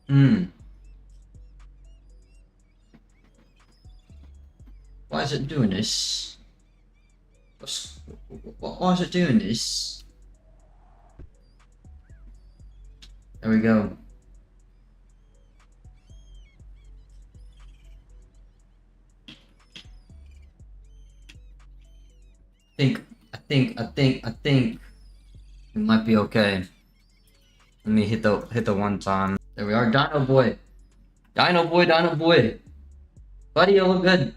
Hmm. Why is it doing this? Why is it doing this? There we go. I think it might be okay. Let me hit the one time. There we are. Dino boy. Dino boy, Dino boy. Buddy, you look good.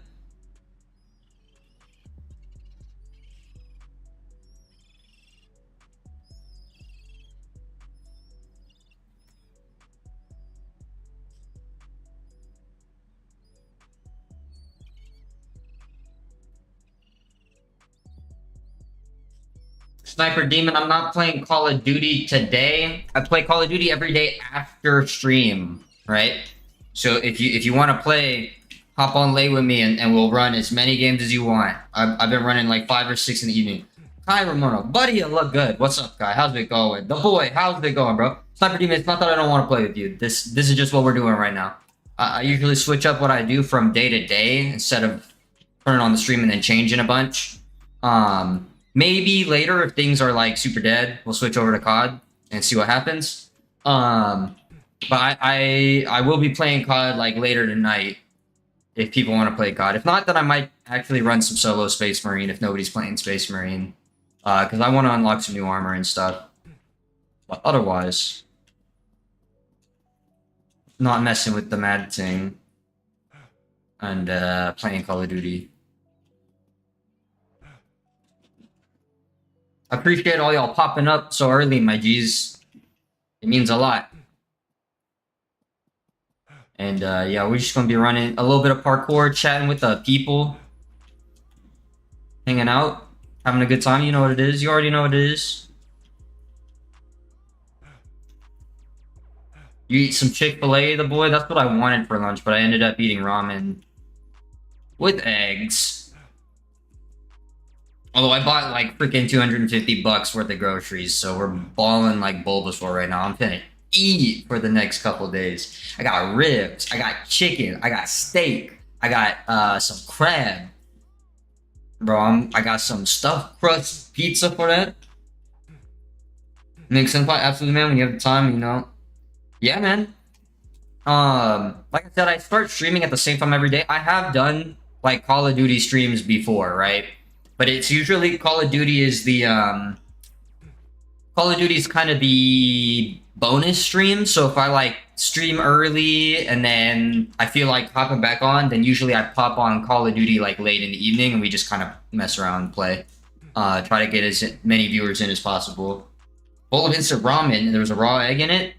Sniper Demon, I'm not playing Call of Duty today. I play Call of Duty every day after stream, right? So if you want to play, hop on late with me and we'll run as many games as you want. I've been running like 5 or 6 in the evening. Hi Ramona, buddy, you look good. What's up, guy? How's it going? The boy, how's it going, bro? Sniper Demon, it's not that I don't want to play with you. This is just what we're doing right now. I usually switch up what I do from day to day instead of turning on the stream and then changing a bunch. Maybe later if things are like super dead, we'll switch over to COD and see what happens. But I will be playing COD like later tonight if people want to play COD. If not, then I might actually run some solo Space Marine if nobody's playing Space Marine. Because I want to unlock some new armor and stuff. But otherwise, not messing with the mad thing and playing Call of Duty. I appreciate all y'all popping up so early, my G's. It means a lot. And yeah, we're just gonna be running a little bit of parkour, chatting with the people, hanging out, having a good time. You know what it is. You already know what it is. You eat some Chick-fil-A, the boy. That's what I wanted for lunch, but I ended up eating ramen with eggs. Although I bought like freaking $250 worth of groceries, so we're balling like Bulbasaur right now. I'm finna eat for the next couple days. I got ribs, I got chicken, I got steak, I got some crab. Bro, I got some stuffed crust pizza for that. Makes sense, absolutely, man. When you have the time, you know. Yeah, man. Like I said, I start streaming at the same time every day. I have done like Call of Duty streams before, right? But it's usually Call of Duty is the Call of Duty is kind of the bonus stream. So if I like stream early and then I feel like hopping back on, then usually I pop on Call of Duty like late in the evening and we just kind of mess around and play. Try to get as many viewers in as possible. Bowl of instant ramen. There was a raw egg in it.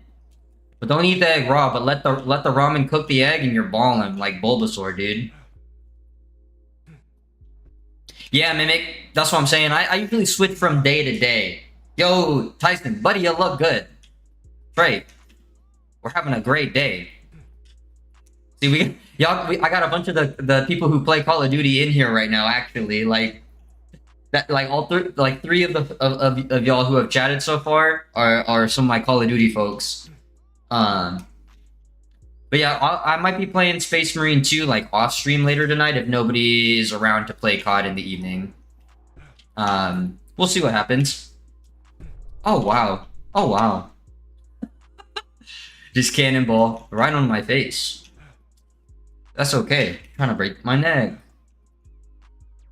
But don't eat the egg raw, but let the ramen cook the egg and you're balling like Bulbasaur, dude. Yeah, Mimic. That's what I'm saying. I usually switch from day to day. Yo, Tyson, buddy, you look good. Great. We're having a great day. See, I got a bunch of the people who play Call of Duty in here right now. Actually, like that, like three of y'all who have chatted so far are some of my Call of Duty folks. But yeah, I might be playing Space Marine 2 like off stream later tonight if nobody is around to play COD in the evening. We'll see what happens. Oh wow. Oh wow. Just cannonball right on my face. That's okay. Trying to break my neck.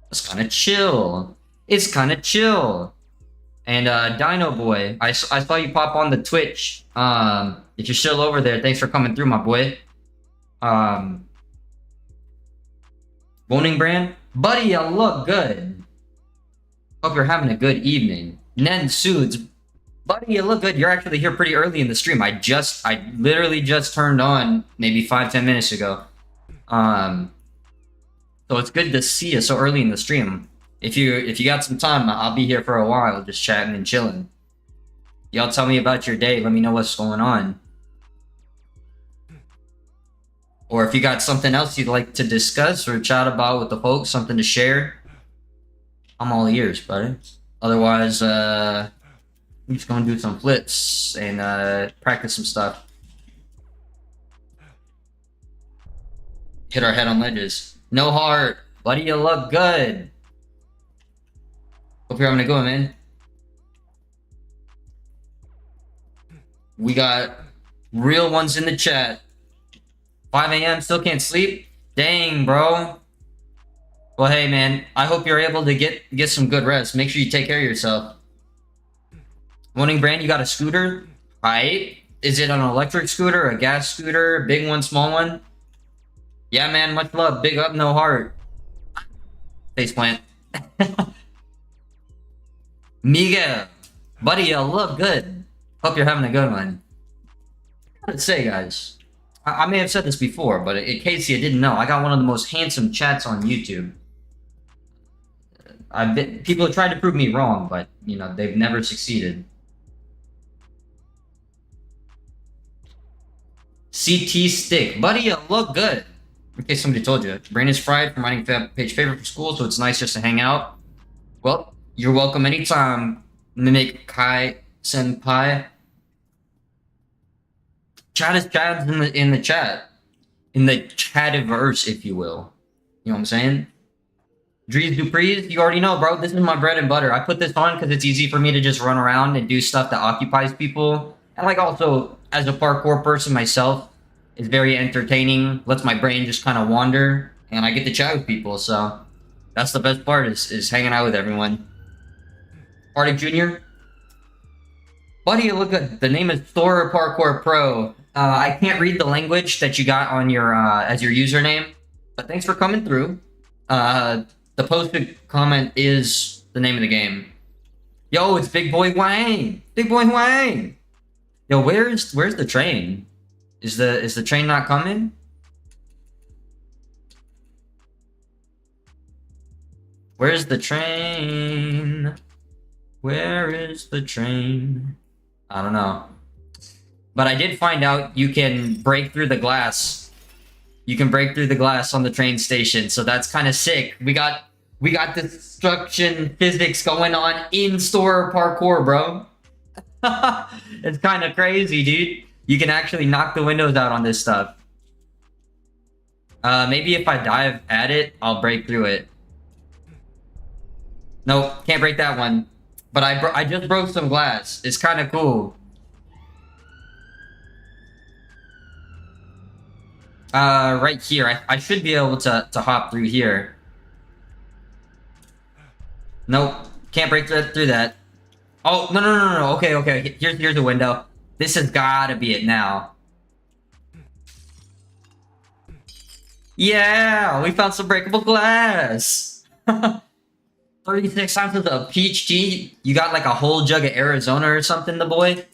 That's kind of chill. It's kind of chill. And Dino Boy, I saw you pop on the Twitch. If you're still over there, thanks for coming through, my boy. Boning Brand, buddy, you look good. Hope you're having a good evening. Nen Suits, buddy, you look good. You're actually here pretty early in the stream. I literally just turned on maybe 5-10 minutes ago. So it's good to see you so early in the stream. If you got some time, I'll be here for a while, just chatting and chilling. Y'all tell me about your day. Let me know what's going on. Or if you got something else you'd like to discuss or chat about with the folks, something to share, I'm all ears, buddy. Otherwise, I'm just gonna do some flips and practice some stuff. hit our head on ledges. No heart. Buddy, you look good. Hope you're having a good one, man. We got real ones in the chat. 5 a.m. still can't sleep? Dang, bro. Well, hey, man. I hope you're able to get some good rest. Make sure you take care of yourself. Morning, Brand, you got a scooter? Right. Is it an electric scooter, a gas scooter, big one, small one? Yeah, man, much love. Big up, no heart. Faceplant. Miguel. Buddy, you look good. Hope you're having a good one. I gotta say, guys, I may have said this before, but in case you didn't know, I got one of the most handsome chats on YouTube. People have tried to prove me wrong, but, you know, they've never succeeded. CT Stick. Buddy, you look good. In case somebody told you. Brain is fried from writing page favorite for school, so it's nice just to hang out. Well, you're welcome anytime, Mimic Kai Senpai. Chat is chat in the chat. In the chativerse, if you will. You know what I'm saying? Drees Duprees, you already know, bro. This is my bread and butter. I put this on because it's easy for me to just run around and do stuff that occupies people. And like also, as a parkour person myself, it's very entertaining. Lets my brain just kind of wander. And I get to chat with people, so that's the best part is hanging out with everyone. Arctic Jr. Buddy, you look good. The name is Thor Parkour Pro. I can't read the language that you got on your as your username, but thanks for coming through. The posted comment is the name of the game. Yo, it's Big Boy Wang. Big Boy Wang. Yo, where's the train? Is the train not coming? Where's the train? Where is the train? I don't know. But I did find out you can break through the glass. You can break through the glass on the train station, so that's kind of sick. We got destruction physics going on in store parkour, bro. It's kind of crazy, dude. You can actually knock the windows out on this stuff. Maybe if I dive at it, I'll break through it. Nope, can't break that one. But I just broke some glass. It's kind of cool. Right here. I should be able to hop through here. Nope, can't break through that. Oh, no. Okay. Here's the window. This has gotta be it now. Yeah, we found some breakable glass. 36 ounces of peach tea. You got like a whole jug of Arizona or something, the boy?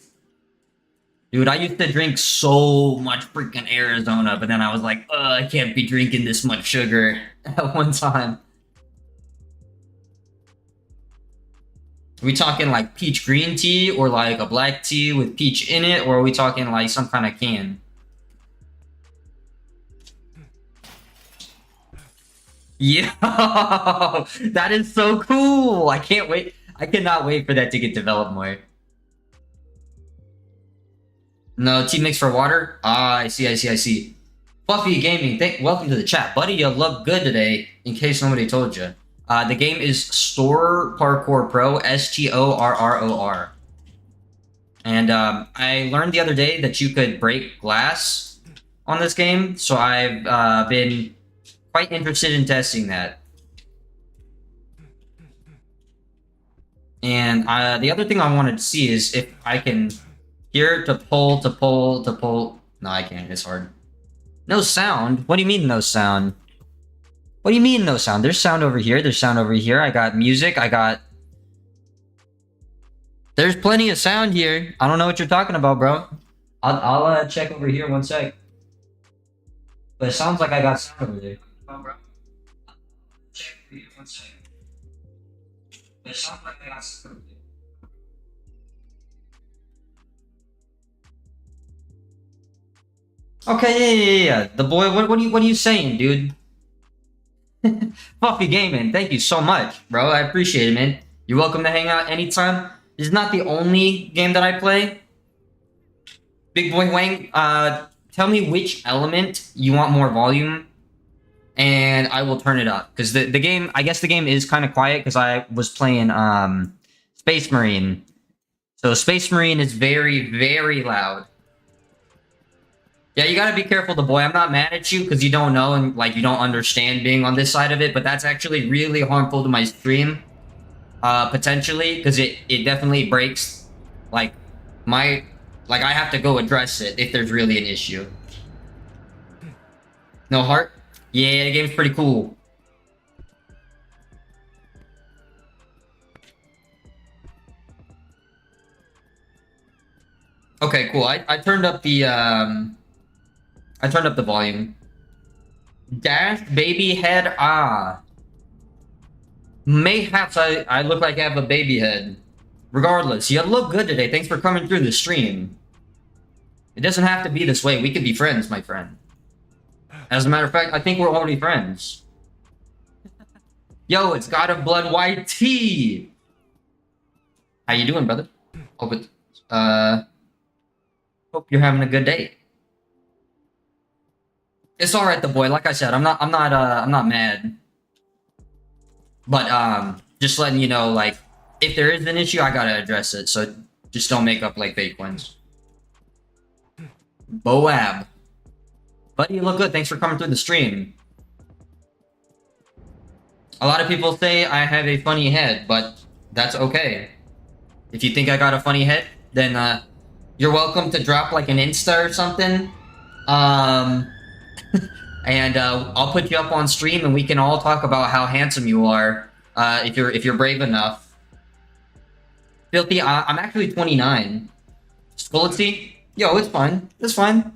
Dude, I used to drink so much freaking Arizona, but then I was like, I can't be drinking this much sugar at one time. Are we talking like peach green tea or like a black tea with peach in it? Or are we talking like some kind of can? Yo, that is so cool. I can't wait. I cannot wait for that to get developed more. No, tea mix for water? Ah, I see. Fluffy Gaming, welcome to the chat. Buddy, you look good today, in case nobody told you. The game is Store Parkour Pro, STORROR. And I learned the other day that you could break glass on this game, so I've been quite interested in testing that. And the other thing I wanted to see is if I can hear to pull. No, I can't. It's hard. No sound? What do you mean no sound? What do you mean no sound? There's sound over here. There's sound over here. I got music. There's plenty of sound here. I don't know what you're talking about, bro. I'll check over here one sec. But it sounds like I got sound over there. Oh, bro. Check over here one sec. But it sounds like I got sound over there. Okay, yeah. The boy, what are you saying, dude? Fluffy Gaming, thank you so much, bro. I appreciate it, man. You're welcome to hang out anytime. This is not the only game that I play. Big Boy Wang, tell me which element you want more volume and I will turn it up because the game. I guess the game is kind of quiet because I was playing Space Marine. So Space Marine is very, very loud. Yeah, you gotta be careful, the boy. I'm not mad at you because you don't know and like you don't understand being on this side of it, but that's actually really harmful to my stream, potentially, because it definitely breaks like my like I have to go address it if there's really an issue. No heart? Yeah, the game's pretty cool. Okay, cool. I turned up the I turned up the volume. Dash baby head Mayhaps I look like I have a baby head. Regardless, you look good today. Thanks for coming through the stream. It doesn't have to be this way. We could be friends, my friend. As a matter of fact, I think we're already friends. Yo, it's God of Blood YT. How you doing, brother? Hope hope you're having a good day. It's all right, the boy. Like I said, I'm not mad. But just letting you know, like, if there is an issue, I gotta address it. So just don't make up like fake ones. Boab, buddy, you look good. Thanks for coming through the stream. A lot of people say I have a funny head, but that's okay. If you think I got a funny head, then you're welcome to drop like an Insta or something. And I'll put you up on stream, and we can all talk about how handsome you are. If you're brave enough. Filthy, I'm actually 29. Skulity, yo, it's fine. It's fine.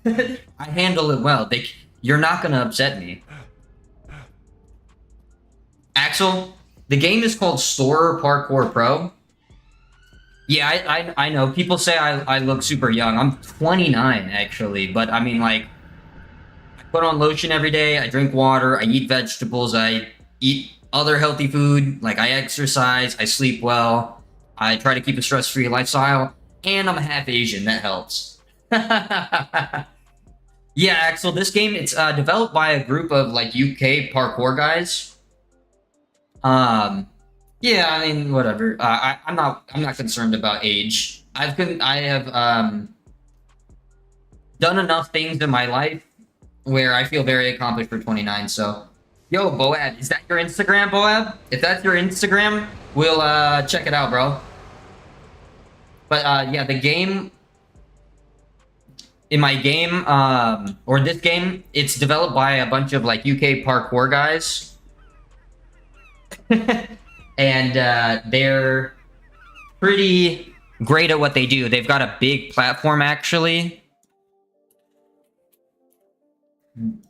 I handle it well. You're not gonna upset me. Axel, the game is called Storer Parkour Pro. Yeah, I know. People say I look super young. I'm 29 actually, but I mean like. Put on lotion every day, I drink water, I eat vegetables, I eat other healthy food, like I exercise, I sleep well, I try to keep a stress-free lifestyle, and I'm half Asian, that helps. Yeah, Axel, this game, it's developed by a group of like UK parkour guys. Yeah, I mean, whatever. I'm not concerned about age. I have done enough things in my life where I feel very accomplished for 29, so... Yo, Boab, is that your Instagram, Boab? If that's your Instagram, we'll, check it out, bro. But, yeah, the game... In my game, or this game, it's developed by a bunch of, like, UK parkour guys. And, they're pretty great at what they do. They've got a big platform, actually.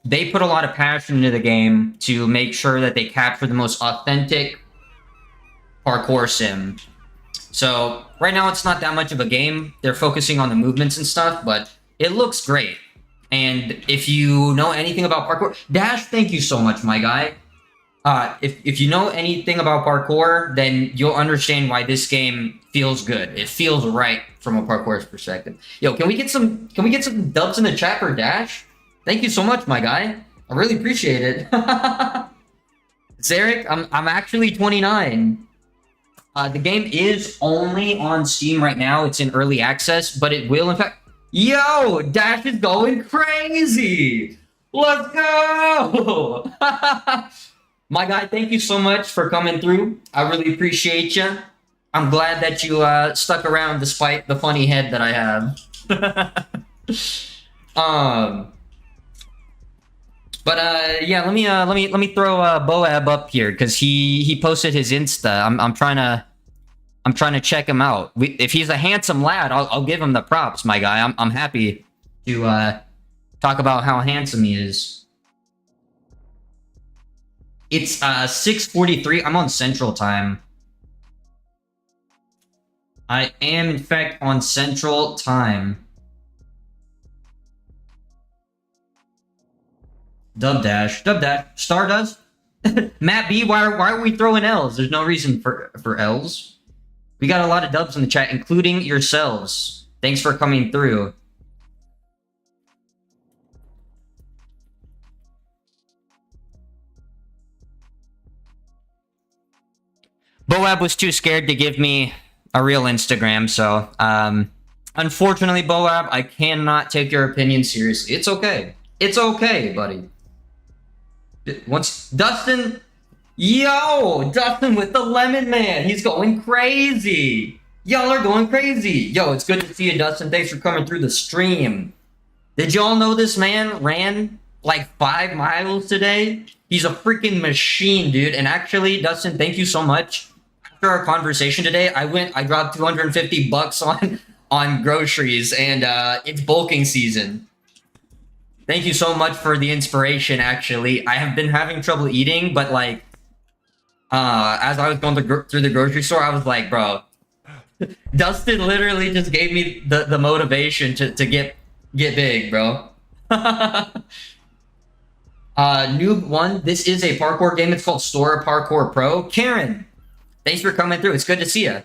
They put a lot of passion into the game to make sure that they capture the most authentic parkour sim. So right now it's not that much of a game. They're focusing on the movements and stuff, but it looks great. And if you know anything about parkour, Dash, thank you so much, my guy. If you know anything about parkour, then you'll understand why this game feels good. It feels right from a parkour's perspective. Yo, can we get some dubs in the chat for Dash? Thank you so much, my guy. I really appreciate it. Zarek, I'm actually 29. The game is only on Steam right now. It's in early access, but it will, in fact... Yo, Dash is going crazy! Let's go! My guy, thank you so much for coming through. I really appreciate you. I'm glad that you stuck around despite the funny head that I have. But yeah, let me throw Boab up here because he posted his Insta. I'm trying to check him out. If he's a handsome lad, I'll give him the props, my guy. I'm happy to talk about how handsome he is. It's 6:43. I'm on Central Time. I am in fact on Central Time. Dub Dash, Stardust, Matt B. Why are we throwing L's? There's no reason for L's. We got a lot of dubs in the chat, including yourselves. Thanks for coming through. Boab was too scared to give me a real Instagram, so unfortunately, Boab, I cannot take your opinion seriously. It's okay. It's okay, buddy. Once Dustin, yo, Dustin with the lemon man, he's going crazy. Y'all are going crazy. Yo, it's good to see you, Dustin. Thanks for coming through the stream. Did y'all know this man ran like 5 miles today? He's a freaking machine, dude. And actually, Dustin, thank you so much. After our conversation today, I dropped $250 on groceries, and it's bulking season. Thank you so much for the inspiration, actually. I have been having trouble eating, but like, as I was going through the grocery store, I was like, bro, Dustin literally just gave me the motivation to get big, bro. Noob one, this is a parkour game. It's called Store Parkour Pro. Karen, thanks for coming through. It's good to see you.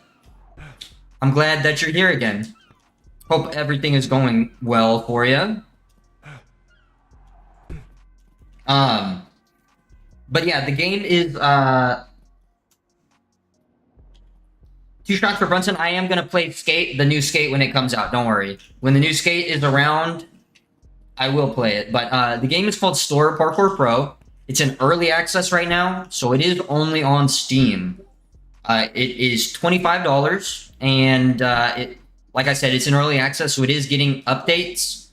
I'm glad that you're here again. Hope everything is going well for you. But yeah, the game is 2 shots for Brunson. I am gonna play Skate, the new Skate, when it comes out. Don't worry. When the new Skate is around, I will play it. But the game is called Store Parkour Pro. It's in early access right now, so it is only on Steam. It is $25, and like I said, it's in early access, so it is getting updates.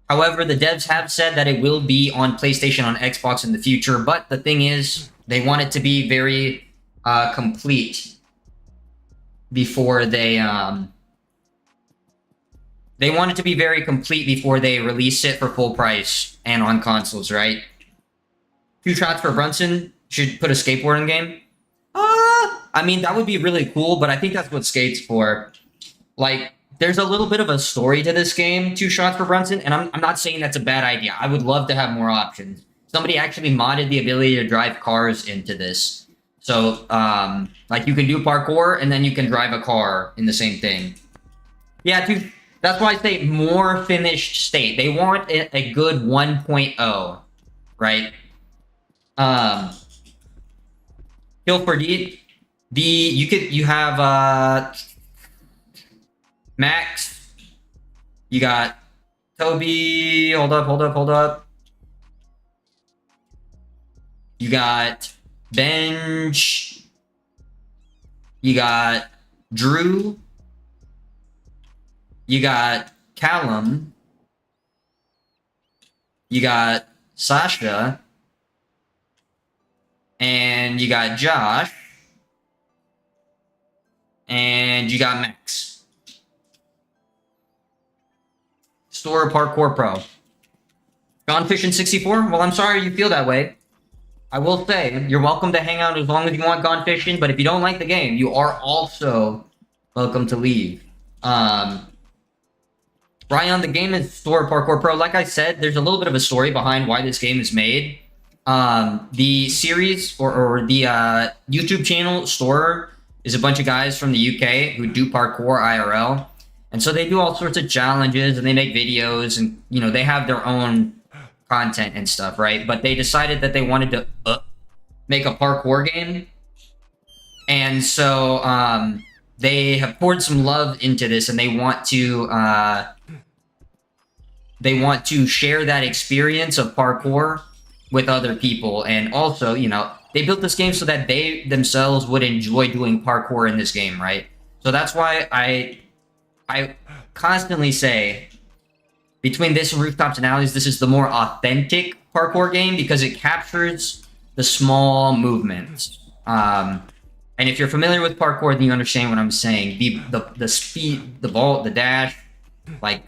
However, the devs have said that it will be on PlayStation, on Xbox in the future, but the thing is, they want it to be very complete before they want it to be very complete before they release it for full price and on consoles, right? 2 shots for Brunson should put a skateboarding game. I mean, that would be really cool, but I think that's what Skate's for. Like, there's a little bit of a story to this game, 2 shots for Brunson, and I'm not saying that's a bad idea. I would love to have more options. Somebody actually modded the ability to drive cars into this. So, like, you can do parkour, and then you can drive a car in the same thing. Yeah, dude, that's why I say more finished state. They want a good 1.0, right? Kill for D. You have Max. You got Toby. Hold up. You got Benj. You got Drew. You got Callum. You got Sasha. And you got Josh. And you got Max. Store Parkour Pro. Gone Fishing 64? Well, I'm sorry you feel that way. I will say, you're welcome to hang out as long as you want Gone Fishing, but if you don't like the game, you are also welcome to leave. Brian, the game is Store Parkour Pro. Like I said, there's a little bit of a story behind why this game is made. The series or the YouTube channel Store is a bunch of guys from the UK who do parkour IRL. And so they do all sorts of challenges and they make videos and, you know, they have their own content and stuff, right? But they decided that they wanted to make a parkour game. And so they have poured some love into this and they want to share that experience of parkour with other people. And also, you know, they built this game so that they themselves would enjoy doing parkour in this game, right? So that's why I constantly say, between this and Rooftops and Alleys, this is the more authentic parkour game because it captures the small movements. And if you're familiar with parkour, then you understand what I'm saying. The speed, the vault, the dash, like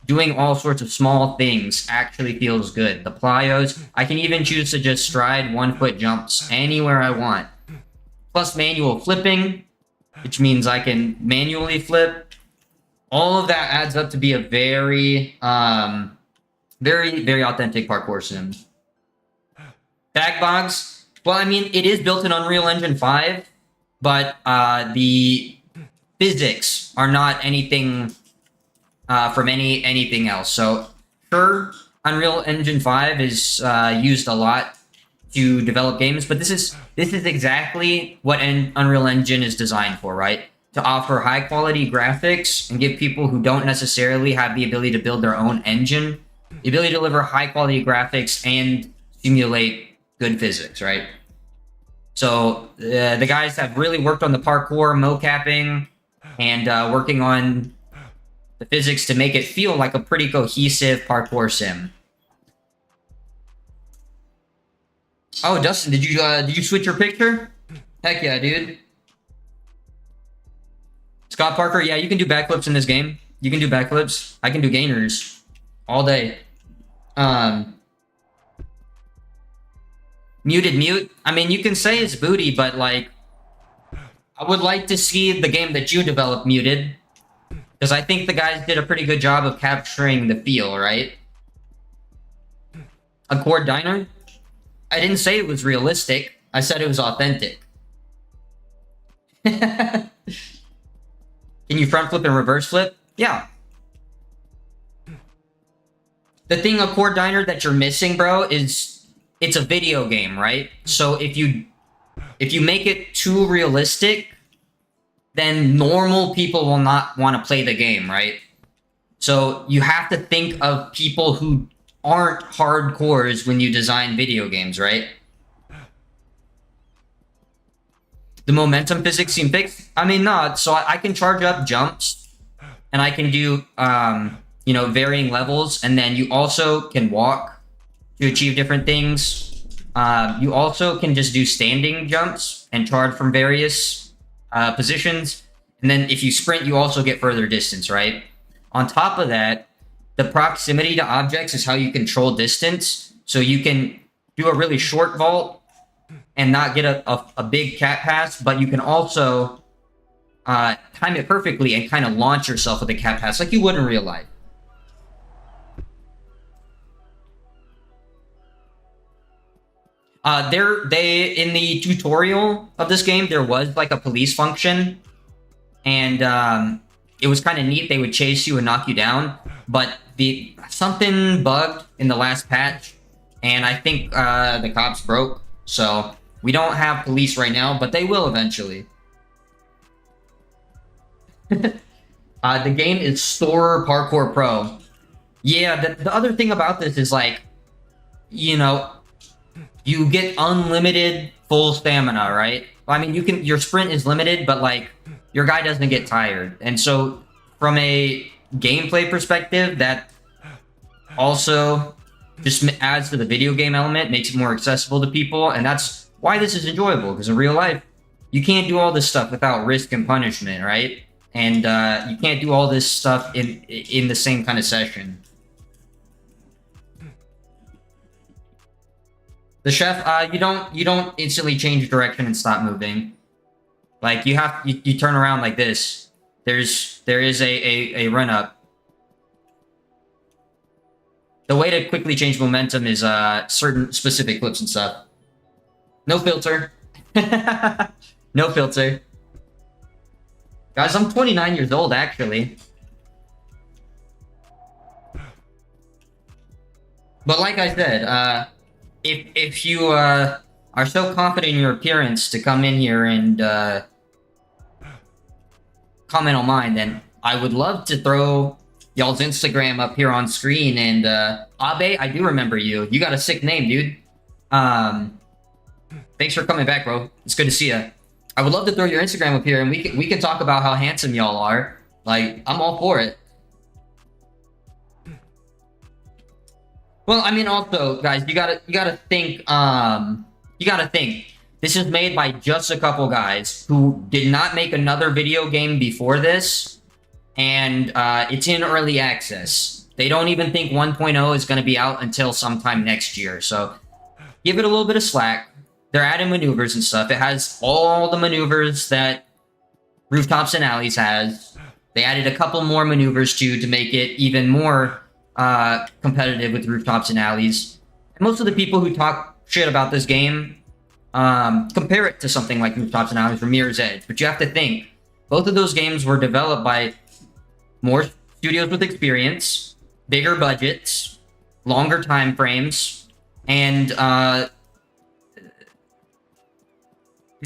doing all sorts of small things actually feels good. The plyos, I can even choose to just stride 1-foot jumps anywhere I want. Plus manual flipping, which means I can manually flip. All of that adds up to be a very, very authentic parkour sim. Bagbogs, well, I mean, it is built in Unreal Engine 5, but the physics are not anything from anything else. So, sure, Unreal Engine 5 is used a lot to develop games, but this is exactly what an Unreal Engine is designed for, right? To offer high quality graphics and give people who don't necessarily have the ability to build their own engine the ability to deliver high quality graphics and simulate good physics, right? So the guys have really worked on the parkour, mocapping, and working on the physics to make it feel like a pretty cohesive parkour sim. Oh, Dustin, did you switch your picture? Heck yeah, dude. Scott Parker, yeah, you can do backflips in this game. You can do backflips. I can do gainers all day. Muted mute. I mean, you can say it's booty, but like, I would like to see the game that you developed muted, because I think the guys did a pretty good job of capturing the feel, right? A chord diner? I didn't say it was realistic. I said it was authentic. Can you front flip and reverse flip? Yeah. The thing a chord diner that you're missing, bro, is it's a video game, right? So if you make it too realistic, then normal people will not want to play the game, right? So you have to think of people who aren't hardcores when you design video games, right? The momentum physics seem fixed? I mean, no. So I can charge up jumps, and I can do, you know, varying levels, and then you also can walk to achieve different things. You also can just do standing jumps and charge from various positions. And then if you sprint, you also get further distance, right? On top of that, the proximity to objects is how you control distance. So you can do a really short vault and not get a big cat pass, but you can also time it perfectly and kind of launch yourself with a cat pass like you would in real life. In the tutorial of this game, there was like a police function, and it was kind of neat. They would chase you and knock you down, but something bugged in the last patch, and I think the cops broke, so we don't have police right now, but they will eventually. The game is Store Parkour Pro. Yeah, the other thing about this is, like, you know, you get unlimited full stamina, right? I mean, your sprint is limited, but like your guy doesn't get tired. And so from a gameplay perspective, that also just adds to the video game element, makes it more accessible to people. And that's why this is enjoyable, because in real life, you can't do all this stuff without risk and punishment, right? And you can't do all this stuff in the same kind of session. The chef, you don't instantly change direction and stop moving. Like you turn around like this. There is a run up. The way to quickly change momentum is certain specific flips and stuff. No filter. No filter. Guys, I'm 29 years old actually. But like I said, if you are so confident in your appearance to come in here and comment on mine, then I would love to throw y'all's Instagram up here on screen. And Abe, I do remember you. You got a sick name, dude. Thanks for coming back, bro. It's good to see you. I would love to throw your Instagram up here, and we can talk about how handsome y'all are. Like, I'm all for it. Well, I mean, also, guys, you gotta think. You gotta think. This is made by just a couple guys who did not make another video game before this, and it's in early access. They don't even think 1.0 is going to be out until sometime next year. So, give it a little bit of slack. They're adding maneuvers and stuff. It has all the maneuvers that Rooftops and Alleys has. They added a couple more maneuvers too to make it even more competitive with Rooftops and Alleys. And most of the people who talk shit about this game compare it to something like Rooftops and Alleys or Mirror's Edge. But you have to think, both of those games were developed by more studios with experience, bigger budgets, longer time frames, and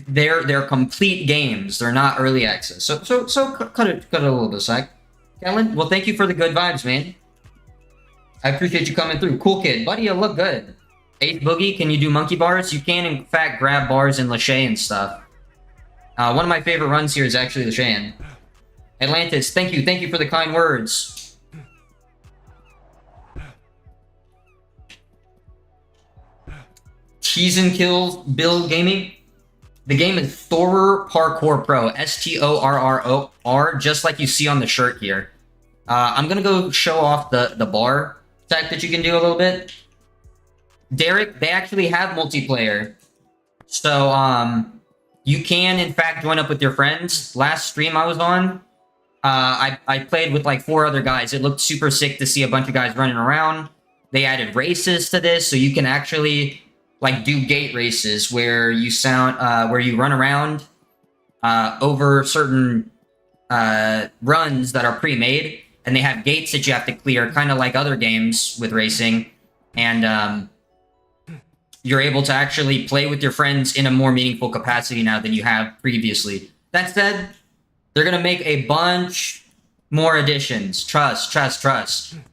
They're complete games. They're not early access. So cut it a little bit, sec. Kellen, well, thank you for the good vibes, man. I appreciate you coming through. Cool kid, buddy. You look good. Eighth Boogie, can you do monkey bars? You can, in fact, grab bars in Lachey and stuff. One of my favorite runs here is actually Lachey. Atlantis, thank you for the kind words. Cheese and Kills Bill Gaming. The game is Thorer Parkour Pro, STORROR, just like you see on the shirt here. I'm gonna go show off the bar tech that you can do a little bit. Derek, they actually have multiplayer. So, you can, in fact, join up with your friends. Last stream I was on, I played with like 4 other guys. It looked super sick to see a bunch of guys running around. They added races to this, so you can actually like do gate races where you run around over certain runs that are pre-made, and they have gates that you have to clear, kind of like other games with racing, and you're able to actually play with your friends in a more meaningful capacity now than you have previously. That said, they're gonna make a bunch more additions. Trust.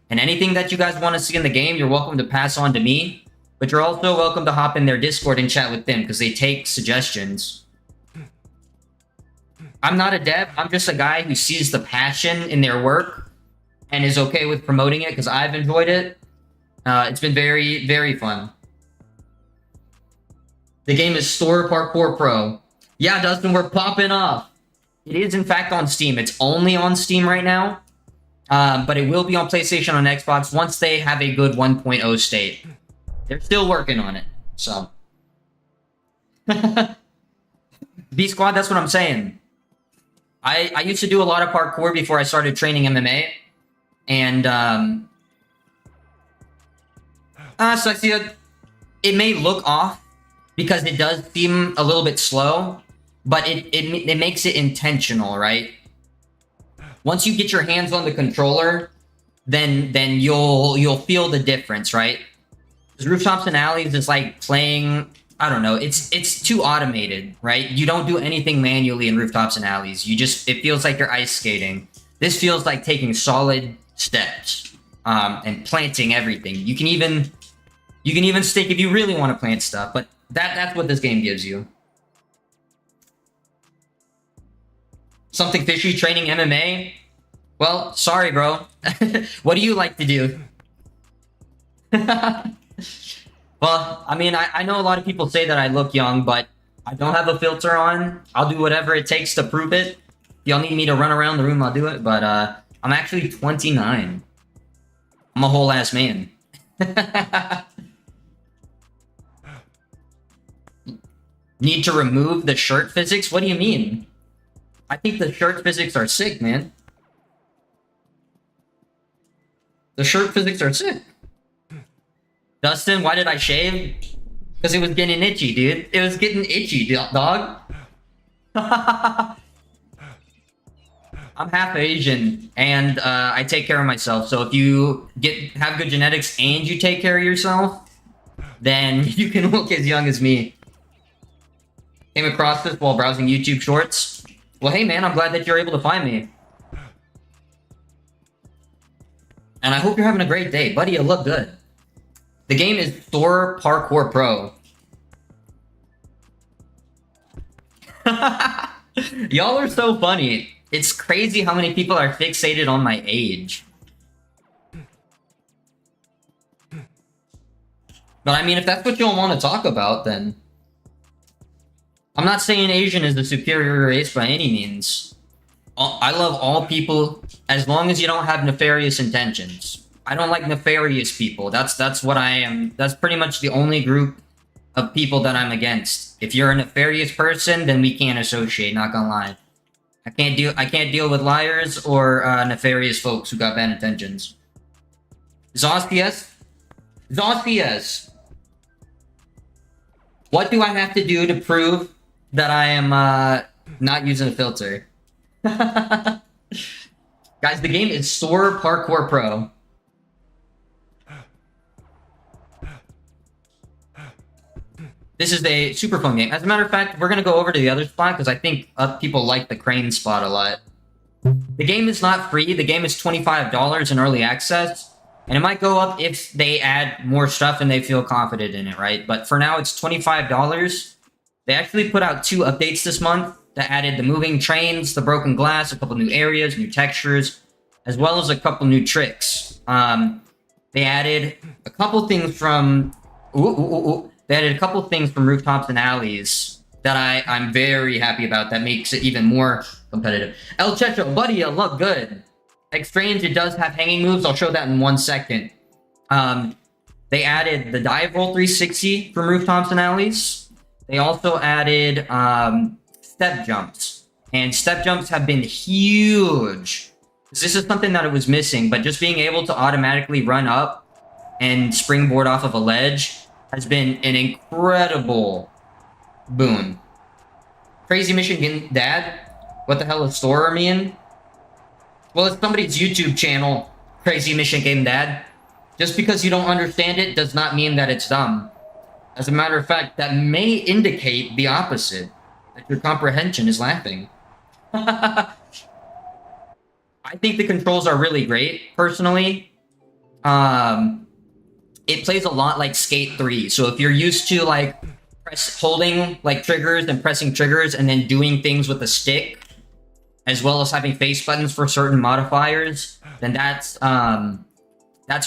And anything that you guys want to see in the game, you're welcome to pass on to me. But you're also welcome to hop in their Discord and chat with them, because they take suggestions. I'm not a dev. I'm just a guy who sees the passion in their work and is okay with promoting it, because I've enjoyed it. It's been very, very fun. The game is Thorer Parkour Pro. Yeah, Dustin, we're popping off. It is, in fact, on Steam. It's only on Steam right now. But it will be on PlayStation and Xbox once they have a good 1.0 state. They're still working on it, so. B-Squad, that's what I'm saying. I used to do a lot of parkour before I started training MMA. And, Sexia, it may look off because it does seem a little bit slow, but it makes it intentional, right? Once you get your hands on the controller, then you'll feel the difference, right? Because Rooftops and Alleys is like playing, I don't know, it's too automated, right? You don't do anything manually in Rooftops and Alleys. It feels like you're ice skating. This feels like taking solid steps and planting everything. You can even stick if you really want to plant stuff, but that's what this game gives you. Something fishy training MMA? Well, sorry, bro. What do you like to do? Well, I mean, I know a lot of people say that I look young, but I don't have a filter on. I'll do whatever it takes to prove it. If y'all need me to run around the room, I'll do it. But I'm actually 29. I'm a whole ass man. Need to remove the shirt physics? What do you mean? I think the shirt physics are sick, man. The shirt physics are sick. Dustin, why did I shave? Because it was getting itchy, dude. It was getting itchy, dog. I'm half Asian, and I take care of myself. So if you have good genetics and you take care of yourself, then you can look as young as me. Came across this while browsing YouTube Shorts. Well, hey, man, I'm glad that you're able to find me. And I hope you're having a great day. Buddy, you look good. The game is Thorer Parkour Pro. Y'all are so funny. It's crazy how many people are fixated on my age. But I mean, if that's what y'all want to talk about, then... I'm not saying Asian is the superior race by any means. I love all people as long as you don't have nefarious intentions. I don't like nefarious people. That's what I am. That's pretty much the only group of people that I'm against. If you're a nefarious person, then we can't associate, not gonna lie. I can't deal with liars or nefarious folks who got bad intentions. Zospius? Zospius! What do I have to do to prove that I am not using a filter? Guys, the game is Thorer Parkour Pro. This is a super fun game. As a matter of fact, we're gonna go over to the other spot because I think people like the crane spot a lot. The game is not free. The game is $25 in early access, and it might go up if they add more stuff and they feel confident in it, right? But for now, it's $25. They actually put out 2 updates this month that added the moving trains, the broken glass, a couple new areas, new textures, as well as a couple new tricks. They added a couple things from... They added a couple things from rooftops and alleys that I'm very happy about. That makes it even more competitive. El Checho, buddy, you look good. Exchange, it does have hanging moves. I'll show that in 1 second. They added the dive roll 360 from rooftops and alleys. They also added step jumps. And step jumps have been huge. This is something that it was missing, but just being able to automatically run up and springboard off of a ledge has been an incredible boon. Crazy Michigan Dad? What the hell is Storer mean? Well, it's somebody's YouTube channel, Crazy Michigan Dad. Just because you don't understand it does not mean that it's dumb. As a matter of fact, that may indicate the opposite. That your comprehension is lacking. I think the controls are really great, personally. It plays a lot like Skate 3. So if you're used to like holding like triggers and pressing triggers and then doing things with a stick, as well as having face buttons for certain modifiers, then that's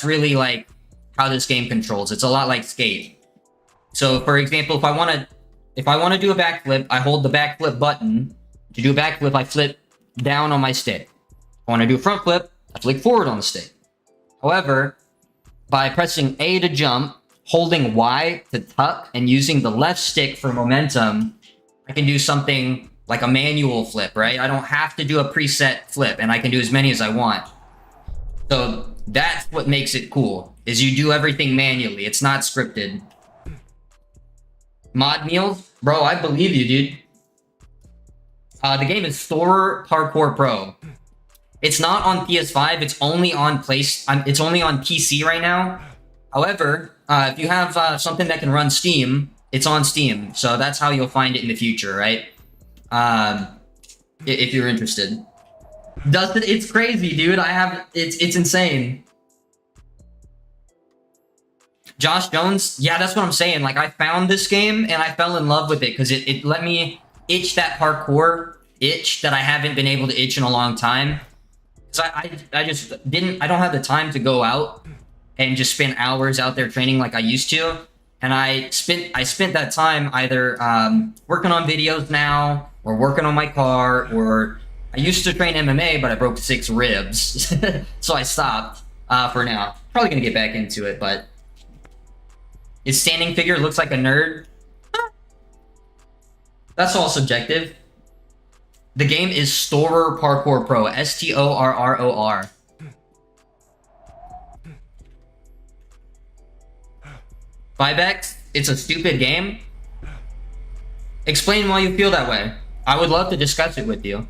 really like how this game controls. It's a lot like Skate. So for example, if I want to do a backflip, I hold the backflip button. To do a backflip, I flip down on my stick. If I want to do a front flip, I flick forward on the stick. However, by pressing A to jump, holding Y to tuck, and using the left stick for momentum, I can do something like a manual flip, right? I don't have to do a preset flip, and I can do as many as I want. So that's what makes it cool, is you do everything manually. It's not scripted. Mod meals? Bro, I believe you, dude. The game is Storer Parkour Pro. It's not on PS5. It's only on it's only on PC right now. However, if you have something that can run Steam, it's on Steam. So that's how you'll find it in the future, right? If you're interested. Dustin, it's crazy, dude. It's insane. Josh Jones, yeah, that's what I'm saying. Like, I found this game and I fell in love with it because it let me itch that parkour itch that I haven't been able to itch in a long time. So I just I don't have the time to go out and just spend hours out there training like I used to. And I spent that time either working on videos now, or working on my car, or I used to train MMA, but I broke 6 ribs. So I stopped for now. Probably gonna get back into it, but his standing figure looks like a nerd. That's all subjective. The game is Storer Parkour Pro. STORROR. Vibex, it's a stupid game. Explain why you feel that way. I would love to discuss it with you.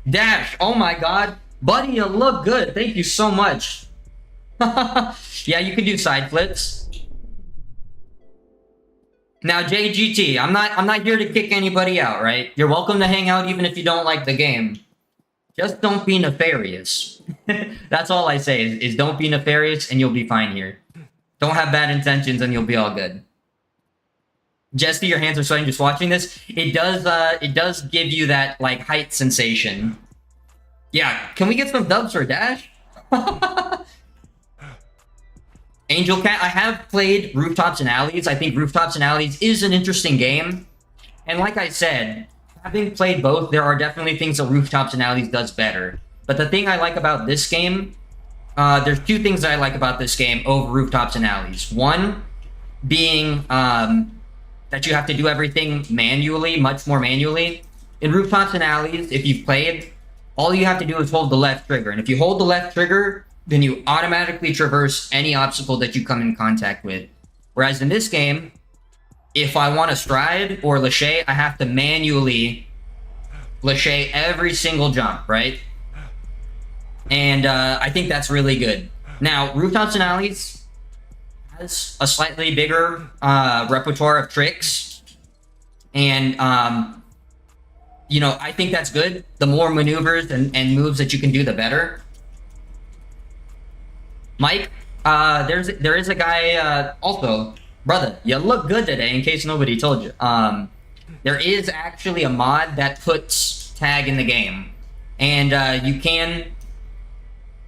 Dash, oh my god. Buddy, you look good. Thank you so much. Yeah, you can do side flips. Now, JGT, I'm not here to kick anybody out, right? You're welcome to hang out even if you don't like the game. Just don't be nefarious. That's all I say, is don't be nefarious and you'll be fine here. Don't have bad intentions and you'll be all good. Jesse, your hands are sweating just watching this. It does give you that, like, height sensation. Yeah, can we get some dubs for Dash? Angel Cat, I have played Rooftops and Alleys. I think Rooftops and Alleys is an interesting game. And like I said, having played both, there are definitely things that Rooftops and Alleys does better. But the thing I like about this game, there's 2 things that I like about this game over Rooftops and Alleys. One being that you have to do everything manually, much more manually. In Rooftops and Alleys, if you've played, all you have to do is hold the left trigger. And if you hold the left trigger, then you automatically traverse any obstacle that you come in contact with. Whereas in this game, if I want to stride or lâcher, I have to manually lâcher every single jump, right? And I think that's really good. Now, Rooftops and Alleys has a slightly bigger repertoire of tricks, and you know, I think that's good. The more maneuvers and moves that you can do, the better. Mike, there is a guy also, brother, you look good today. In case nobody told you, there is actually a mod that puts tag in the game, and you can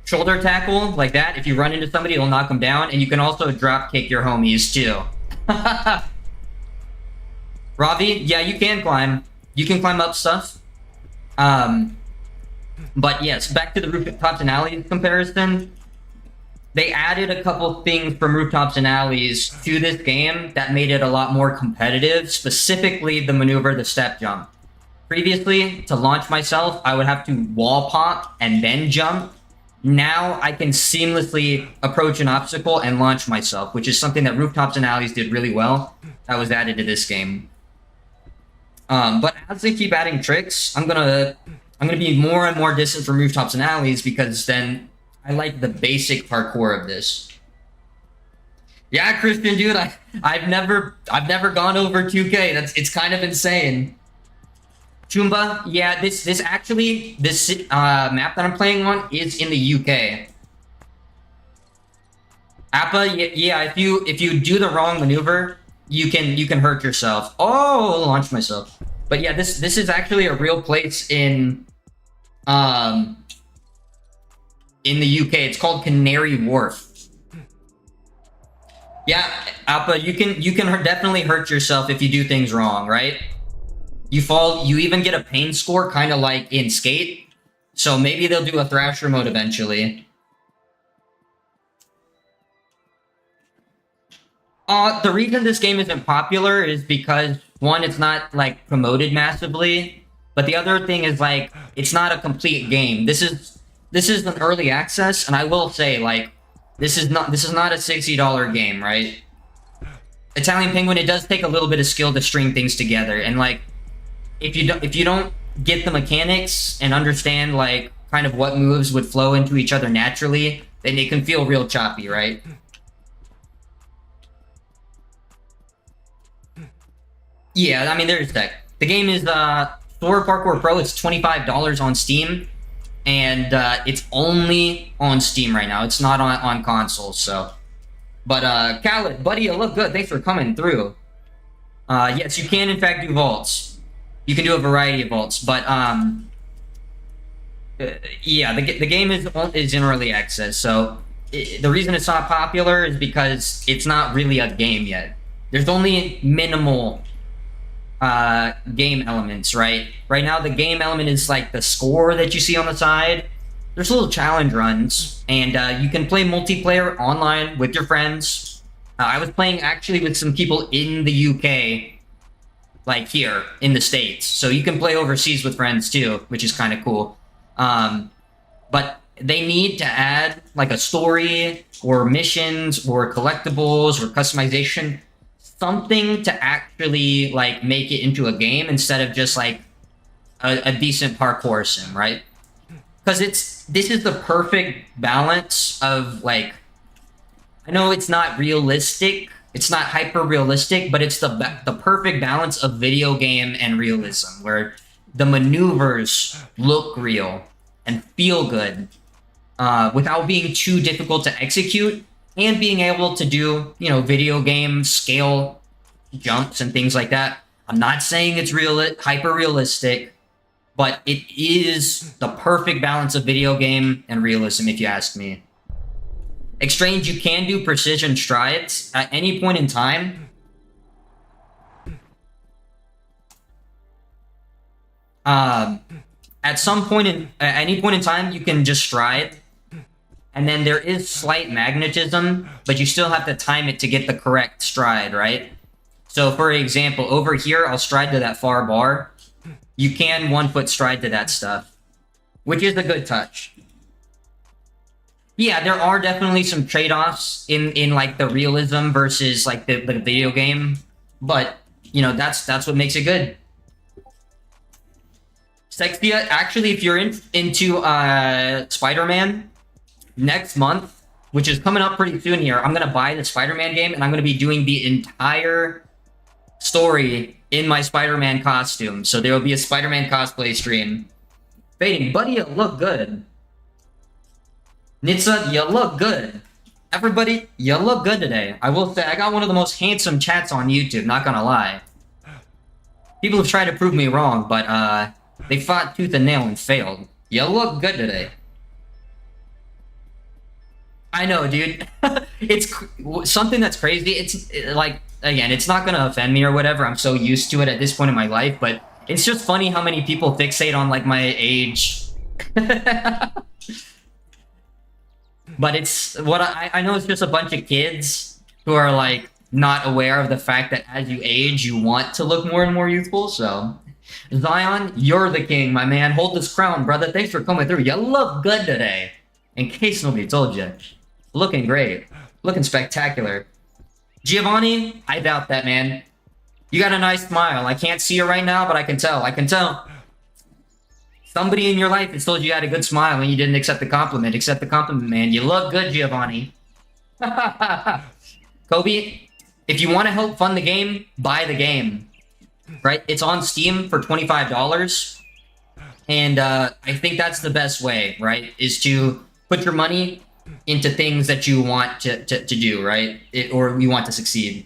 shoulder tackle like that. If you run into somebody, it'll knock them down, and you can also drop kick your homies too. Ravi, yeah, you can climb. You can climb up stuff. But yes, back to the rooftops and alleys comparison. They added a couple things from rooftops and alleys to this game that made it a lot more competitive, specifically the maneuver, the step jump. Previously, to launch myself, I would have to wall pop and then jump. Now I can seamlessly approach an obstacle and launch myself, which is something that rooftops and alleys did really well. That was added to this game. But as they keep adding tricks, I'm gonna be more and more distant from rooftops and alleys, because then I like the basic parkour of this. Yeah, Christian, dude, I've never gone over 2K. It's kind of insane. Chumba, yeah, this map that I'm playing on is in the UK. Appa, yeah, if you do the wrong maneuver, you can hurt yourself. Oh, launch myself. But yeah, this is actually a real place in the UK. It's called Canary Wharf. Yeah, Appa, you can definitely hurt yourself if you do things wrong, right? You fall, you even get a pain score, kind of like in Skate. So maybe they'll do a Thrasher mode eventually. The reason this game isn't popular is because, one, it's not like promoted massively, but the other thing is, like, it's not a complete game. This is an early access, and I will say, like, this is not a $60 game, right? Italian Penguin, it does take a little bit of skill to string things together, and like, if you don't get the mechanics and understand like kind of what moves would flow into each other naturally, then it can feel real choppy, right? Yeah, I mean, there's that. The game is Thor Parkour Pro. It's $25 on Steam, and it's only on Steam right now. It's not on consoles, so. But Khaled, buddy, you look good. Thanks for coming through. Yes, you can in fact do vaults. You can do a variety of vaults, but yeah, the game is in early access. So the reason it's not popular is because it's not really a game yet. There's only minimal game elements, right? Right now, the game element is like the score that you see on the side. There's little challenge runs, and you can play multiplayer online with your friends. I was playing actually with some people in the UK, like here in the States. So you can play overseas with friends too, which is kind of cool. But they need to add like a story or missions or collectibles or customization, something to actually like make it into a game instead of just like a decent parkour sim, right? Because this is the perfect balance of like, I know it's not realistic, it's not hyper realistic, but it's the perfect balance of video game and realism, where the maneuvers look real and feel good without being too difficult to execute, and being able to do, you know, video game scale jumps and things like that. I'm not saying it's hyper realistic, but it is the perfect balance of video game and realism, if you ask me. Exchange, you can do precision strides at any point in time. At any point in time, you can just stride. And then there is slight magnetism, but you still have to time it to get the correct stride, right? So for example, over here, I'll stride to that far bar. You can 1-foot stride to that stuff, which is a good touch. Yeah, there are definitely some trade-offs in like the realism versus like the video game, but you know, that's what makes it good. Sextia, actually, if you're into Spider-Man, next month which is coming up pretty soon here, I'm gonna buy the Spider-Man game, and I'm gonna be doing the entire story in my Spider-Man costume. So there will be a Spider-Man cosplay stream. Fading, buddy, you look good. Nitsa, you look good. Everybody, you look good today. I will say, I got one of the most handsome chats on YouTube, not gonna lie. People have tried to prove me wrong, but they fought tooth and nail and failed. You look good today. I know, dude. It's something that's crazy. It's like, again, it's not gonna offend me or whatever. I'm so used to it at this point in my life, but it's just funny how many people fixate on like my age. But it's what I know. It's just a bunch of kids who are like not aware of the fact that as you age, you want to look more and more youthful. So, Zion, you're the king, my man. Hold this crown, brother. Thanks for coming through. You look good today. In case nobody told you, looking great, looking spectacular. Giovanni, I doubt that, man. You got a nice smile. I can't see you right now, but I can tell. I can tell. Somebody in your life has told you had a good smile and you didn't accept the compliment. Accept the compliment, man. You look good, Giovanni. Kobe, if you want to help fund the game, buy the game. Right? It's on Steam for $25. And I think that's the best way, right? Is to put your money into things that you want to do, right? Or you want to succeed.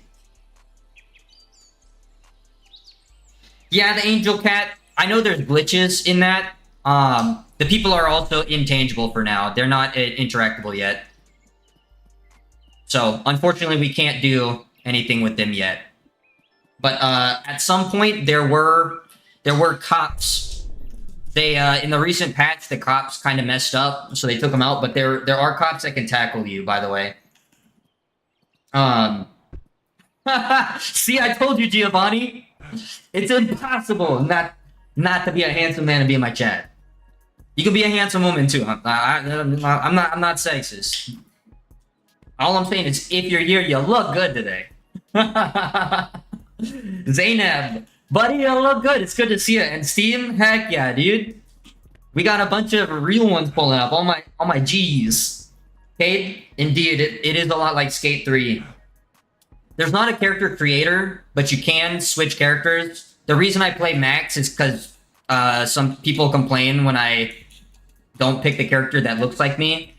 Yeah, the Angel Cat. I know there's glitches in that. The people are also intangible for now. They're not interactable yet. So, unfortunately, we can't do anything with them yet. But at some point, there were cops. They in the recent patch, the cops kind of messed up, so they took them out. But there are cops that can tackle you, by the way. See, I told you, Giovanni. It's impossible not to be a handsome man and be in my chat. You can be a handsome woman too. I'm not sexist. All I'm saying is, if you're here, you look good today. Zainab, buddy, you look good. It's good to see you. And Steam, heck yeah, dude. We got a bunch of real ones pulling up. All my G's. Okay, indeed, it is a lot like Skate 3. There's not a character creator, but you can switch characters. The reason I play Max is because some people complain when I don't pick the character that looks like me.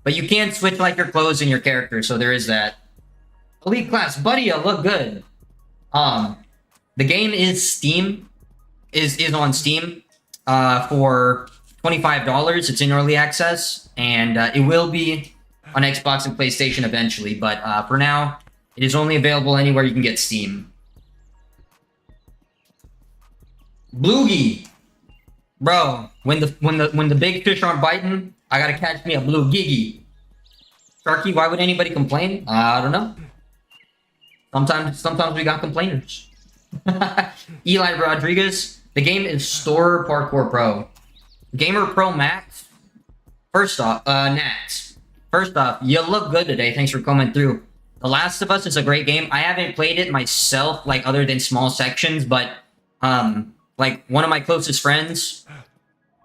But you can switch like your clothes and your character, so there is that. Elite class, buddy, you look good. The game is Steam, is on Steam for $25. It's in early access, and it will be on Xbox and PlayStation eventually. But for now, it is only available anywhere you can get Steam. Bloogie, bro. When the big fish aren't biting, I gotta catch me a blue giggy. Sharky, why would anybody complain? I don't know. Sometimes we got complainers. Eli Rodriguez, the game is Store Parkour Pro. Gamer Pro Max. First off, Nats. First off, you look good today. Thanks for coming through. The Last of Us is a great game. I haven't played it myself, like other than small sections, but like one of my closest friends,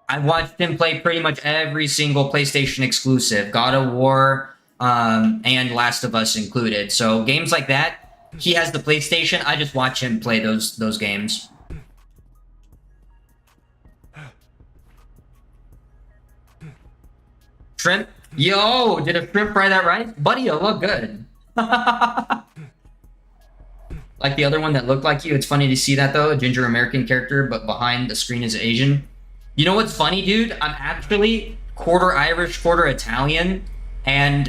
I've watched him play pretty much every single PlayStation exclusive, God of War, and Last of Us included. So games like that, he has the PlayStation. I just watch him play those games. Shrimp? Yo, did a shrimp fry that right? Buddy, you look good. Like the other one that looked like you. It's funny to see that though, a ginger American character, but behind the screen is Asian. You know what's funny, dude? I'm actually quarter Irish, quarter Italian, and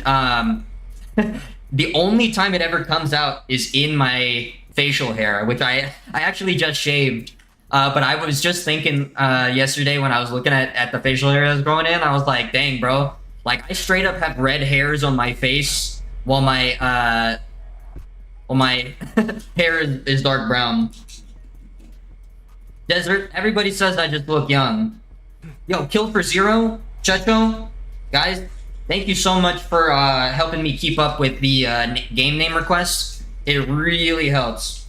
the only time it ever comes out is in my facial hair, which I actually just shaved. But I was just thinking yesterday when I was looking at the facial hair I was growing in, I was like, dang, bro. Like, I straight up have red hairs on my face while my hair is dark brown. Desert, everybody says I just look young. Yo, Kill for Zero, Checho, guys, thank you so much for helping me keep up with the game name requests. It really helps.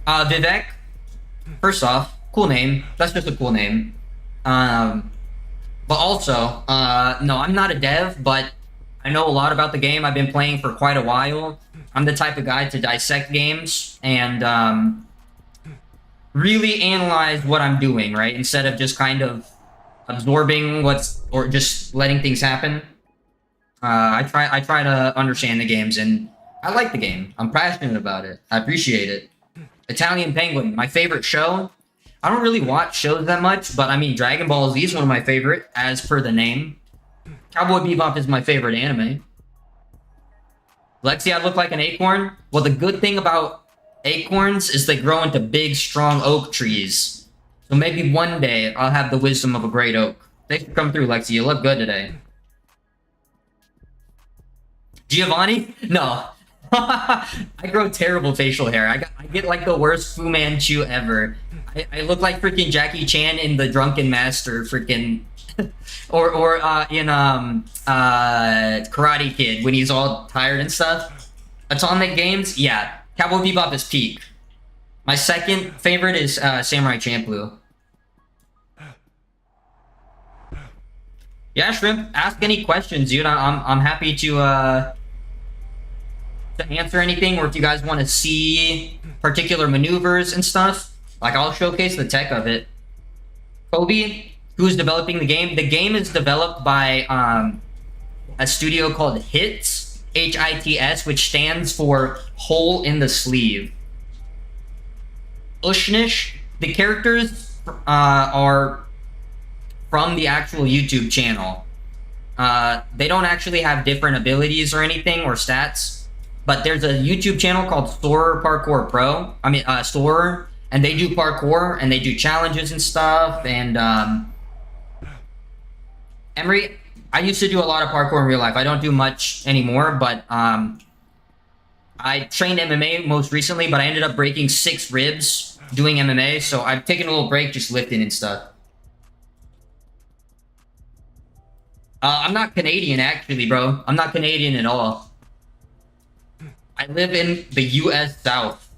Vivek, first off, cool name. That's just a cool name. But also, no, I'm not a dev, but I know a lot about the game. I've been playing for quite a while. I'm the type of guy to dissect games and really analyze what I'm doing, right? Instead of just kind of absorbing or just letting things happen. I try to understand the games, and I like the game. I'm passionate about it. I appreciate it. Italian Penguin, my favorite show. I don't really watch shows that much, but I mean, Dragon Ball Z is one of my favorite, as per the name. Cowboy Bebop is my favorite anime. Lexi, I look like an acorn. Well, the good thing about acorns is they grow into big, strong oak trees. So maybe one day I'll have the wisdom of a great oak. Thanks for coming through, Lexi. You look good today. Giovanni? No. I grow terrible facial hair. I get like the worst Fu Manchu ever. I look like freaking Jackie Chan in The Drunken Master, freaking, or in Karate Kid when he's all tired and stuff. Atomic Games, yeah. Cowboy Bebop is peak. My second favorite is Samurai Champloo. Yeah, Shrimp, ask any questions, dude. I'm happy to answer anything, or if you guys want to see particular maneuvers and stuff, like I'll showcase the tech of it. Kobe, who's developing the game? The game is developed by a studio called HITS, HITS, which stands for Hole in the Sleeve. Ushnish, the characters are from the actual YouTube channel. They don't actually have different abilities or anything or stats. But there's a YouTube channel called Storer Parkour Pro. I mean, Storer, and they do parkour and they do challenges and stuff. And Emery, I used to do a lot of parkour in real life. I don't do much anymore, but I trained MMA most recently. But I ended up breaking 6 ribs doing MMA, so I've taken a little break just lifting and stuff. I'm not Canadian, actually, bro. I'm not Canadian at all. I live in the U.S. South.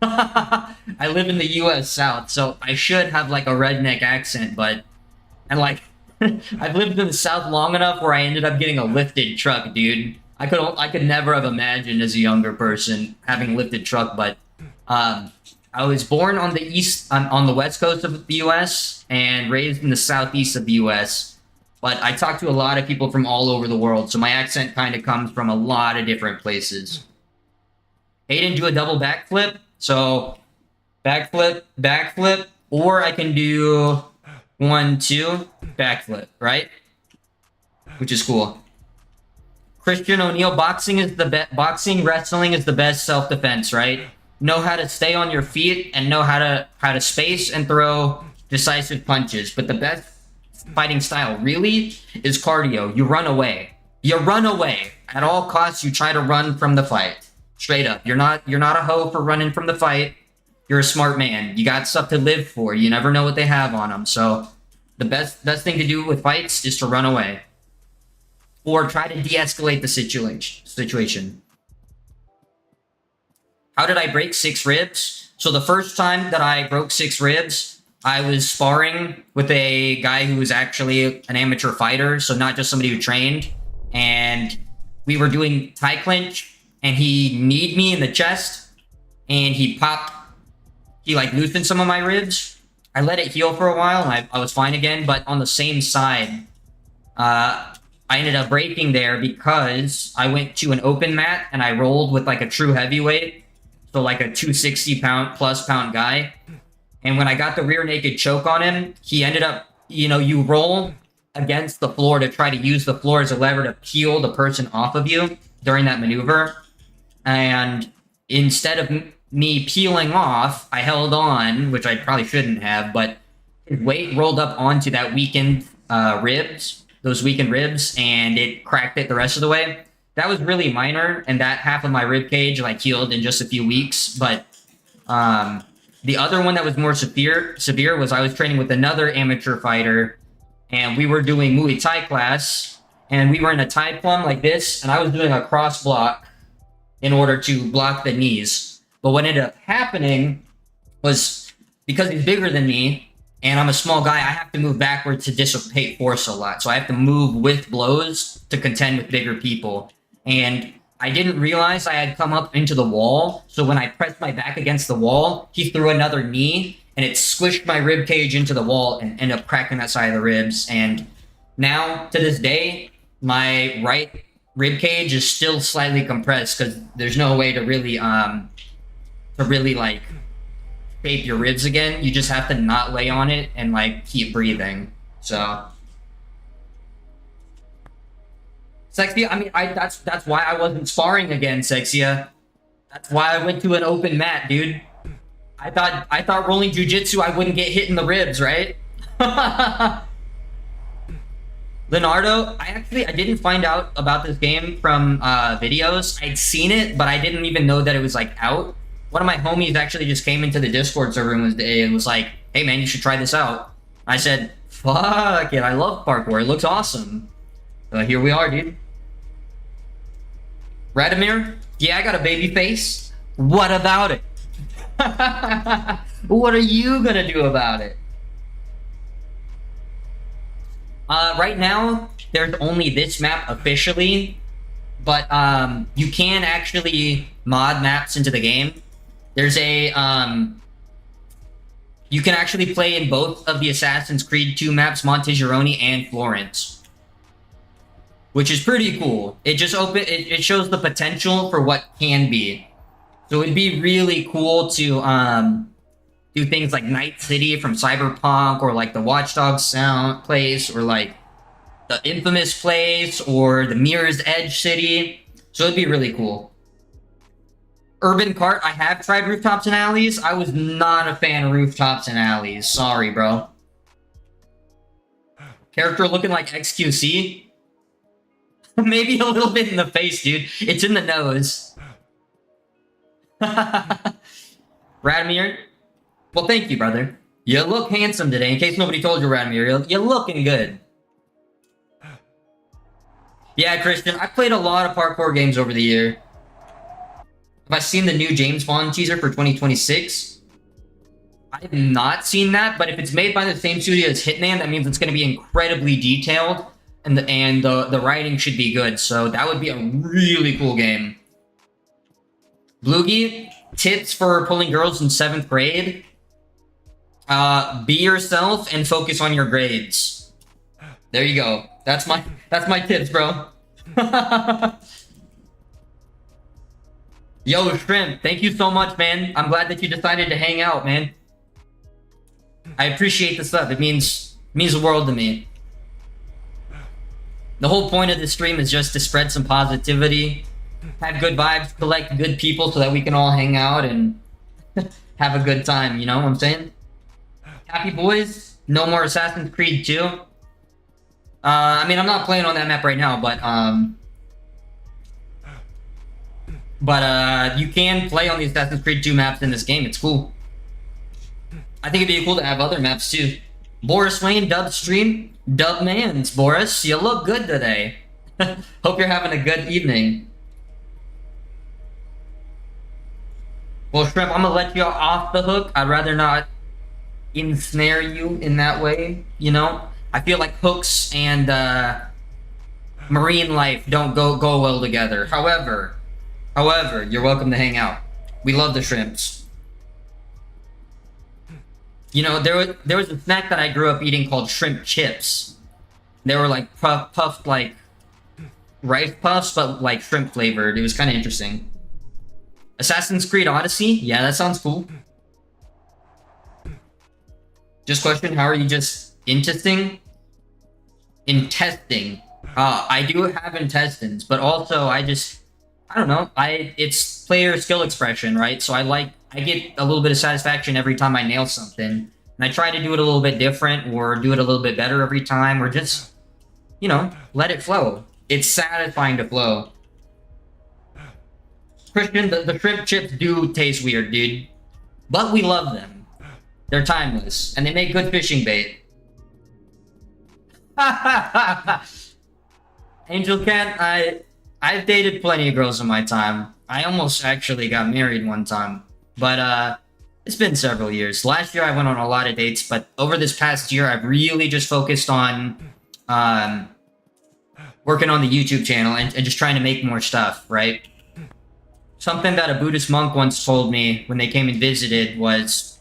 I live in the U.S. South, so I should have like a redneck accent, but and like I've lived in the South long enough where I ended up getting a lifted truck, dude. I could never have imagined as a younger person having a lifted truck, but I was born on the west coast of the U.S. and raised in the southeast of the U.S. But I talk to a lot of people from all over the world, so my accent kind of comes from a lot of different places. Aiden, do a double backflip. So, backflip, or I can do 1, 2, backflip, right? Which is cool. Christian O'Neill, boxing, wrestling is the best self-defense, right? Know how to stay on your feet and know how to space and throw decisive punches. But the best fighting style really is cardio. You run away. You run away. At all costs, you try to run from the fight. Straight up. You're not a hoe for running from the fight. You're a smart man. You got stuff to live for. You never know what they have on them. So the best thing to do with fights is to run away. Or try to de-escalate the situation. How did I break 6 ribs? So the first time that I broke 6 ribs, I was sparring with a guy who was actually an amateur fighter, so not just somebody who trained. And we were doing tie clinch, and he kneed me in the chest, and he like loosened some of my ribs. I let it heal for a while, and I was fine again, but on the same side, I ended up breaking there because I went to an open mat, and I rolled with like a true heavyweight, so like a 260 plus pound guy. And when I got the rear naked choke on him, he ended up, you roll against the floor to try to use the floor as a lever to peel the person off of you during that maneuver. And instead of me peeling off, I held on, which I probably shouldn't have, but his weight rolled up onto that weakened ribs, and it cracked it the rest of the way. That was really minor, and that half of my rib cage like healed in just a few weeks. But the other one that was more severe was I was training with another amateur fighter, and we were doing Muay Thai class, and we were in a Thai plum like this, and I was doing a cross block in order to block the knees. But what ended up happening was, because he's bigger than me, and I'm a small guy. I have to move backward to dissipate force a lot. So I have to move with blows to contend with bigger people. And I didn't realize I had come up into the wall. So when I pressed my back against the wall, he threw another knee, and it squished my rib cage into the wall and ended up cracking that side of the ribs. And now, to this day, my right rib cage is still slightly compressed because there's no way to really like shape your ribs again. You just have to not lay on it and like keep breathing. So Sexia, I mean, that's why I wasn't sparring again, Sexia. That's why I went to an open mat, dude. I thought rolling jujitsu I wouldn't get hit in the ribs, right? Leonardo, I didn't find out about this game from videos. I'd seen it, but I didn't even know that it was like out. One of my homies actually just came into the Discord server and was like, "Hey man, you should try this out." I said, "Fuck it, I love parkour. It looks awesome." So here we are, dude. Radomir, yeah, I got a baby face. What about it? What are you gonna do about it? Right now, there's only this map officially, but you can actually mod maps into the game. There's a you can actually play in both of the Assassin's Creed 2 maps, Montegeroni and Florence, which is pretty cool. It just it shows the potential for what can be. So it'd be really cool to do things like Night City from Cyberpunk, or like the Watch Dogs sound place, or like the Infamous place, or the Mirror's Edge city. So it'd be really cool. Urban Cart, I have tried rooftops and alleys. I was not a fan of rooftops and alleys. Sorry, bro. Character looking like XQC? Maybe a little bit in the face, dude. It's in the nose. Radomir, well, thank you, brother. You look handsome today. In case nobody told you, Radomir, you're looking good. Yeah, Christian, I played a lot of parkour games over the year. Have I seen the new James Bond teaser for 2026? I have not seen that, but if it's made by the same studio as Hitman, that means it's going to be incredibly detailed, and the writing should be good. So that would be a really cool game. Bloogie, tips for pulling girls in 7th grade. Be yourself and focus on your grades. There you go. That's my tips, bro. Yo, Shrimp, thank you so much, man. I'm glad that you decided to hang out, man. I appreciate the stuff. It means the world to me. The whole point of this stream is just to spread some positivity, have good vibes, collect good people so that we can all hang out and have a good time, you know what I'm saying? Happy boys, no more Assassin's Creed 2. I mean, I'm not playing on that map right now, but you can play on the Assassin's Creed 2 maps in this game. It's cool. I think it'd be cool to have other maps too. Boris Wayne, dub stream, dub mans. Boris, you look good today. Hope you're having a good evening. Well, Shrimp, I'm gonna let you off the hook. I'd rather not ensnare you in that way, you know? I feel like hooks and marine life don't go well together. However, you're welcome to hang out. We love the shrimps. You know, there was a snack that I grew up eating called shrimp chips. They were like puffed like rice puffs, but like shrimp flavored. It was kind of interesting. Assassin's Creed Odyssey? Yeah, that sounds cool. Just question, how are you just intesting? Intesting. I do have intestines, but also I don't know. It's player skill expression, right? So I get a little bit of satisfaction every time I nail something. And I try to do it a little bit different, or do it a little bit better every time, or just, you know, let it flow. It's satisfying to flow. Christian, the shrimp chips do taste weird, dude. But we love them. They're timeless, and they make good fishing bait. Angel Cat, I've dated plenty of girls in my time. I almost actually got married one time. But It's been several years. Last year I went on a lot of dates, but over this past year I've really just focused on working on the YouTube channel and just trying to make more stuff, right? Something that a Buddhist monk once told me when they came and visited was,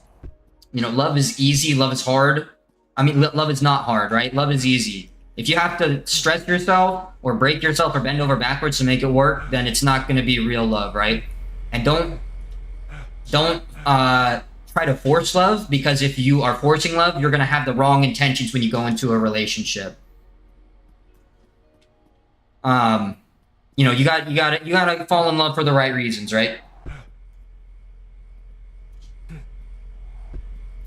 you know, love is easy, love is hard. I mean, love is not hard, right? Love is easy. If you have to stress yourself or break yourself or bend over backwards to make it work, then it's not going to be real love, right? And don't try to force love, because if you are forcing love, you're going to have the wrong intentions when you go into a relationship. You know, you gotta fall in love for the right reasons, right?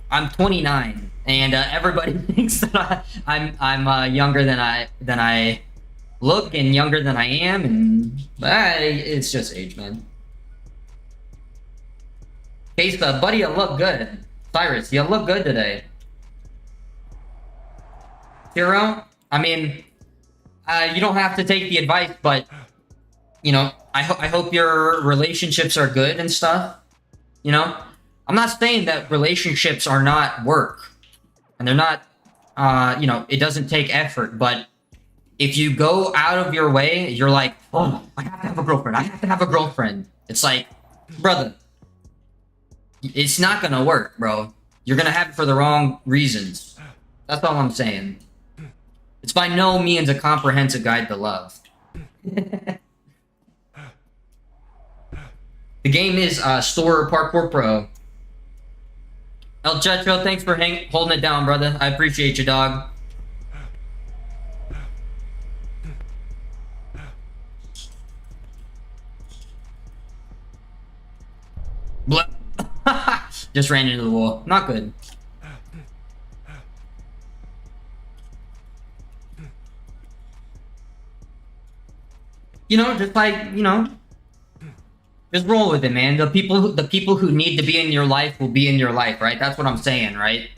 I'm 29, and everybody thinks that I'm younger than I look and younger than I am, and it's just age, man. Case, buddy, you look good. Cyrus, you look good today. Hero, I mean, you don't have to take the advice, but you know, I hope your relationships are good and stuff. You know, I'm not saying that relationships are not work, and they're not. You know, it doesn't take effort, but if you go out of your way, you're like, oh, I have to have a girlfriend. I have to have a girlfriend. It's like, brother, it's not gonna work, bro. You're gonna have it for the wrong reasons. That's all I'm saying. It's by no means a comprehensive guide to love. The game is Store Parkour Pro. El Checho, thanks for holding it down, brother. I appreciate you, dog. Blah. Just ran into the wall. Not good. You know, just like, you know, just roll with it, man. The people who need to be in your life will be in your life, right? That's what I'm saying, right?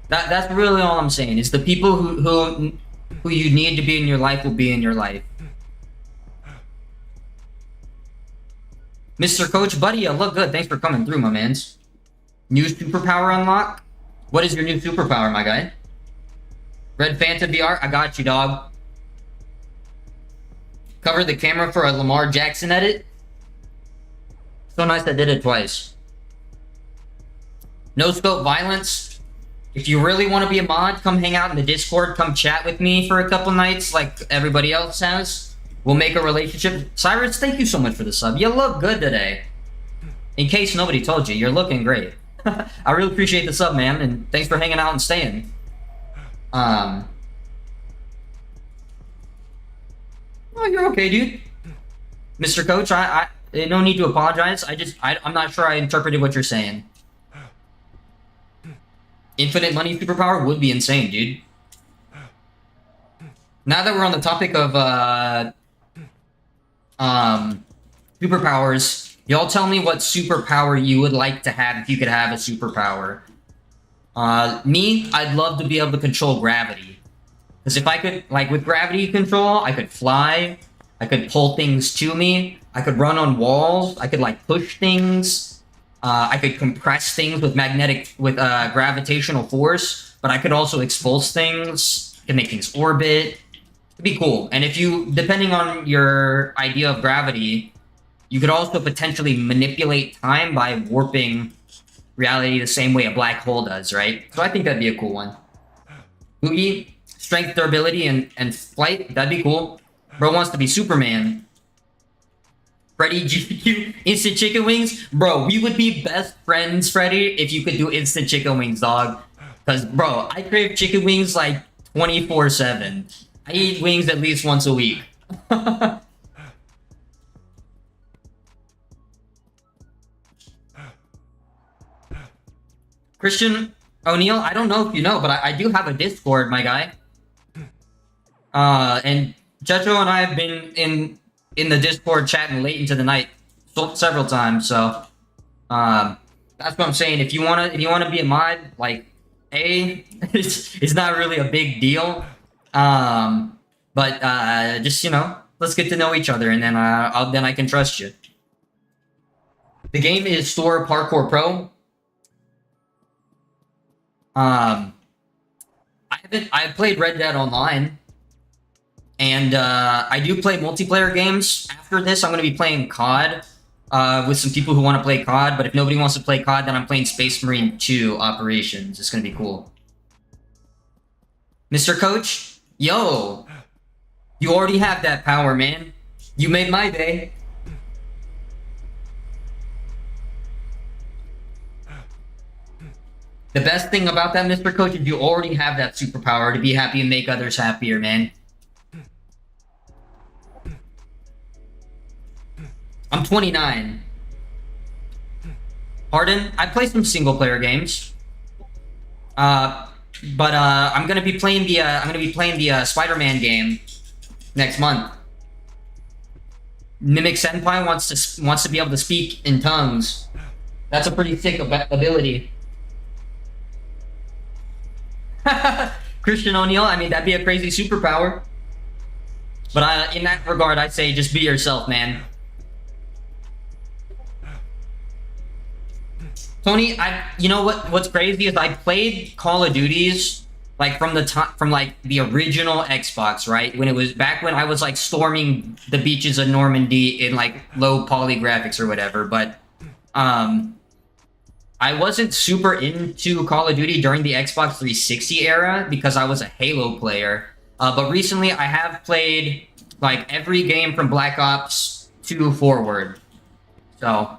That's really all I'm saying. Is the people who you need to be in your life will be in your life. Mr. Coach, buddy, you look good. Thanks for coming through, my mans. New superpower unlock? What is your new superpower, my guy? Red Phantom VR? I got you, dog. Cover the camera for a Lamar Jackson edit? So nice I did it twice. No scope violence? If you really want to be a mod, come hang out in the Discord. Come chat with me for a couple nights like everybody else has. We'll make a relationship. Cyrus, thank you so much for the sub. You look good today. In case nobody told you, you're looking great. I really appreciate the sub, man, and thanks for hanging out and staying. Oh, you're okay, dude. Mr. Coach, I no need to apologize. I'm not sure I interpreted what you're saying. Infinite money superpower would be insane, dude. Now that we're on the topic of superpowers, y'all tell me what superpower you would like to have if you could have a superpower. Me, I'd love to be able to control gravity. Because if I could, like, with gravity control, I could fly, I could pull things to me, I could run on walls, I could, like, push things, I could compress things with gravitational force, but I could also expulse things, I could make things orbit. It'd be cool. And if you, depending on your idea of gravity, you could also potentially manipulate time by warping reality the same way a black hole does, right? So I think that'd be a cool one. Boogie, strength, durability, and flight, that'd be cool. Bro wants to be Superman. Freddy, GQ, instant chicken wings? Bro, we would be best friends, Freddy, if you could do instant chicken wings, dog. Because, bro, I crave chicken wings like 24/7. I eat wings at least once a week. Christian O'Neill, I don't know if you know, but I do have a Discord, my guy. And Checho and I have been in the Discord chatting late into the night several times, so that's what I'm saying. If you wanna be a mod, like, it's not really a big deal. But just, you know, let's get to know each other, and then then I can trust you. The game is Store Parkour Pro. I've played Red Dead Online, and I do play multiplayer games. After this, I'm going to be playing COD with some people who want to play COD. But if nobody wants to play COD, then I'm playing Space Marine 2 Operations. It's going to be cool. Mr. Coach, yo, you already have that power, man. You made my day. The best thing about that, Mr. Coach, is you already have that superpower to be happy and make others happier, man. I'm 29. Pardon? I play some single-player games. I'm gonna be playing the Spider-Man game next month. Mimic Senpai wants to be able to speak in tongues. That's a pretty sick ability. Christian O'Neill, I mean, that'd be a crazy superpower. But in that regard, I'd say just be yourself, man. Tony, you know what's crazy is I played Call of Duties like from the original Xbox, right? When it was back when I was like storming the beaches of Normandy in like low poly graphics or whatever, but I wasn't super into Call of Duty during the Xbox 360 era because I was a Halo player. But recently I have played like every game from Black Ops 2 forward. So,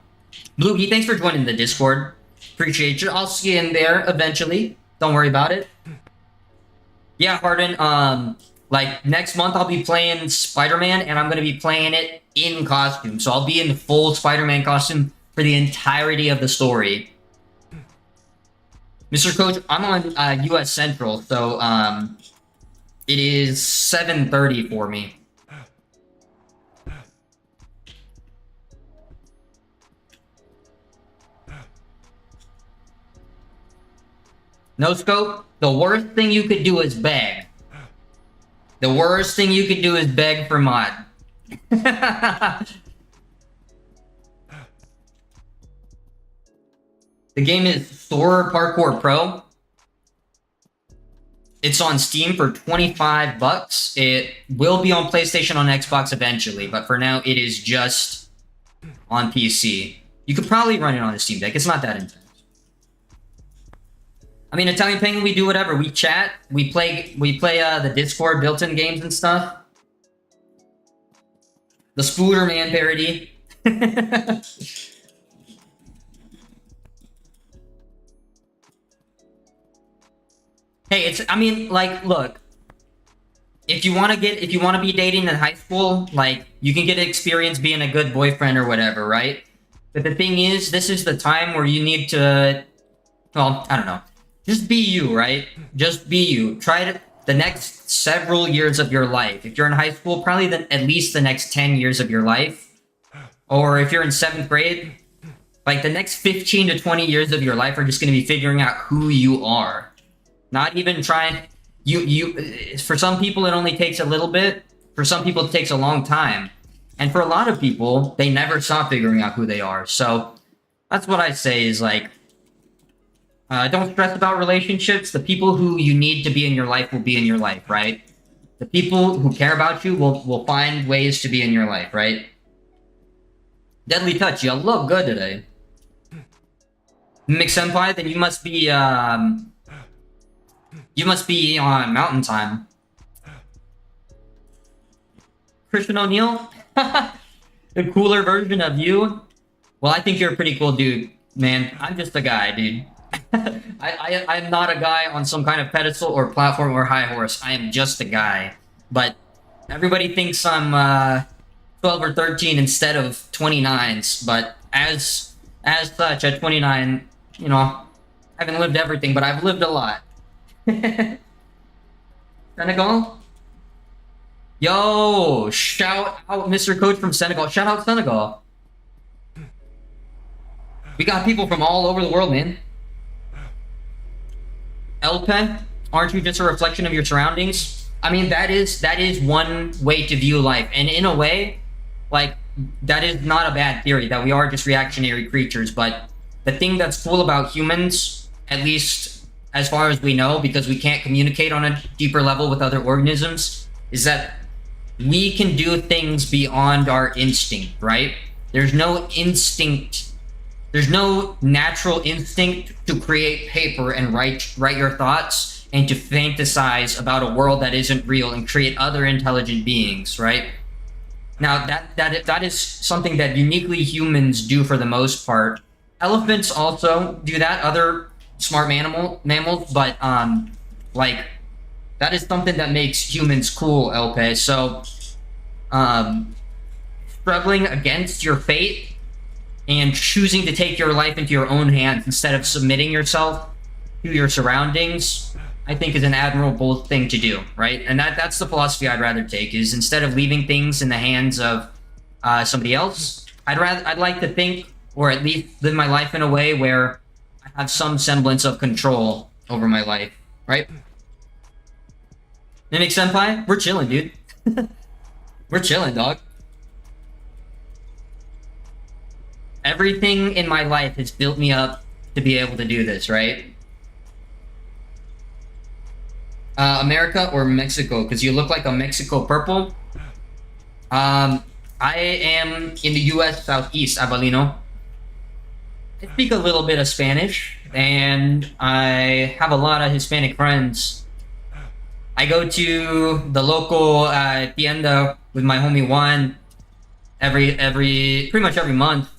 Bluey, thanks for joining the Discord. Appreciate you. I'll see you in there eventually. Don't worry about it. Yeah, Harden. Like next month I'll be playing Spider-Man and I'm gonna be playing it in costume. So I'll be in full Spider-Man costume for the entirety of the story. Mr. Coach, I'm on US Central, so it is 7:30 for me. No scope, the worst thing you could do is beg. The worst thing you could do is beg for mod. The game is Thor Parkour Pro. It's on Steam for $25. It will be on PlayStation, on Xbox eventually, but for now it is just on PC. You could probably run it on a Steam Deck. It's not that intense. I mean, Italian Penguin, we do whatever. We chat, we play the Discord built-in games and stuff. The Spooderman parody. Hey, I mean, like, look. If you want to be dating in high school, like, you can get experience being a good boyfriend or whatever, right? But the thing is, this is the time where you need to, well, I don't know. Just be you, right? Just be you. Try it the next several years of your life. If you're in high school, probably at least the next 10 years of your life. Or if you're in 7th grade, like the next 15 to 20 years of your life are just going to be figuring out who you are. Not even trying... For some people, it only takes a little bit. For some people, it takes a long time. And for a lot of people, they never stop figuring out who they are. So that's what I say is like... don't stress about relationships. The people who you need to be in your life will be in your life, right? The people who care about you will find ways to be in your life, right? Deadly Touch, you look good today. Mix Senpai, then you must be on Mountain Time. Christian O'Neill? The cooler version of you? Well, I think you're a pretty cool dude, man. I'm just a guy, dude. I'm not a guy on some kind of pedestal or platform or high horse. I am just a guy. But everybody thinks I'm 12 or 13 instead of 29s. But as such, at 29, you know, I haven't lived everything, but I've lived a lot. Senegal? Yo, shout out Mr. Coach from Senegal. Shout out Senegal. We got people from all over the world, man. Elpe, aren't you just a reflection of your surroundings? I mean, that is one way to view life. And in a way, like, that is not a bad theory, that we are just reactionary creatures. But the thing that's cool about humans, at least as far as we know, because we can't communicate on a deeper level with other organisms, is that we can do things beyond our instinct, right? There's no instinct, there's no natural instinct to create paper and write your thoughts and to fantasize about a world that isn't real and create other intelligent beings, right? Now that is something that uniquely humans do for the most part. Elephants also do that, other smart mammals, but like that is something that makes humans cool, LP. So struggling against your fate and choosing to take your life into your own hands instead of submitting yourself to your surroundings, I think is an admirable thing to do, right? And that's the philosophy I'd rather take, is instead of leaving things in the hands of somebody else, I'd like to think, or at least live my life in a way where I have some semblance of control over my life, right? Mimic Senpai, we're chilling, dude. We're chilling, dog. Everything in my life has built me up to be able to do this, right? America or Mexico? Because you look like a Mexico purple. I am in the U.S. Southeast, Avalino. I speak a little bit of Spanish, and I have a lot of Hispanic friends. I go to the local tienda with my homie Juan pretty much every month.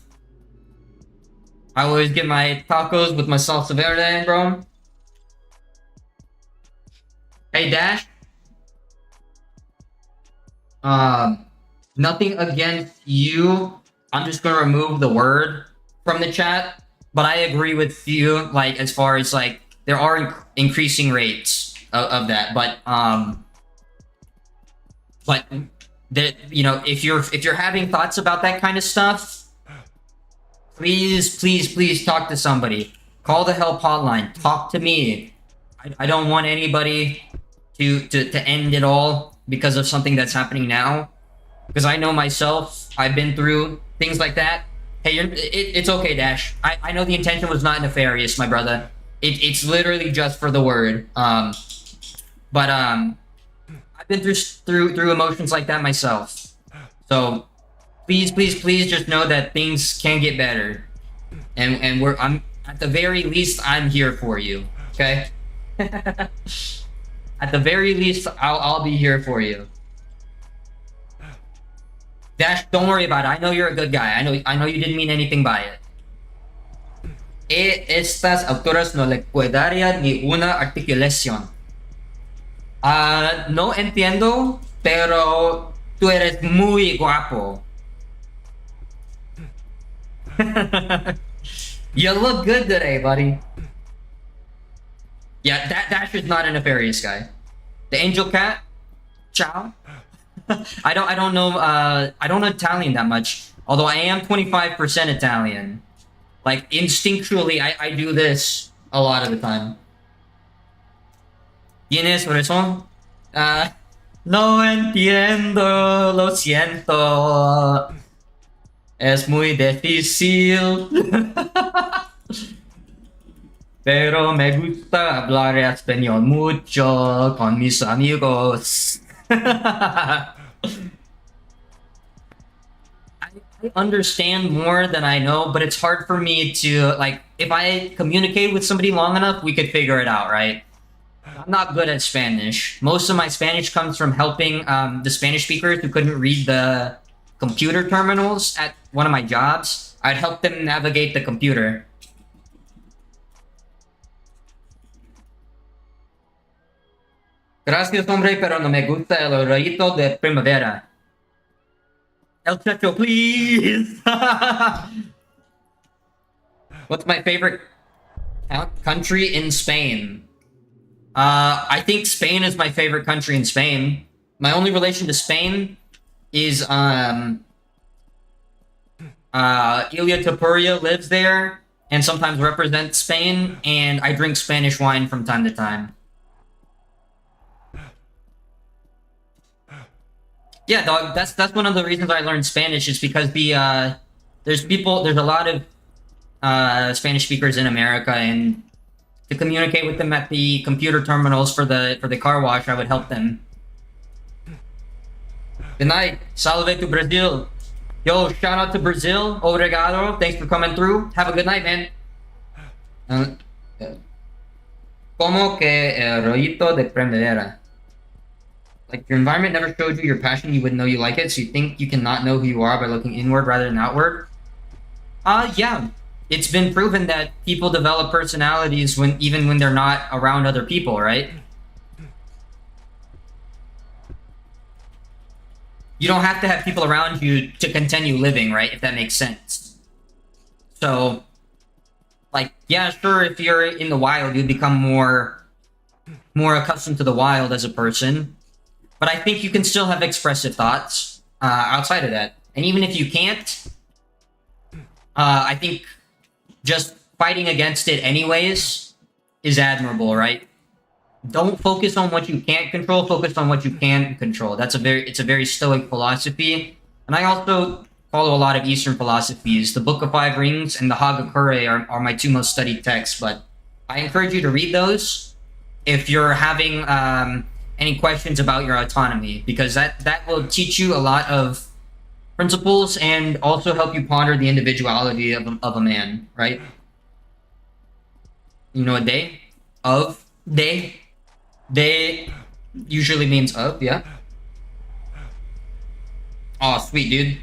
I always get my tacos with my salsa verde, bro. Hey, Dash. Nothing against you. I'm just gonna remove the word from the chat, but I agree with you. Like, as far as like, there are increasing rates of that, but that, you know, if you're having thoughts about that kind of stuff, please talk to somebody. Call the help hotline. Talk to me. I don't want anybody to end it all because of something that's happening now. Because I know myself, I've been through things like that. Hey, it's okay, Dash. I know the intention was not nefarious, my brother. It's literally just for the word. But I've been through emotions like that myself. So please just know that things can get better. And I'm at the very least, I'm here for you. Okay? At the very least, I'll be here for you. Dash, don't worry about it. I know you're a good guy. I know you didn't mean anything by it. Estas autoras no le quedaría ni una articulación. No entiendo, pero tú eres muy guapo. You look good today, buddy. Yeah, Dash is not a nefarious guy. The angel cat, ciao. I don't know Italian that much. Although I am 25% Italian. Like, instinctually, I do this a lot of the time. ¿Tienes razón? No entiendo, lo siento. Es muy difícil. Pero me gusta hablar español mucho con mis amigos. I understand more than I know, but it's hard for me to, like, if I communicate with somebody long enough, we could figure it out, right? I'm not good at Spanish. Most of my Spanish comes from helping the Spanish speakers who couldn't read the computer terminals at one of my jobs. I'd help them navigate the computer. Gracias, hombre, pero no me gusta el rayito de primavera. El Checho, please! What's my favorite country in Spain? I think Spain is my favorite country in Spain. My only relation to Spain is Ilya Tapuria lives there and sometimes represents Spain, and I drink Spanish wine from time to time. Yeah, dog. That's one of the reasons I learned Spanish is because there's a lot of Spanish speakers in America, and to communicate with them at the computer terminals for the car wash, I would help them. Good night. Salve to Brazil. Yo, shout out to Brazil. Obrigado. Thanks for coming through. Have a good night, man. Como que el rollito de primavera. Like, your environment never showed you your passion, you wouldn't know you like it, so you think you cannot know who you are by looking inward rather than outward? Yeah. It's been proven that people develop personalities even when they're not around other people, right? You don't have to have people around you to continue living, right? If that makes sense. So, like, yeah, sure, if you're in the wild, you become more accustomed to the wild as a person. But I think you can still have expressive thoughts outside of that. And even if you can't, I think just fighting against it anyways is admirable, right? Don't focus on what you can't control, focus on what you can control. It's a very stoic philosophy. And I also follow a lot of Eastern philosophies. The Book of Five Rings and the Hagakure are my two most studied texts, but I encourage you to read those if you're having any questions about your autonomy, because that will teach you a lot of principles and also help you ponder the individuality of a man, right? You know, a day? Of? Day? Day usually means of, yeah? Oh, sweet, dude.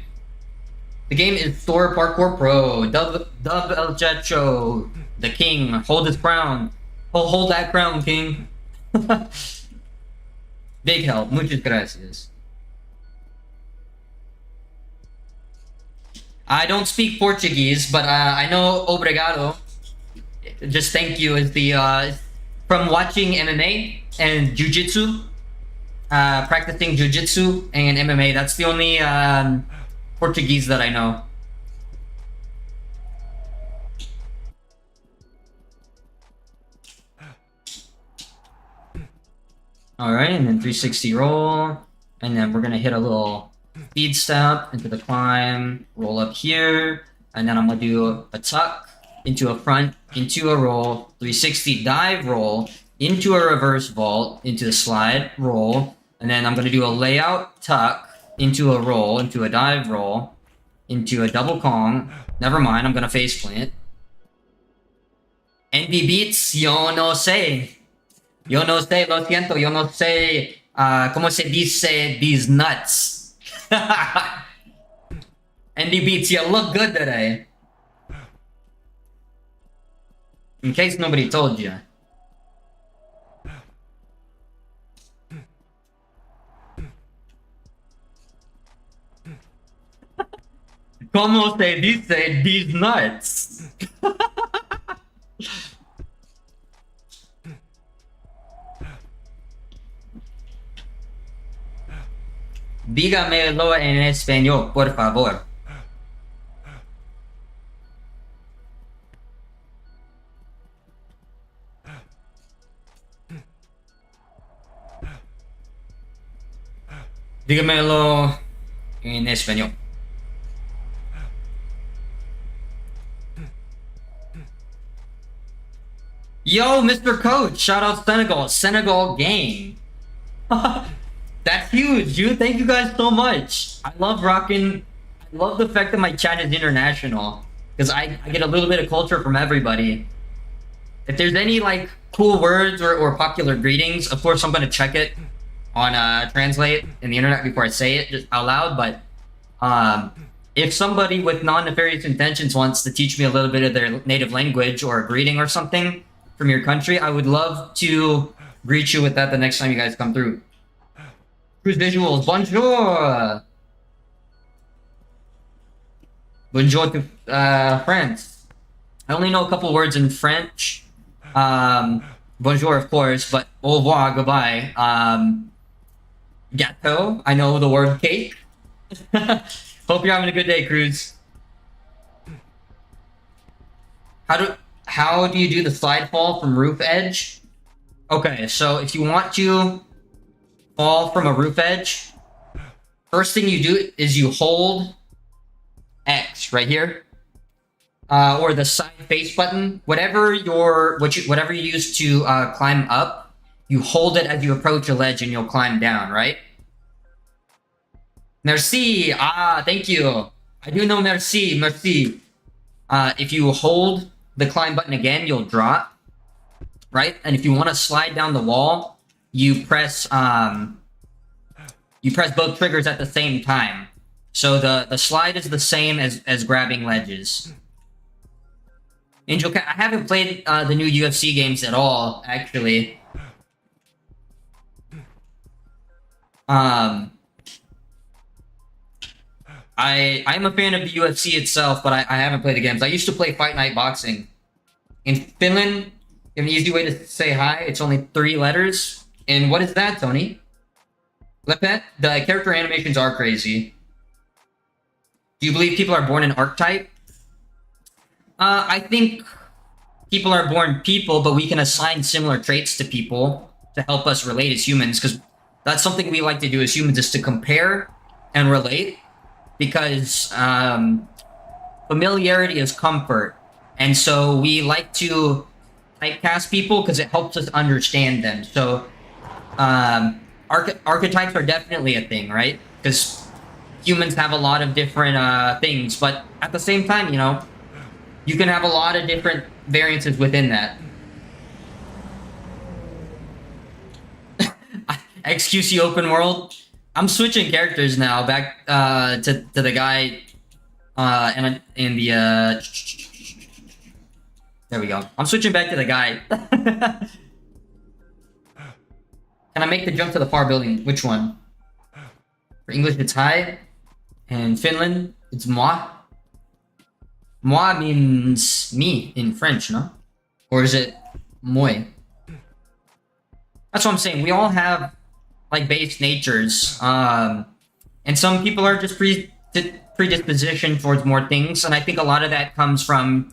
The game is Store Parkour Pro. Dub El Checho. The king. Hold his crown. Hold that crown, king. Big help. Muchas gracias. I don't speak Portuguese, but I know obrigado. Just thank you is the from watching MMA and jiu-jitsu, practicing jiu-jitsu and MMA. That's the only Portuguese that I know. Alright, and then 360 roll. And then we're gonna hit a little speed step into the climb, roll up here, and then I'm gonna do a tuck, into a front, into a roll, 360 dive roll, into a reverse vault, into the slide, roll, and then I'm gonna do a layout, tuck, into a roll, into a dive roll, into a double Kong. Never mind, I'm gonna face plant. NB beats, yo no sé. Yo no sé, lo siento, yo no sé, ¿cómo se dice these nuts? NB beats, you look good today. In case nobody told you. ¿Cómo se dice these nuts? Dígamelo en español, por favor. Dígamelo en español. Yo, Mr. Coach, shout out Senegal gang. That's huge, dude. Thank you guys so much. I love the fact that my chat is international, because I get a little bit of culture from everybody. If there's any like cool words or popular greetings, of course I'm gonna check it on translate in the internet before I say it just out loud. But if somebody with non-nefarious intentions wants to teach me a little bit of their native language or a greeting or something from your country, I would love to greet you with that the next time you guys come through. Cruise visuals, bonjour! Bonjour to France. I only know a couple words in French. Bonjour, of course, but au revoir, goodbye. Gâteau, I know the word cake. Hope you're having a good day, Cruz. How do you do the slide fall from roof edge? Okay, so if you want to fall from a roof edge, first thing you do is you hold X right here, or the side face button, whatever whatever you use to climb up. You hold it as you approach a ledge, and you'll climb down, right? Merci. Thank you. I do know merci. Merci. If you hold the climb button again, you'll drop, right? And if you want to slide down the wall, you press both triggers at the same time. So the slide is the same as grabbing ledges. Angel Cat, I haven't played the new UFC games at all, actually. I'm a fan of the UFC itself, but I haven't played the games. I used to play Fight Night Boxing. In Finland, an easy way to say hi, it's only 3 letters. And what is that, Tony? Lepet? The character animations are crazy. Do you believe people are born an archetype? I think people are born people, but we can assign similar traits to people to help us relate as humans, because that's something we like to do as humans, is to compare and relate, because familiarity is comfort. And so we like to typecast people because it helps us understand them. So archetypes are definitely a thing, right? Because humans have a lot of different things, but at the same time, you know, you can have a lot of different variances within that. XQC open world. I'm switching characters now back to the guy in the there we go. I'm switching back to the guy. Can I make the jump to the far building? Which one? For English, it's hi. And Finland, it's moi. Moi means me in French, no? Or is it moi? That's what I'm saying. We all have like base natures. And some people are just predispositioned towards more things. And I think a lot of that comes from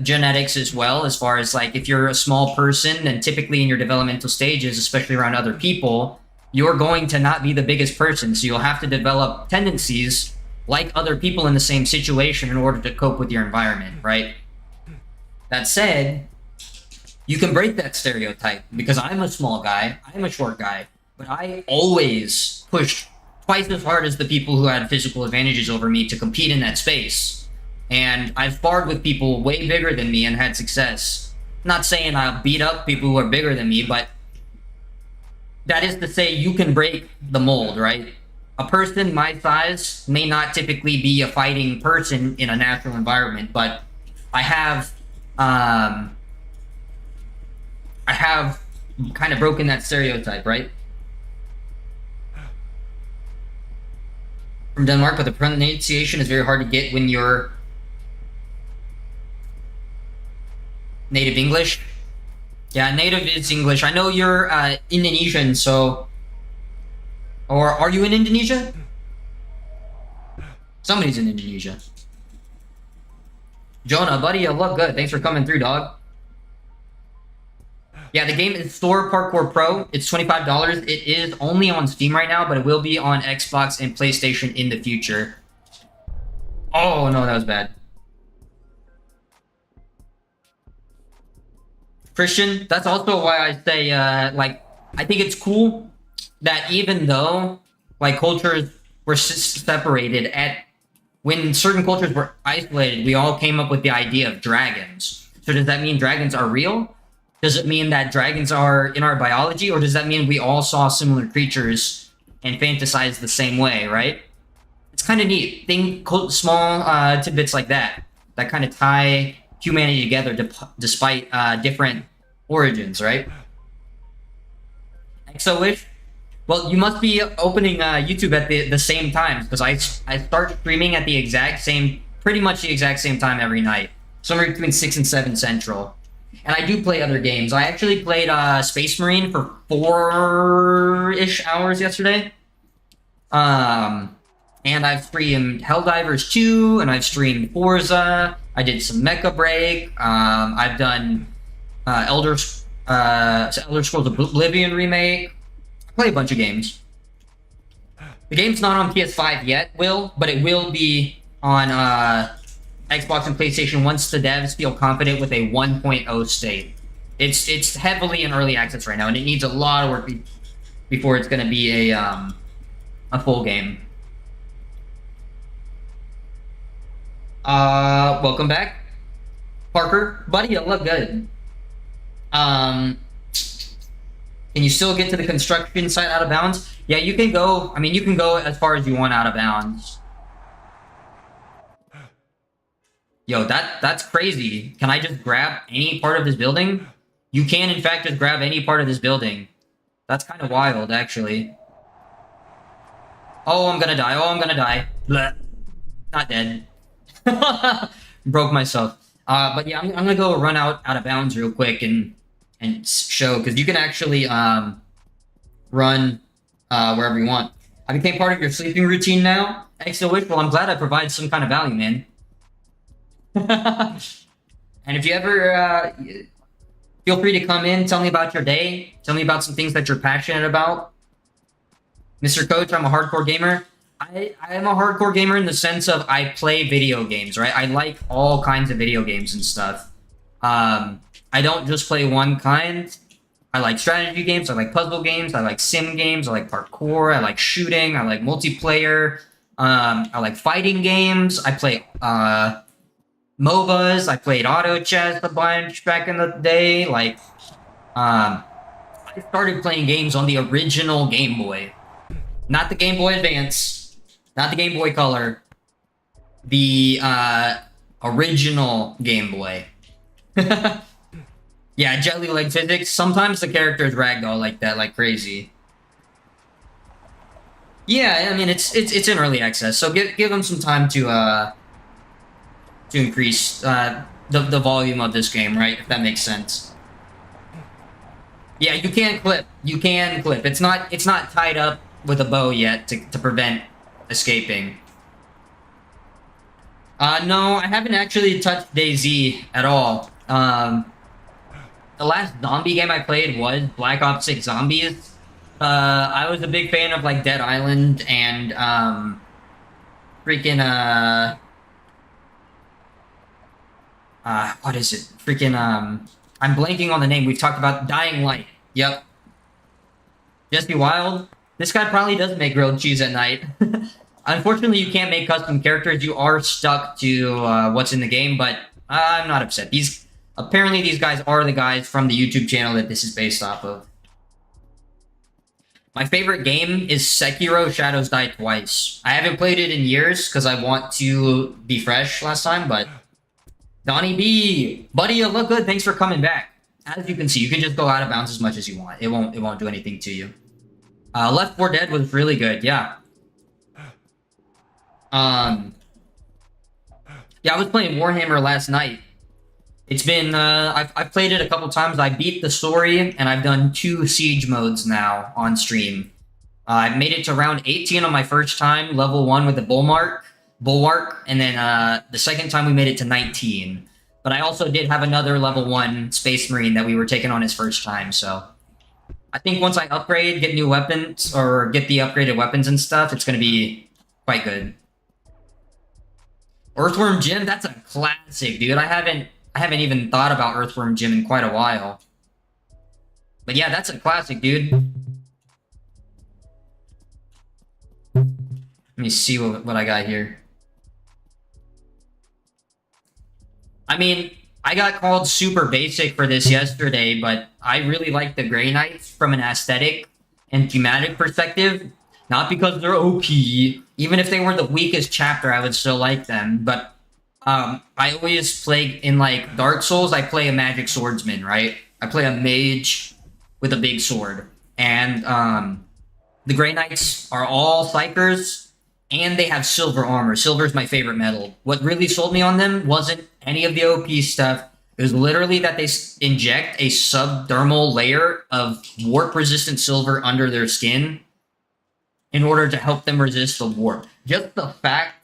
genetics as well, as far as like if you're a small person, then typically in your developmental stages, especially around other people, you're going to not be the biggest person. So you'll have to develop tendencies like other people in the same situation in order to cope with your environment, right? That said, you can break that stereotype, because I'm a small guy, I'm a short guy, but I always pushed twice as hard as the people who had physical advantages over me to compete in that space. And I've sparred with people way bigger than me and had success. Not saying I'll beat up people who are bigger than me, but that is to say you can break the mold, right? A person my size may not typically be a fighting person in a natural environment, but I have kind of broken that stereotype, right? From Denmark, but the pronunciation is very hard to get when you're native English. Yeah, native is English. I know you're Indonesian, so... Or are you in Indonesia? Somebody's in Indonesia. Jonah, buddy, you look good. Thanks for coming through, dog. Yeah, the game is Store Parkour Pro. It's $25. It is only on Steam right now, but it will be on Xbox and PlayStation in the future. Oh, no, that was bad. Christian, that's also why I say, like, I think it's cool that even though, like, cultures were separated, when certain cultures were isolated, we all came up with the idea of dragons. So does that mean dragons are real? Does it mean that dragons are in our biology? Or does that mean we all saw similar creatures and fantasized the same way, right? It's kind of neat. Small tidbits like that kind of tie humanity together despite different origins, right? Exo-Wish? Well, you must be opening YouTube at the same time, because I start streaming at pretty much the exact same time every night. Somewhere between 6 and 7 Central. And I do play other games. I actually played Space Marine for 4-ish hours yesterday. And I've streamed Helldivers 2, and I've streamed Forza. I did some Mecha Break. I've done Elder Scrolls Oblivion remake. I play a bunch of games. The game's not on PS5 yet, but it will be on Xbox and PlayStation once the devs feel confident with a 1.0 state. It's heavily in early access right now, and it needs a lot of work before it's going to be a full game. Welcome back, Parker, buddy. You look good. Can you still get to the construction site out of bounds? Yeah, you can go. I mean, you can go as far as you want out of bounds. Yo, that's crazy. Can I just grab any part of this building? You can, in fact, just grab any part of this building. That's kind of wild, actually. Oh, I'm gonna die. Oh, I'm gonna die. Blech. Not dead. Broke myself. But yeah, I'm gonna go run out of bounds real quick and show, because you can actually run wherever you want. I became part of your sleeping routine now. Extra wish. Well, I'm glad I provide some kind of value, man. And if you ever feel free to come in, tell me about your day, tell me about some things that you're passionate about. Mr. Coach, I'm a hardcore gamer. I am a hardcore gamer in the sense of I play video games, right? I like all kinds of video games and stuff. I don't just play one kind. I like strategy games, I like puzzle games, I like sim games, I like parkour, I like shooting, I like multiplayer, I like fighting games, I play MOBAs, I played auto chess a bunch back in the day. Like, I started playing games on the original Game Boy. Not the Game Boy Advance, not the Game Boy Color, the original Game Boy. Yeah, jelly leg physics. Sometimes the characters ragdoll like that, like crazy. Yeah, I mean it's in early access, so give them some time to increase the volume of this game, right? If that makes sense. Yeah, you can clip. You can clip. It's not tied up with a bow yet to prevent escaping. No, I haven't actually touched DayZ at all. The last zombie game I played was Black Ops 6 Zombies. I was a big fan of like Dead Island and freaking what is it? Freaking I'm blanking on the name. We've talked about Dying Light. Yep. Jesse Wild. This guy probably does make grilled cheese at night. Unfortunately, you can't make custom characters. You are stuck to what's in the game, but I'm not upset. Apparently these guys are the guys from the YouTube channel that this is based off of. My favorite game is Sekiro Shadows Die Twice. I haven't played it in years because I want to be fresh last time, but Donnie B, buddy, you look good. Thanks for coming back. As you can see, you can just go out of bounds as much as you want. It won't do anything to you. Left 4 Dead was really good. Yeah. Yeah, I was playing Warhammer last night. It's been, I've played it a couple times. I beat the story, and I've done 2 siege modes now on stream. I made it to round 18 on my first time, level 1 with the Bulwark, and then the second time we made it to 19. But I also did have another level 1 Space Marine that we were taking on his first time, so... I think once I upgrade, get new weapons, or get the upgraded weapons and stuff, it's gonna be quite good. Earthworm Jim, that's a classic, dude. I haven't even thought about Earthworm Jim in quite a while. But yeah, that's a classic, dude. Let me see what I got here. I mean, I got called super basic for this yesterday, but I really like the Grey Knights from an aesthetic and thematic perspective. Not because they're OP. Even if they were the weakest chapter, I would still like them. But I always play in like Dark Souls, I play a magic swordsman, right? I play a mage with a big sword. And the Grey Knights are all psychers, and they have silver armor. Silver is my favorite metal. What really sold me on them wasn't any of the OP stuff. It was literally that they inject a subdermal layer of warp-resistant silver under their skin in order to help them resist the warp. Just the fact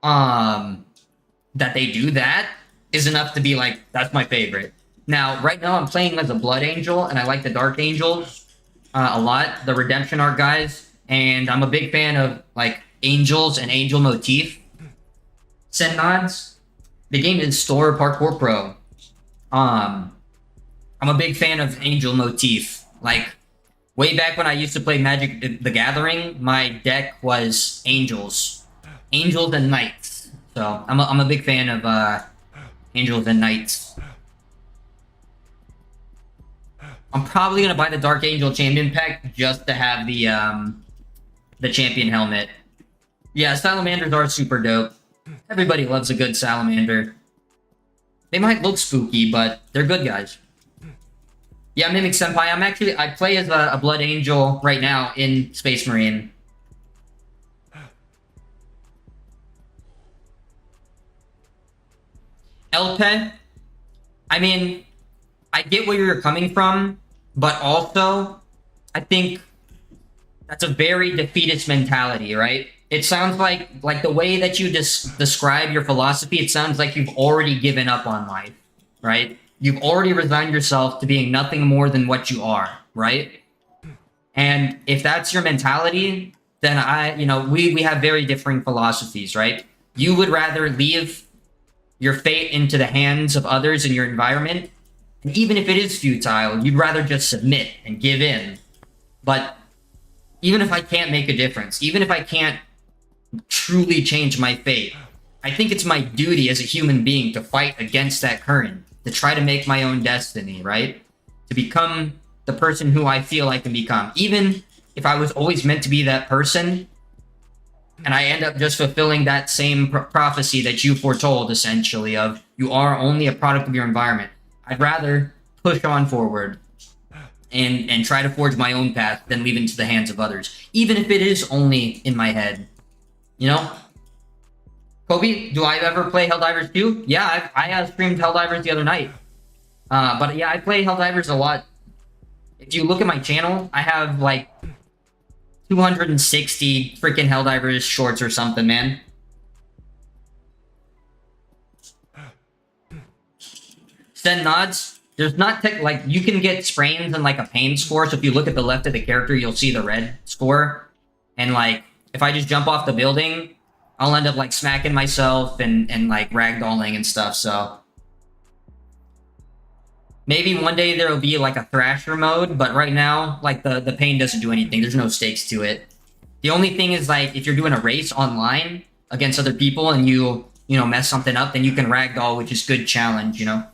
that they do that is enough to be like, that's my favorite. Now, right now I'm playing as a Blood Angel, and I like the Dark Angels a lot. The Redemption Arc guys. and I'm a big fan of like angels and angel motif. Send nods. The game is Store Parkour Pro. I'm a big fan of angel motif. Like way back when I used to play Magic the Gathering, my deck was angels, angels and knights. So I'm a big fan of angels and knights. I'm probably gonna buy the Dark Angel Champion pack just to have the champion helmet. Yeah, salamanders are super dope. Everybody loves a good salamander. They might look spooky, but they're good guys. Yeah, Mimic Senpai. I play as a Blood Angel right now in Space Marine. Elpe, I mean, I get where you're coming from, but also, I think that's a very defeatist mentality, right? It sounds like the way that you describe your philosophy, it sounds like you've already given up on life, right? You've already resigned yourself to being nothing more than what you are, right? And if that's your mentality, then we have very differing philosophies, right? You would rather leave your fate into the hands of others in your environment, and even if it is futile, you'd rather just submit and give in. But even if I can't make a difference, even if I can't truly change my fate, I think it's my duty as a human being to fight against that current, to try to make my own destiny, right? To become the person who I feel I can become. Even if I was always meant to be that person, and I end up just fulfilling that same prophecy that you foretold, essentially, of you are only a product of your environment. I'd rather push on forward and try to forge my own path than leave it into the hands of others, even if it is only in my head. You know? Kobe, do I ever play Helldivers 2? Yeah, I streamed Helldivers the other night. But yeah, I play Helldivers a lot. If you look at my channel, I have like 260 freaking Helldivers shorts or something, man. Send nods. There's not like you can get sprains and like a pain score. So if you look at the left of the character, you'll see the red score. And like if I just jump off the building, I'll end up like smacking myself and like ragdolling and stuff. So maybe one day there'll be like a Thrasher mode, but right now like the pain doesn't do anything. There's no stakes to it. The only thing is like if you're doing a race online against other people and you mess something up, then you can ragdoll, which is good challenge, you know.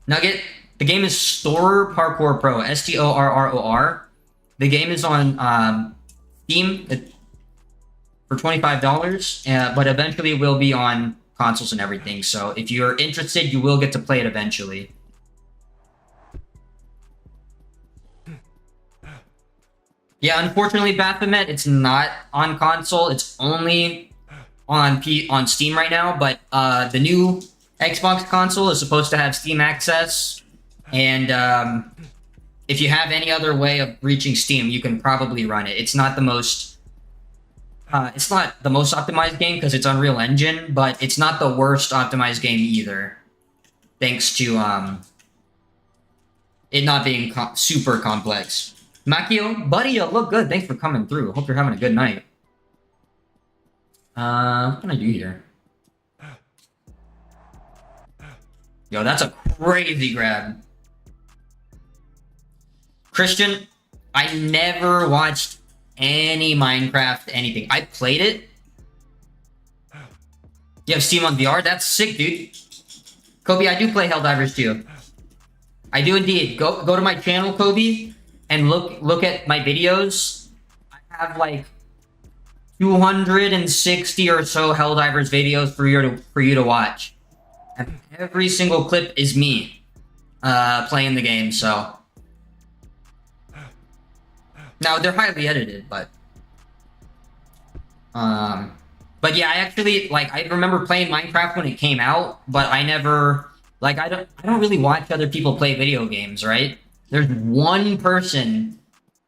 Nugget, the game is Store Parkour Pro, STORROR. The game is on Steam for $25, but eventually it will be on consoles and everything. So if you're interested, you will get to play it eventually. Yeah, unfortunately, Baphomet, it's not on console. It's only on Steam right now, but the new Xbox console is supposed to have Steam access, and if you have any other way of reaching Steam, you can probably run it. It's not the most optimized game because it's Unreal Engine, but it's not the worst optimized game either, thanks to it not being super complex. Makio, buddy, you look good. Thanks for coming through. Hope you're having a good night. What can I do here? Yo, that's a crazy grab. Christian, I never watched any Minecraft anything. I played it. You have Steam on VR? That's sick, dude. Kobe, I do play Helldivers too. I do indeed. Go to my channel, Kobe, and look at my videos. I have like 260 or so Helldivers videos for you to watch. And every single clip is me playing the game, so. Now, they're highly edited, but yeah, I actually, like, I remember playing Minecraft when it came out, but I never, like, I don't really watch other people play video games, right? There's one person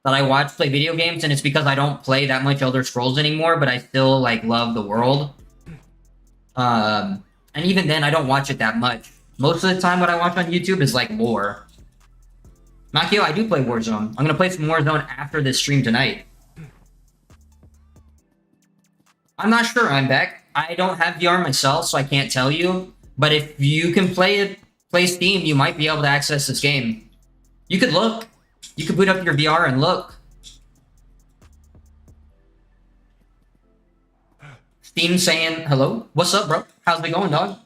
that I watch play video games, and it's because I don't play that much Elder Scrolls anymore, but I still, like, love the world. And even then, I don't watch it that much. Most of the time, what I watch on YouTube is, like, lore. Makio, I do play Warzone. I'm gonna play some Warzone after this stream tonight. I'm not sure, I'm back. I don't have VR myself, so I can't tell you. But if you can play Steam, you might be able to access this game. You could look. You could boot up your VR and look. Steam saying hello. What's up, bro? How's it going, dog?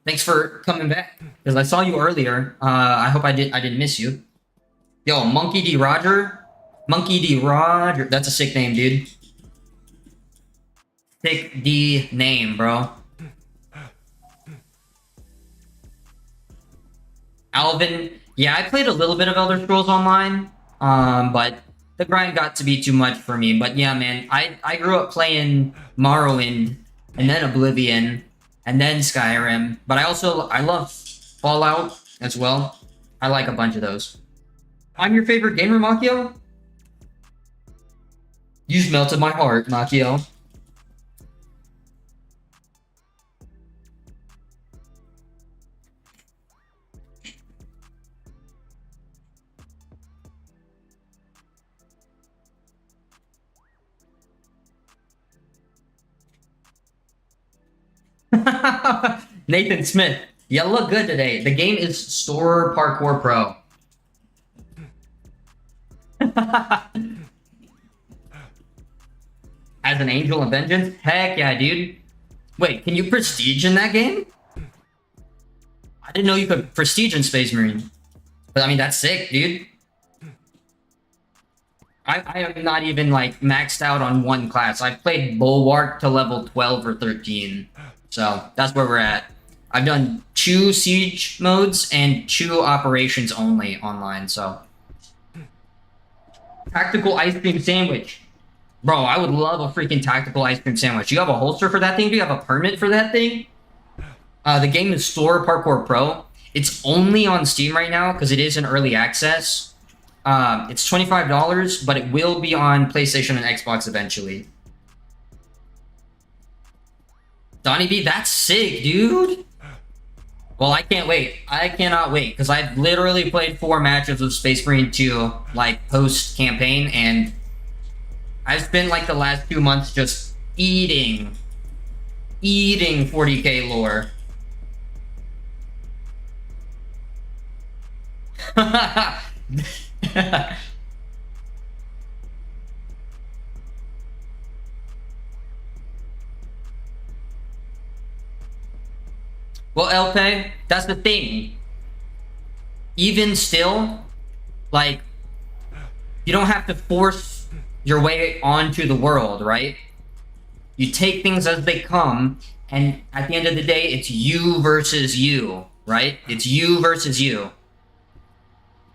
Thanks for coming back. Because I saw you earlier. I hope I didn't miss you. Yo, Monkey D. Roger. Monkey D. Roger. That's a sick name, dude. Sick D name, bro. Alvin. Yeah, I played a little bit of Elder Scrolls Online. But the grind got to be too much for me. But yeah, man, I grew up playing Morrowind and then Oblivion and then Skyrim. But I love Fallout as well. I like a bunch of those. I'm your favorite gamer, Makio? You've melted my heart, Makio. Nathan Smith. You look good today. The game is Store Parkour Pro. As an Angel of Vengeance? Heck yeah, dude. Wait, can you prestige in that game? I didn't know you could prestige in Space Marine. But I mean, that's sick, dude. I am not even like maxed out on one class. I've played Bulwark to level 12 or 13. So that's where we're at. I've done 2 siege modes and 2 operations only online, so. Tactical ice cream sandwich. Bro, I would love a freaking tactical ice cream sandwich. Do you have a holster for that thing? Do you have a permit for that thing? The game is Store Parkour Pro. It's only on Steam right now because it is in early access. It's $25, but it will be on PlayStation and Xbox eventually. Donnie B, that's sick, dude. Well, I can't wait. I cannot wait because I've literally played 4 matches of Space Marine 2, like post-campaign, and I've spent like the last 2 months just eating 40k lore. Well, LP, that's the thing. Even still, like, you don't have to force your way onto the world, right? You take things as they come, and at the end of the day, it's you versus you, right? It's you versus you.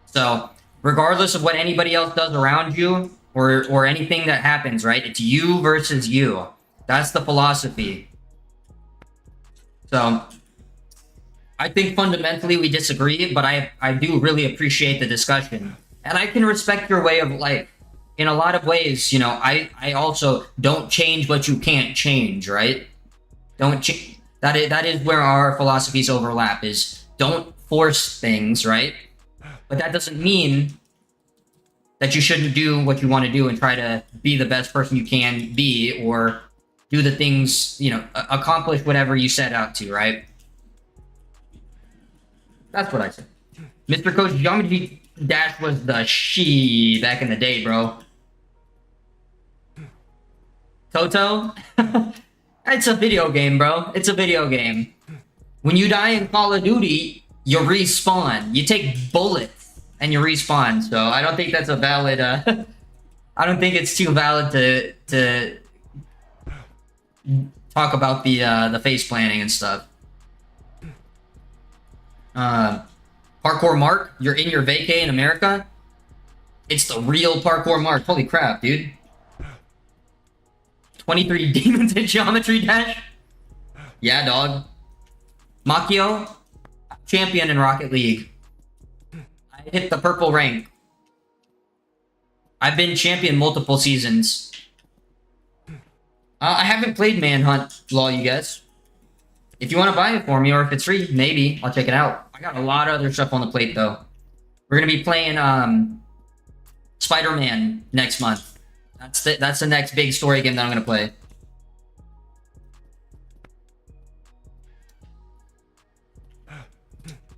So, regardless of what anybody else does around you, or anything that happens, right? It's you versus you. That's the philosophy. So, I think fundamentally we disagree, but I do really appreciate the discussion. And I can respect your way of life. In a lot of ways, you know, I also don't change what you can't change, right? Don't change. That is where our philosophies overlap, is don't force things, right? But that doesn't mean that you shouldn't do what you want to do and try to be the best person you can be, or do the things, you know, accomplish whatever you set out to, right? That's what I said. Mr. Coach, Geometry Dash was the she back in the day, bro. Toto? It's a video game, bro. It's a video game. When you die in Call of Duty, you respawn. You take bullets and you respawn. So I don't think that's a valid, I don't think it's too valid to talk about the face planning and stuff. Parkour Mark, you're in your vacay in America? It's the real Parkour Mark. Holy crap, dude. 23 demons in Geometry Dash? Yeah, dog. Makio, champion in Rocket League. I hit the purple rank. I've been champion multiple seasons. I haven't played Manhunt, law, you guys. If you want to buy it for me, or if it's free, maybe. I'll check it out. I got a lot of other stuff on the plate, though. We're gonna be playing Spider-Man next month. That's the next big story game that I'm gonna play.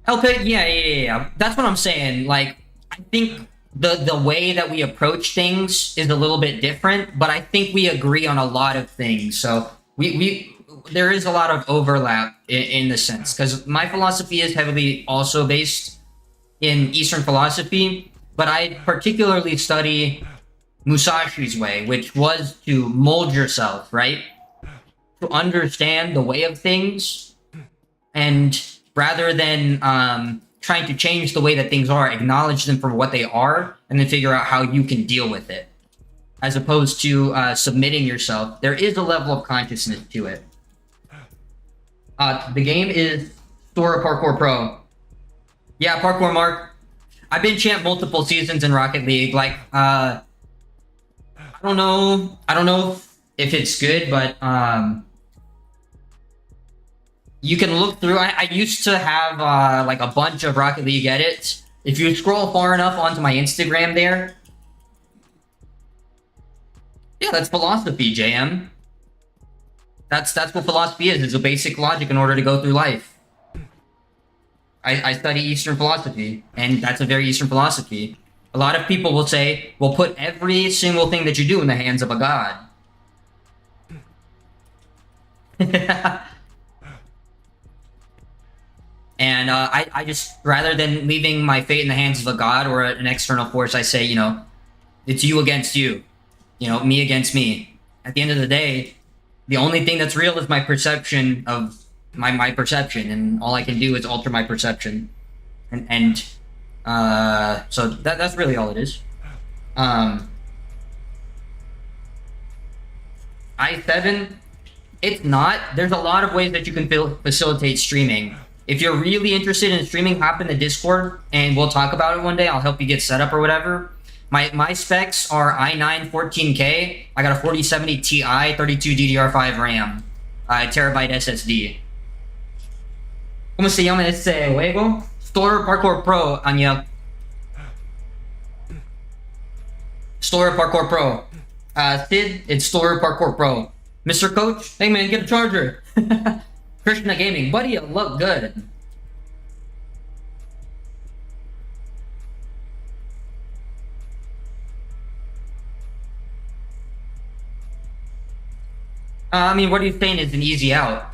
Help it, yeah. That's what I'm saying. Like, I think the way that we approach things is a little bit different, but I think we agree on a lot of things. So there is a lot of overlap in the sense, because my philosophy is heavily also based in Eastern philosophy, but I particularly study Musashi's way, which was to mold yourself, right? To understand the way of things, and rather than trying to change the way that things are, acknowledge them for what they are, and then figure out how you can deal with it. As opposed to submitting yourself, there is a level of consciousness to it. The game is Sora Parkour Pro. Yeah, Parkour Mark. I've been champ multiple seasons in Rocket League. Like, I don't know if it's good, but you can look through. I used to have like a bunch of Rocket League edits. If you scroll far enough onto my Instagram there, yeah, that's philosophy, JM. That's what philosophy is. It's a basic logic in order to go through life. I study Eastern philosophy, and that's a very Eastern philosophy. A lot of people will say, well, put every single thing that you do in the hands of a god. And I just, rather than leaving my fate in the hands of a god or an external force, I say, you know, it's you against you. You know, me against me. At the end of the day, the only thing that's real is my perception of my perception, and all I can do is alter my perception. And so that's really all it is. I7, it's not. There's a lot of ways that you can facilitate streaming. If you're really interested in streaming, hop in the Discord and we'll talk about it one day. I'll help you get set up or whatever. My specs are i9 14K. I got a 4070 Ti, 32 DDR5 RAM, terabyte SSD. ¿Cómo se llama ese juego? Store Parkour Pro, Anya. Store Parkour Pro. Sid, it's Store Parkour Pro. Mr. Coach, hey man, get a charger. Krishna Gaming, buddy, you look good. I mean, what are you saying is an easy out?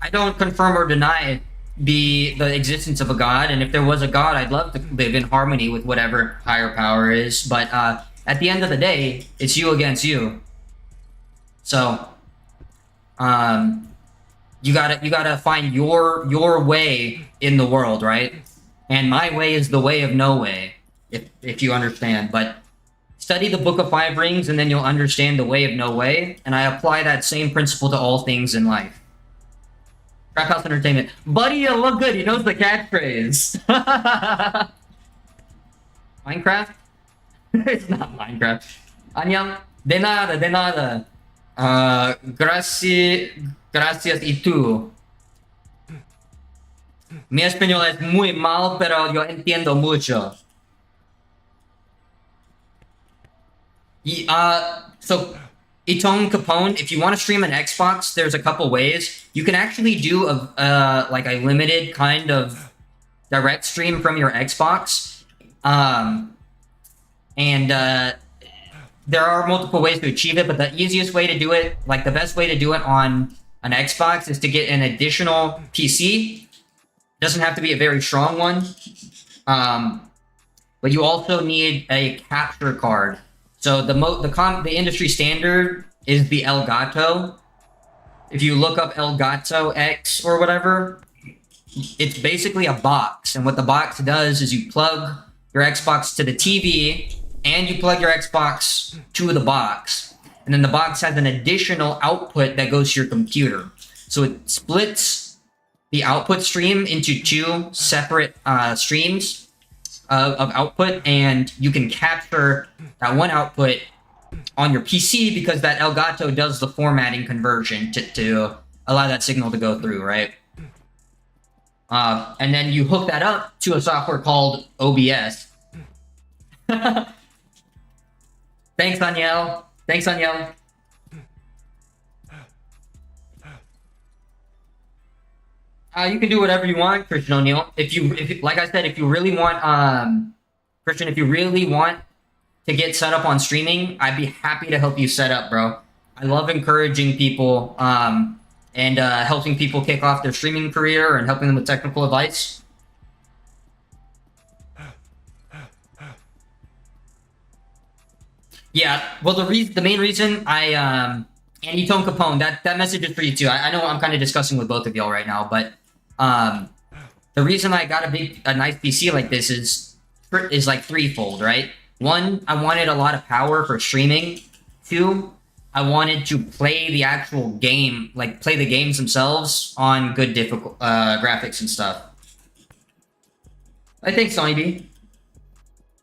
I don't confirm or deny the existence of a god, and if there was a god, I'd love to live in harmony with whatever higher power is, but at the end of the day, it's you against you. So, you gotta find your way in the world, right? And my way is the way of no way, if you understand. But study the Book of Five Rings, and then you'll understand the way of no way. And I apply that same principle to all things in life. Trap House Entertainment, buddy, you look good. He knows the catchphrase. Minecraft? It's not Minecraft. Anyang, de nada. Gracias y tú. Mi español es muy mal, pero yo entiendo mucho. So, Itong Capone, if you want to stream an Xbox, there's a couple ways. You can actually do like a limited kind of direct stream from your Xbox. There are multiple ways to achieve it, but the easiest way to do it, like the best way to do it on an Xbox, is to get an additional PC. Doesn't have to be a very strong one. But you also need a capture card. So the industry standard is the Elgato. If you look up Elgato X or whatever, it's basically a box. And what the box does is you plug your Xbox to the TV, and you plug your Xbox to the box. And then the box has an additional output that goes to your computer. So it splits the output stream into two separate streams of output, and you can capture that one output on your PC because that Elgato does the formatting conversion to allow that signal to go through, right? And then you hook that up to a software called OBS. Thanks, Danielle. Thanks, Danielle. You can do whatever you want, Christian O'Neill. If you, like I said, if you really want, Christian, if you really want to get set up on streaming, I'd be happy to help you set up, bro. I love encouraging people, and helping people kick off their streaming career and helping them with technical advice. Yeah, well, the main reason and Tone Capone, that message is for you too. I know I'm kind of discussing with both of y'all right now, but the reason I got a nice PC like this is like threefold, right? One, I wanted a lot of power for streaming. Two, I wanted to play the actual game, like play the games themselves on good difficult graphics and stuff. I think Sonny B.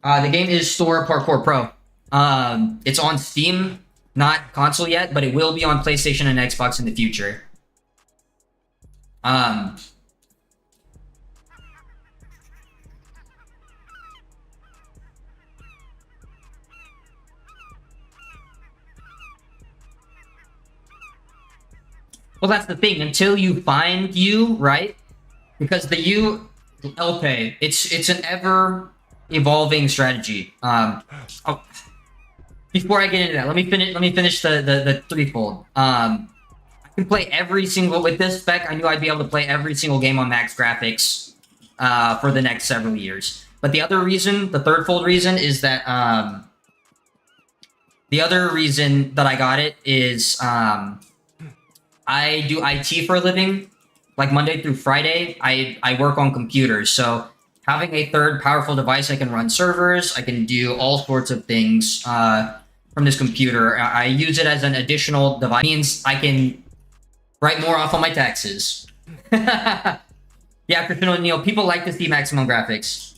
The game is Store Parkour Pro. It's on Steam, not console yet, but it will be on PlayStation and Xbox in the future. Well, that's the thing. Until you find you, right? Because the you, LPay, it's an ever evolving strategy. Before I get into that, let me finish the threefold. I can play every single with this spec. I knew I'd be able to play every single game on max graphics for the next several years. But the other reason, the thirdfold reason, is that the other reason that I got it is I do IT for a living. Like Monday through Friday, I work on computers. So having a third powerful device, I can run servers. I can do all sorts of things from this computer. I use it as an additional device. It means I can write more off on my taxes. Yeah, Christian O'Neill, people like to see maximum graphics.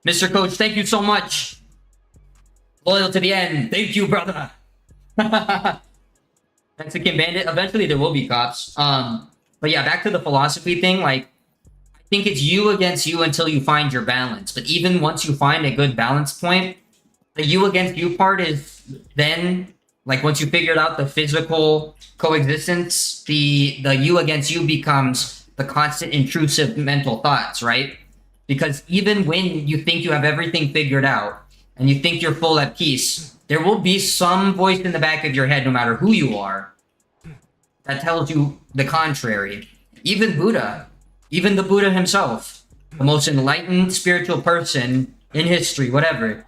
Mr. Coach, thank you so much. Loyal to the end. Thank you, brother. Mexican Bandit. Eventually there will be cops. But yeah, back to the philosophy thing. Like, I think it's you against you until you find your balance. But even once you find a good balance point, the you against you part is then, like, once you figured out the physical coexistence, the you against you becomes the constant intrusive mental thoughts, right? Because even when you think you have everything figured out and you think you're full at peace, there will be some voice in the back of your head, no matter who you are, that tells you the contrary. Even Buddha, even the Buddha himself, the most enlightened spiritual person in history, whatever,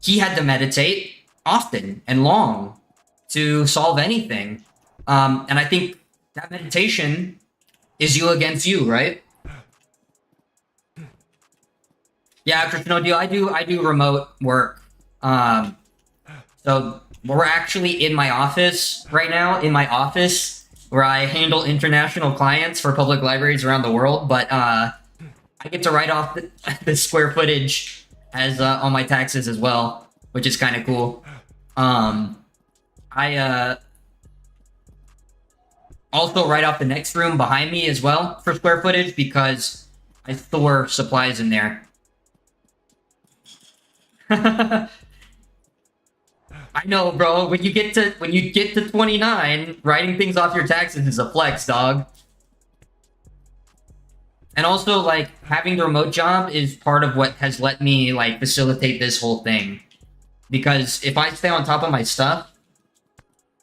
he had to meditate often and long to solve anything. And I think that meditation is you against you, right? Yeah, Christian O'Neill, I do remote work. So we're actually in my office right now, where I handle international clients for public libraries around the world, but I get to write off the square footage as on my taxes as well, which is kind of cool. I also write off the next room behind me as well for square footage because I store supplies in there. I know, bro. When you get to 29, writing things off your taxes is a flex, dog. And also, like, having the remote job is part of what has let me, like, facilitate this whole thing. Because if I stay on top of my stuff,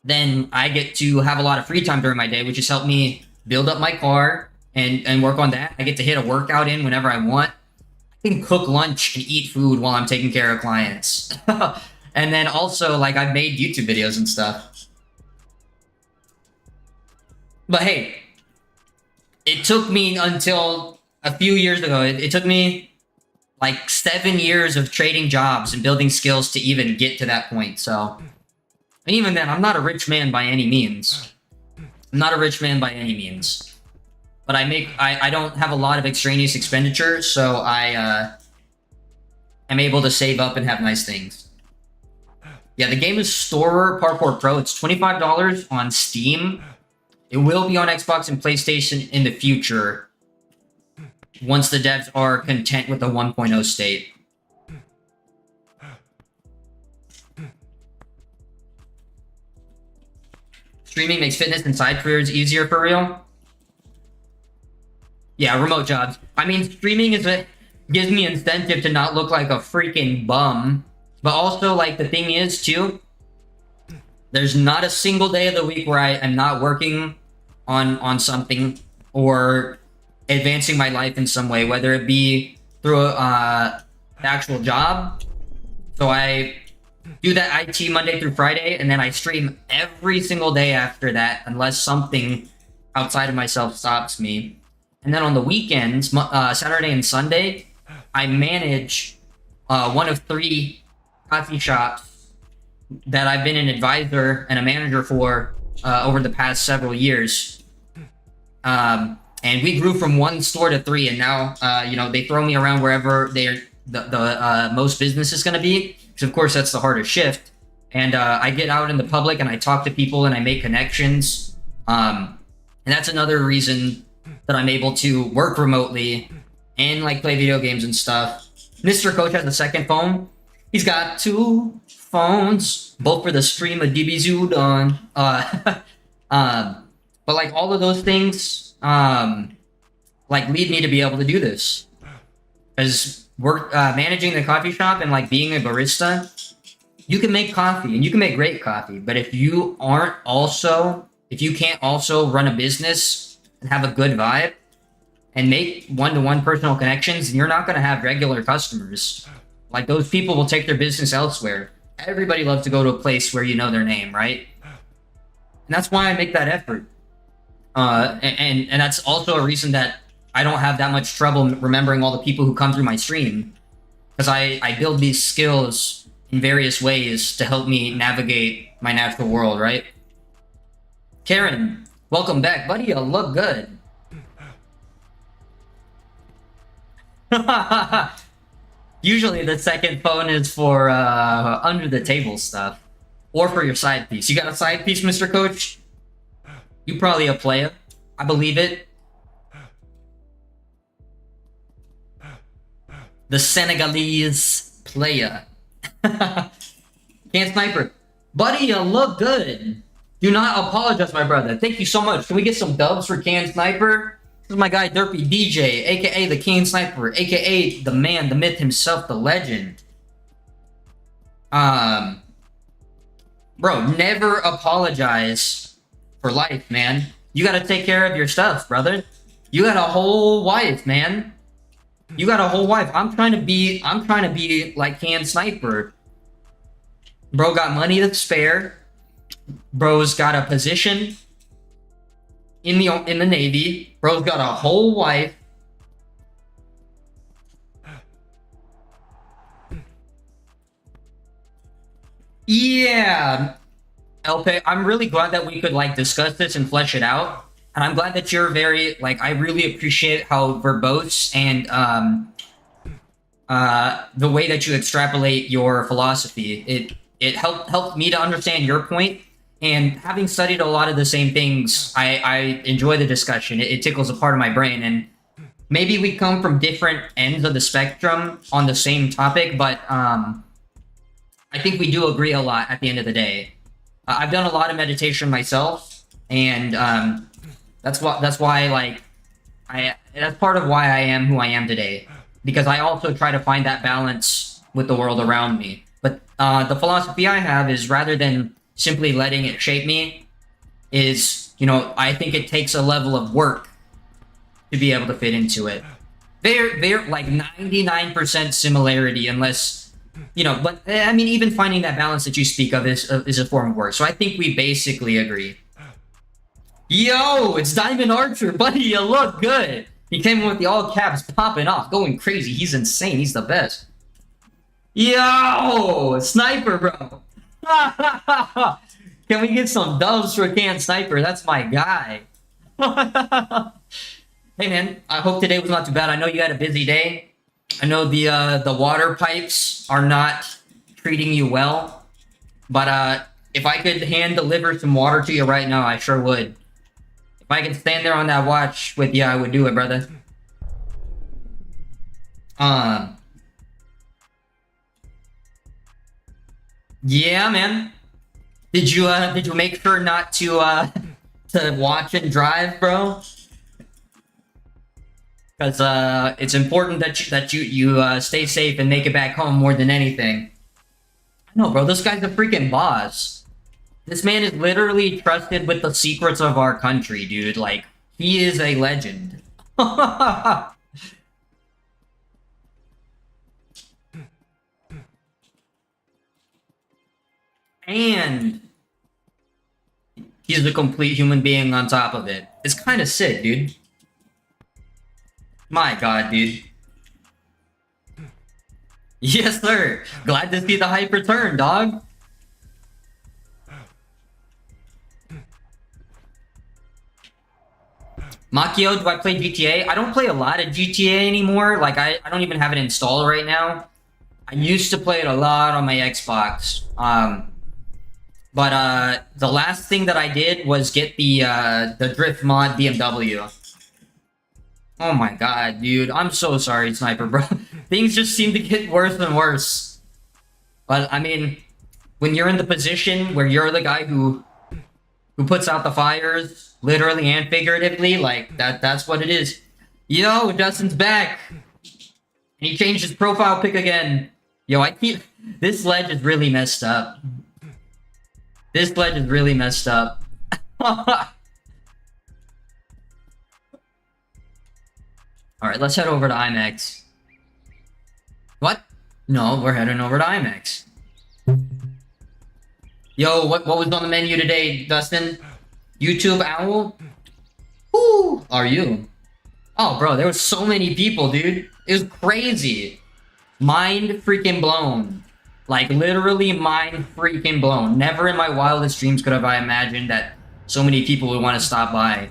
then I get to have a lot of free time during my day, which has helped me build up my car and work on that. I get to hit a workout in whenever I want. I can cook lunch and eat food while I'm taking care of clients. And then also, like, I've made YouTube videos and stuff. But hey, it took me until a few years ago. It took me like 7 years of trading jobs and building skills to even get to that point. So, and even then, I'm not a rich man by any means. I'm not a rich man by any means. But I don't have a lot of extraneous expenditure, so I am able to save up and have nice things. Yeah, the game is Store Parkour Pro. It's $25 on Steam. It will be on Xbox and PlayStation in the future once the devs are content with the 1.0 state. Streaming makes fitness and side careers easier for real. Yeah, remote jobs. I mean, streaming is what gives me incentive to not look like a freaking bum. But also, like, the thing is, too, there's not a single day of the week where I am not working on something or advancing my life in some way, whether it be through an actual job. So I do that IT Monday through Friday, and then I stream every single day after that, unless something outside of myself stops me. And then on the weekends, Saturday and Sunday, I manage one of 3 coffee shops that I've been an advisor and a manager for over the past several years. And we grew from 1 store to 3, and now they throw me around wherever the most business is going to be, because of course that's the hardest shift. And I get out in the public and I talk to people and I make connections. And that's another reason that I'm able to work remotely and like play video games and stuff. Mr. Coach has a second phone. He's got 2 phones, both for the stream of DBZUDON. But like all of those things, like lead me to be able to do this. As work managing the coffee shop and like being a barista, you can make coffee and you can make great coffee. But if you can't also run a business and have a good vibe and make one-to-one personal connections, you're not going to have regular customers. Like, those people will take their business elsewhere. Everybody loves to go to a place where you know their name, right? And that's why I make that effort. And that's also a reason that I don't have that much trouble remembering all the people who come through my stream. Because I build these skills in various ways to help me navigate my natural world, right? Karen, welcome back. Buddy, you look good. Usually the second phone is for under the table stuff. Or for your side piece. You got a side piece, Mr. Coach? You probably a player. I believe it. The Senegalese player. Can Sniper. Buddy, you look good. Do not apologize, my brother. Thank you so much. Can we get some dubs for Can Sniper? This is my guy, Derpy DJ, aka the Can Sniper, aka the man, the myth himself, the legend. Bro, never apologize for life, man. You gotta take care of your stuff, brother. You got a whole wife, man. You got a whole wife. I'm trying to be like Can Sniper. Bro got money to spare. Bro's got a position in the Navy. Bro's got a whole wife. Yeah, LP, I'm really glad that we could like discuss this and flesh it out. And I'm glad that you're very like, I really appreciate how verbose and the way that you extrapolate your philosophy. It helped me to understand your point. And having studied a lot of the same things, I enjoy the discussion. It tickles a part of my brain. And maybe we come from different ends of the spectrum on the same topic, but I think we do agree a lot at the end of the day. I've done a lot of meditation myself, and that's why like that's part of why I am who I am today, because I also try to find that balance with the world around me. But the philosophy I have is, rather than simply letting it shape me, is, I think it takes a level of work to be able to fit into it. They're like 99% similarity, unless, but I mean, even finding that balance that you speak of is a form of work. So I think we basically agree. Yo, it's Diamond Archer, buddy, you look good. He came in with the all caps popping off, going crazy. He's insane. He's the best. Yo, Sniper, bro. Can we get some dubs for Can Sniper? That's my guy. Hey, man, I hope today was not too bad. I know you had a busy day. I know the water pipes are not treating you well. But if I could hand deliver some water to you right now, I sure would. If I could stand there on that watch with you, I would do it, brother. Yeah, man. Did you make sure not to to watch and drive, bro? Because it's important that you stay safe and make it back home more than anything. No, bro, this guy's a freaking boss. This man is literally trusted with the secrets of our country, dude. Like, he is a legend. And he's a complete human being on top of it. It's kind of sick, dude. My god, dude. Yes, sir. Glad to see the hype return, dog. Makio, do I play GTA? I don't play a lot of GTA anymore. Like, I don't even have it installed right now. I used to play it a lot on my Xbox. But the last thing that I did was get the drift mod BMW. Oh my god, dude. I'm so sorry, Sniper, bro. Things just seem to get worse and worse. But, I mean, when you're in the position where you're the guy who puts out the fires, literally and figuratively, like, that's what it is. Yo, Justin's back! And he changed his profile pic again. Yo, this ledge is really messed up. This ledge is really messed up. Alright, let's head over to IMAX. What? No, we're heading over to IMAX. Yo, what was on the menu today, Dustin? YouTube Owl? Who are you? Oh, bro, there was so many people, dude. It was crazy. Mind freaking blown. Like, literally mind freaking blown. Never in my wildest dreams could have I imagined that so many people would want to stop by.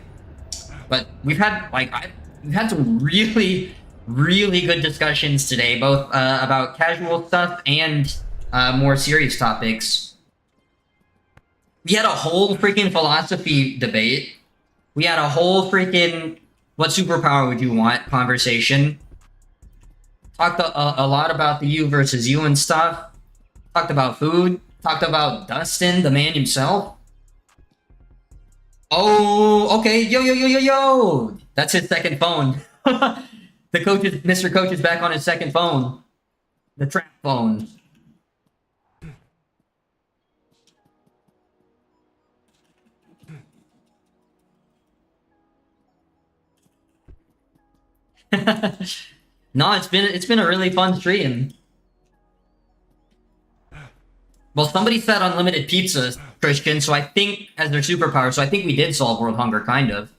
But we've had, like, we've had some really, really good discussions today, both about casual stuff and more serious topics. We had a whole freaking philosophy debate. We had a whole freaking what superpower would you want conversation. Talked a lot about the you versus you and stuff. Talked about food. Talked about Dustin, the man himself. Oh, okay. Yo. That's his second phone. Mr. Coach is back on his second phone. The trap phone. No, it's been a really fun stream. Well, somebody said unlimited pizza, Christian, so I think as their superpower, so I think we did solve world hunger, kind of.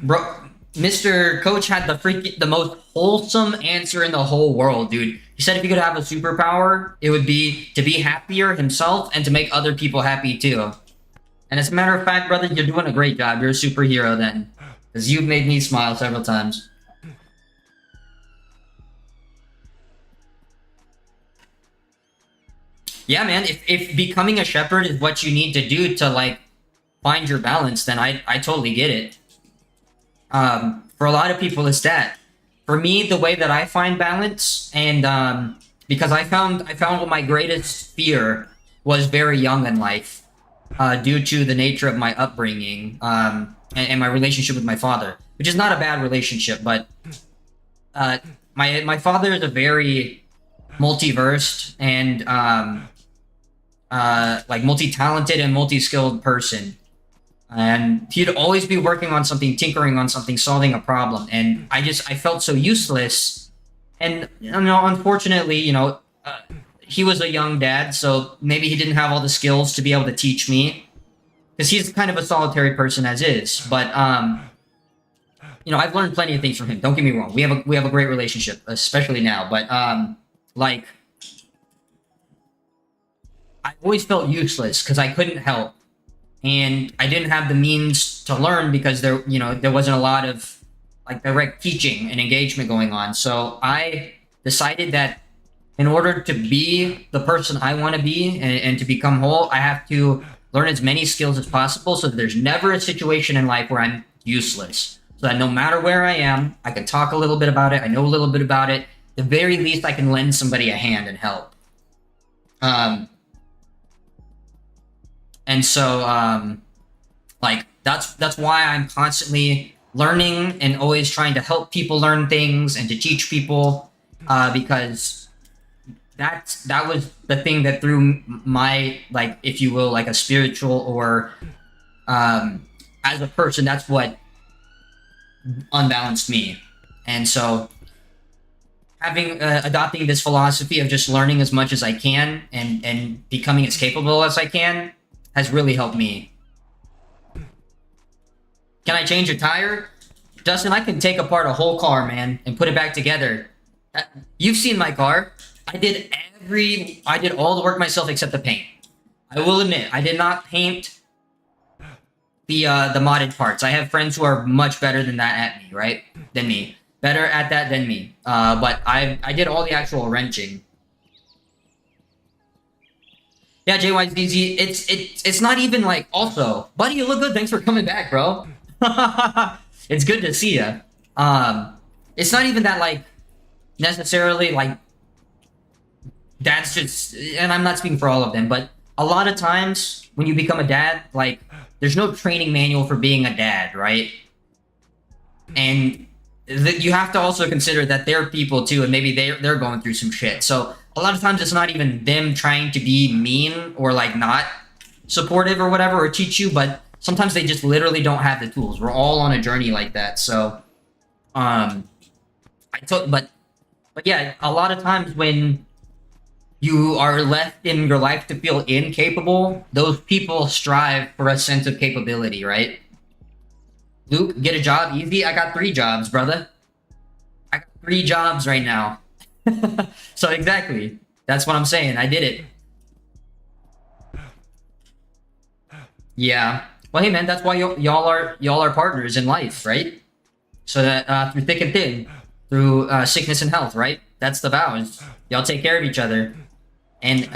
Bro, Mr. Coach had the most wholesome answer in the whole world, dude. He said if he could have a superpower, it would be to be happier himself and to make other people happy too. And as a matter of fact, brother, you're doing a great job. You're a superhero then. Because you've made me smile several times. Yeah, man, if becoming a shepherd is what you need to do to, like, find your balance, then I totally get it. For a lot of people, it's that. For me, the way that I find balance, and because I found what my greatest fear was very young in life, due to the nature of my upbringing, and my relationship with my father, which is not a bad relationship, but my father is a very multiversed and like multi-talented and multi-skilled person. And he'd always be working on something, tinkering on something, solving a problem. And I felt so useless. And, you know, unfortunately, you know, he was a young dad, so maybe he didn't have all the skills to be able to teach me. Because he's kind of a solitary person as is. But, you know, I've learned plenty of things from him. Don't get me wrong. We have a great relationship, especially now. But, like, I always felt useless because I couldn't help. And I didn't have the means to learn because there wasn't a lot of, like, direct teaching and engagement going on. So I decided that in order to be the person I want to be and to become whole, I have to learn as many skills as possible so that there's never a situation in life where I'm useless. So that no matter where I am, I can talk a little bit about it. I know a little bit about it. At the very least, I can lend somebody a hand and help. And so, like, that's why I'm constantly learning and always trying to help people learn things and to teach people, because that was the thing that threw my, like, if you will, like a spiritual or as a person, that's what unbalanced me. And so having adopting this philosophy of just learning as much as I can and becoming as capable as I can has really helped me. Can I change a tire? Dustin, I can take apart a whole car, man, and put it back together. You've seen my car. I did all the work myself except the paint. I will admit, I did not paint the modded parts. I have friends who are much better than that at me, right? Than me. Better at that than me. But I did all the actual wrenching. Yeah, JYZZ, it's not even like, also, buddy, you look good. Thanks for coming back, bro. It's good to see you. It's not even that, like, necessarily, like, that's just, and I'm not speaking for all of them, but a lot of times when you become a dad, like, there's no training manual for being a dad, right? And you have to also consider that they're people too, and maybe they're going through some shit. So a lot of times it's not even them trying to be mean or like not supportive or whatever or teach you, but sometimes they just literally don't have the tools. We're all on a journey like that. So but yeah, a lot of times when you are left in your life to feel incapable, those people strive for a sense of capability, right? Luke, get a job easy? I got 3 jobs, brother. I got 3 jobs right now. So exactly. That's what I'm saying. I did it. Yeah. Well, hey man, that's why y'all are partners in life, right? So that through thick and thin, through sickness and health, right? That's the vows. Y'all take care of each other. And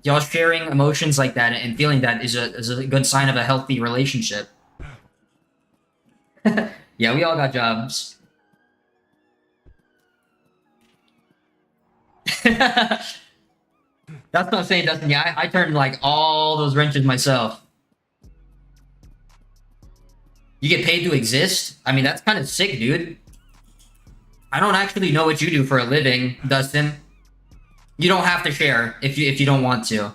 y'all sharing emotions like that and feeling that is a good sign of a healthy relationship. Yeah, we all got jobs. That's what I'm saying, Dustin. Yeah, I turned like all those wrenches myself. You get paid to exist? I mean, that's kind of sick, dude. I don't actually know what you do for a living, Dustin. You don't have to share if you don't want to.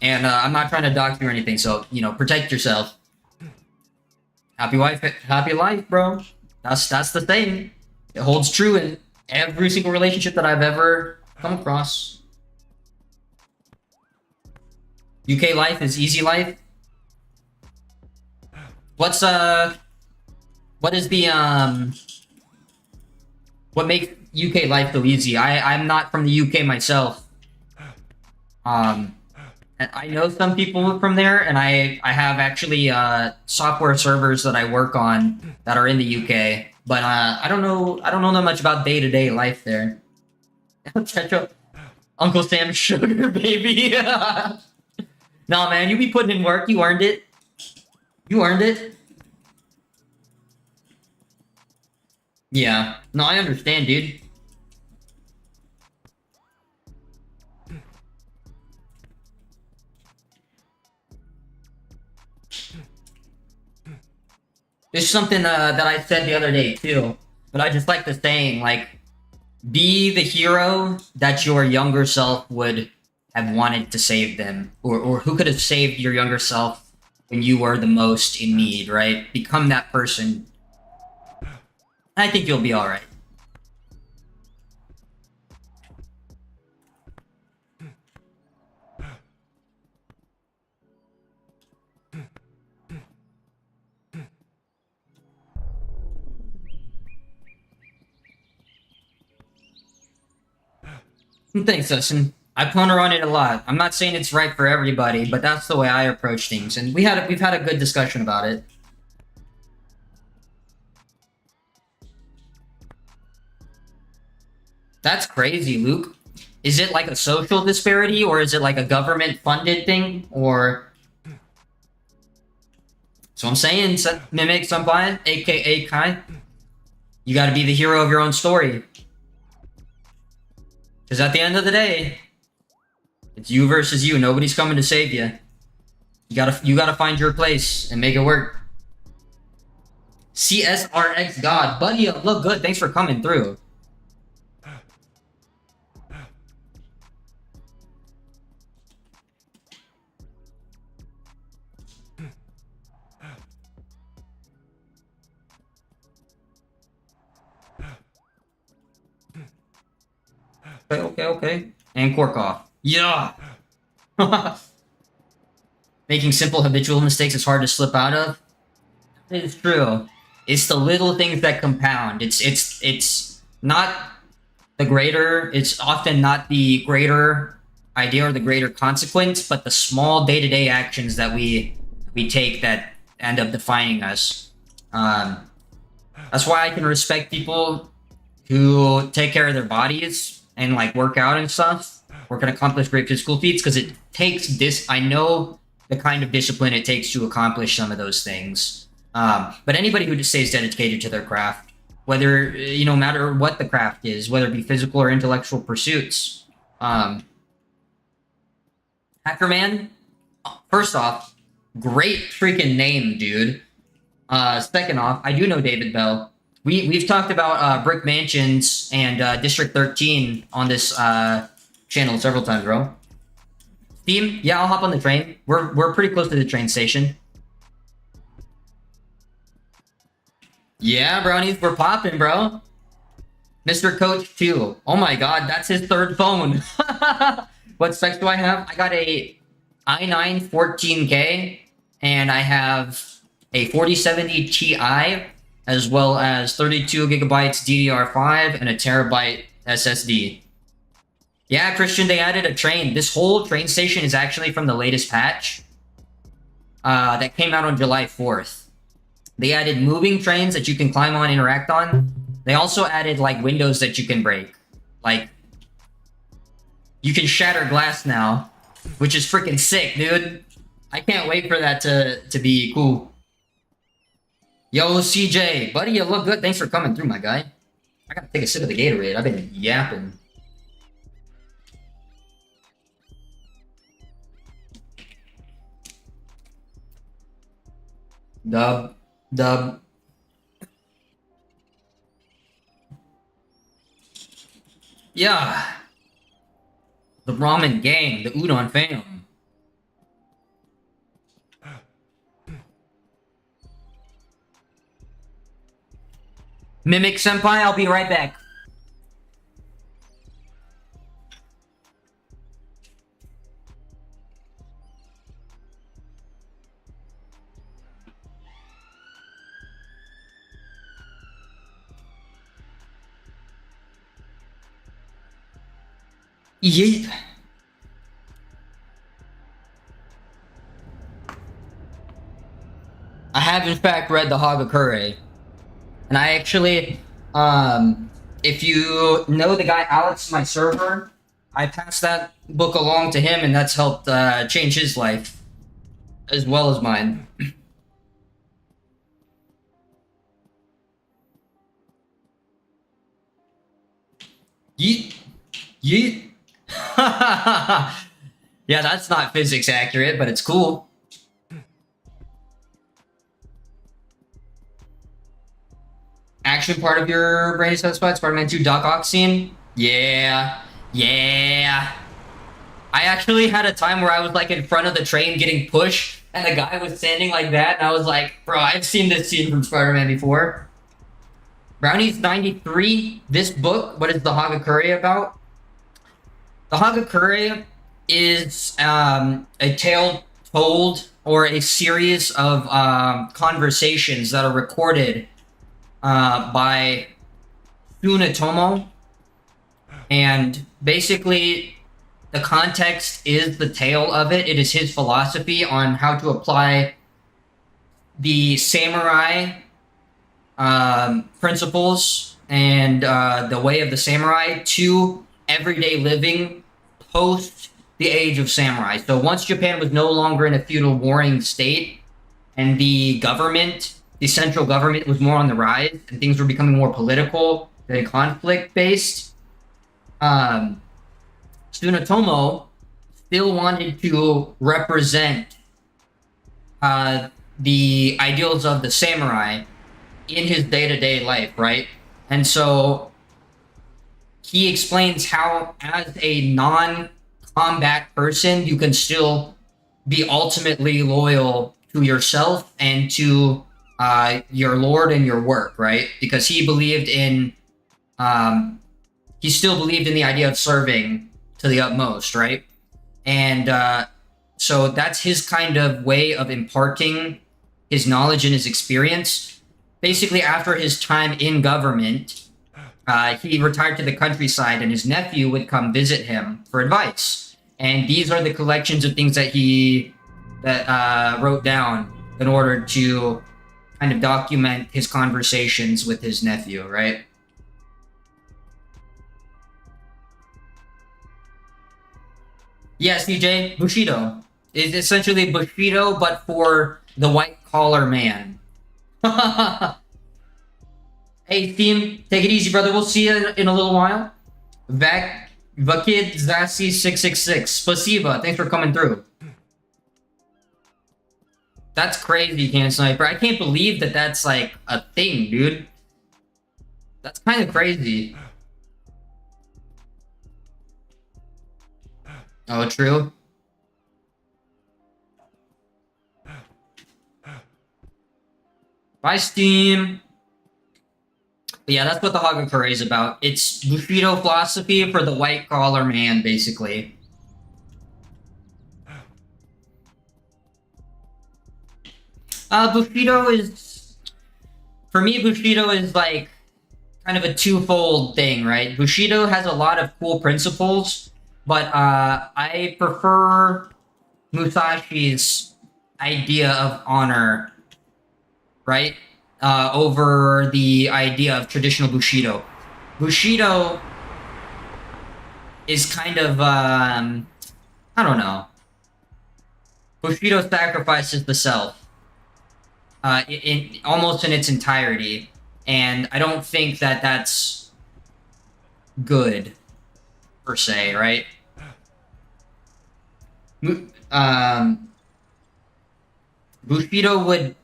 And I'm not trying to dox you or anything, so, you know, protect yourself. Happy wife, happy life, bro. That's the thing. It holds true in every single relationship that I've ever come across. UK life is easy life. What is the what makes UK life so easy? I'm not from the UK myself. And I know some people from there, and I have actually software servers that I work on that are in the UK. But I don't know that much about day-to-day life there. Uncle Sam's sugar baby. Nah, man, you be putting in work. You earned it. You earned it. Yeah. No, I understand, dude. There's something that I said the other day, too. But I just like the saying, like, be the hero that your younger self would have wanted to save them. Or who could have saved your younger self when you were the most in need, right? Become that person. I think you'll be alright. Thanks, Dustin. I ponder on it a lot. I'm not saying it's right for everybody, but that's the way I approach things, and we've had a good discussion about it. That's crazy, Luke. Is it like a social disparity, or is it like a government-funded thing, or... So I'm saying, Mimic Senpai, aka Kai, you gotta be the hero of your own story. Because at the end of the day, it's you versus you. Nobody's coming to save you. You gotta find your place and make it work. CSRX God, buddy, you look good. Thanks for coming through. Okay. And cork off. Yeah! Making simple habitual mistakes is hard to slip out of. It's true. It's the little things that compound. It's not the greater, it's often not the greater idea or the greater consequence, but the small day-to-day actions that we take that end up defining us. That's why I can respect people who take care of their bodies and like work out and stuff, or can accomplish great physical feats, because it takes this. I know the kind of discipline it takes to accomplish some of those things. But anybody who just stays dedicated to their craft, whether, no matter what the craft is, whether it be physical or intellectual pursuits. Hackerman, first off, great freaking name, dude. Second off, I do know David Bell. We've talked about Brick Mansions and District 13 on this channel several times, bro. Steam, yeah, I'll hop on the train. We're pretty close to the train station. Yeah, brownies, we're popping, bro. Mr. Coach 2. Oh my god, that's his third phone. What specs do I have? I got a i9 14K, and I have a 4070 Ti, as well as 32 gigabytes DDR5 and a terabyte SSD. Yeah, Christian, they added a train. This whole train station is actually from the latest patch that came out on July 4th. They added moving trains that you can climb on, interact on. They also added, like, windows that you can break. Like, you can shatter glass now, which is freaking sick, dude. I can't wait for that to be cool. Yo, CJ, buddy, you look good. Thanks for coming through, my guy. I gotta take a sip of the Gatorade. I've been yapping. Dub. Yeah. The ramen gang, the udon fam. Mimic Senpai, I'll be right back. Yeet. I have in fact read the Hagakure. And I actually, if you know the guy Alex, my server, I passed that book along to him, and that's helped change his life, as well as mine. Yeet. Yeet. Yeah, that's not physics accurate, but it's cool. Action part of your brain satisfied? Spider-Man 2 Doc Ock scene? Yeah. I actually had a time where I was like in front of the train getting pushed, and the guy was standing like that, and I was like, bro, I've seen this scene from Spider-Man before. Brownies 93, this book, what is the Hagakure about? The Hagakure is a tale told, or a series of conversations that are recorded by Tsunetomo, and basically the context is the tale of it. It is his philosophy on how to apply the samurai principles and the way of the samurai to everyday living post the age of samurai. So once Japan was no longer in a feudal warring state, and the government, the central government, was more on the rise, and things were becoming more political than conflict based, Tsunetomo still wanted to represent the ideals of the samurai in his day-to-day life, right? And so he explains how, as a non-combat person, you can still be ultimately loyal to yourself and to your lord and your work, right? Because he believed in, he still believed in the idea of serving to the utmost, right? And so that's his kind of way of imparting his knowledge and his experience. Basically, after his time in government, he retired to the countryside, and his nephew would come visit him for advice. And these are the collections of things that he wrote down in order to kind of document his conversations with his nephew, right? Yes, DJ, Bushido. It's essentially Bushido, but for the white-collar man. Hey, Theme, take it easy, brother. We'll see you in a little while. Vakid Zassi 666. Spasiba, thanks for coming through. That's crazy, Can Sniper. I can't believe that that's like a thing, dude. That's kind of crazy. Oh, true. Bye, Steam. But yeah, that's what the Hagakure is about. It's Bushido philosophy for the white-collar man, basically. Bushido is... For me, Bushido is like kind of a twofold thing, right? Bushido has a lot of cool principles, but I prefer Musashi's idea of honor, right? Over the idea of traditional Bushido. Bushido is kind of, I don't know. Bushido sacrifices the self almost in its entirety, and I don't think that that's good, per se, right? Bushido would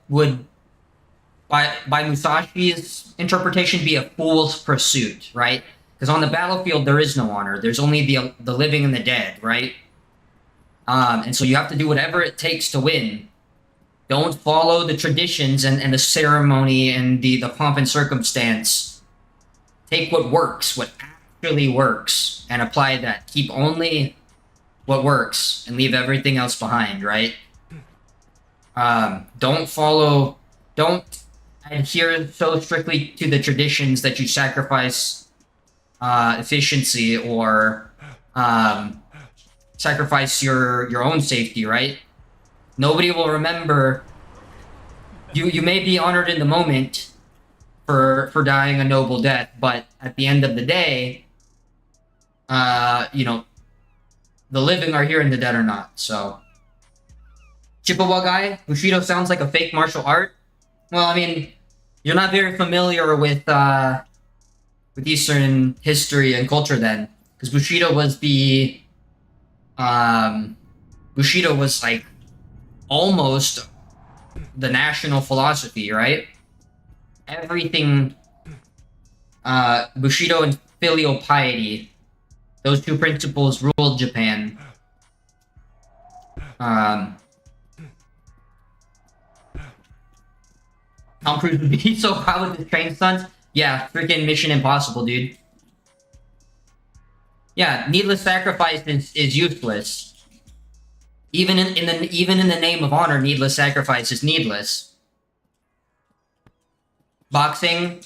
by Musashi's interpretation, be a fool's pursuit, right? Because on the battlefield, there is no honor. There's only the living and the dead, right? And so you have to do whatever it takes to win. Don't follow the traditions and the ceremony and the pomp and circumstance. Take what works, what actually works, and apply that. Keep only what works and leave everything else behind, right? Don't adhere so strictly to the traditions that you sacrifice efficiency or sacrifice your own safety, right? Nobody will remember. You may be honored in the moment for dying a noble death, but at the end of the day, you know, the living are here and the dead are not. So, Chippewa guy, Bushido sounds like a fake martial art. Well, I mean, you're not very familiar with Eastern history and culture then, because Bushido was Bushido was like almost the national philosophy, right? Everything, Bushido and filial piety, those two principles ruled Japan. Tom Cruise would be so proud with his train stunts. Yeah, freaking Mission Impossible, dude. Yeah, needless sacrifice is useless. Even in the name of honor, needless sacrifice is needless. Boxing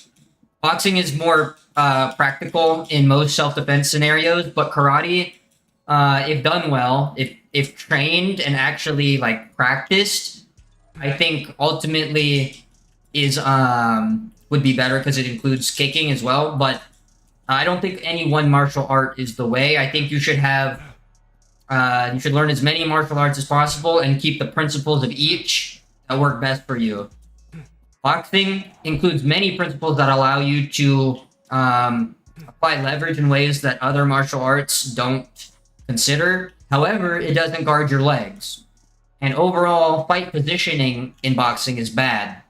is more practical in most self-defense scenarios, but karate, if done well, if trained and actually like practiced, I think ultimately is would be better because it includes kicking as well. But I don't think any one martial art is the way. I think you should have, you should learn as many martial arts as possible and keep the principles of each that work best for you. Boxing includes many principles that allow you to apply leverage in ways that other martial arts don't consider. However, it doesn't guard your legs. And overall, fight positioning in boxing is bad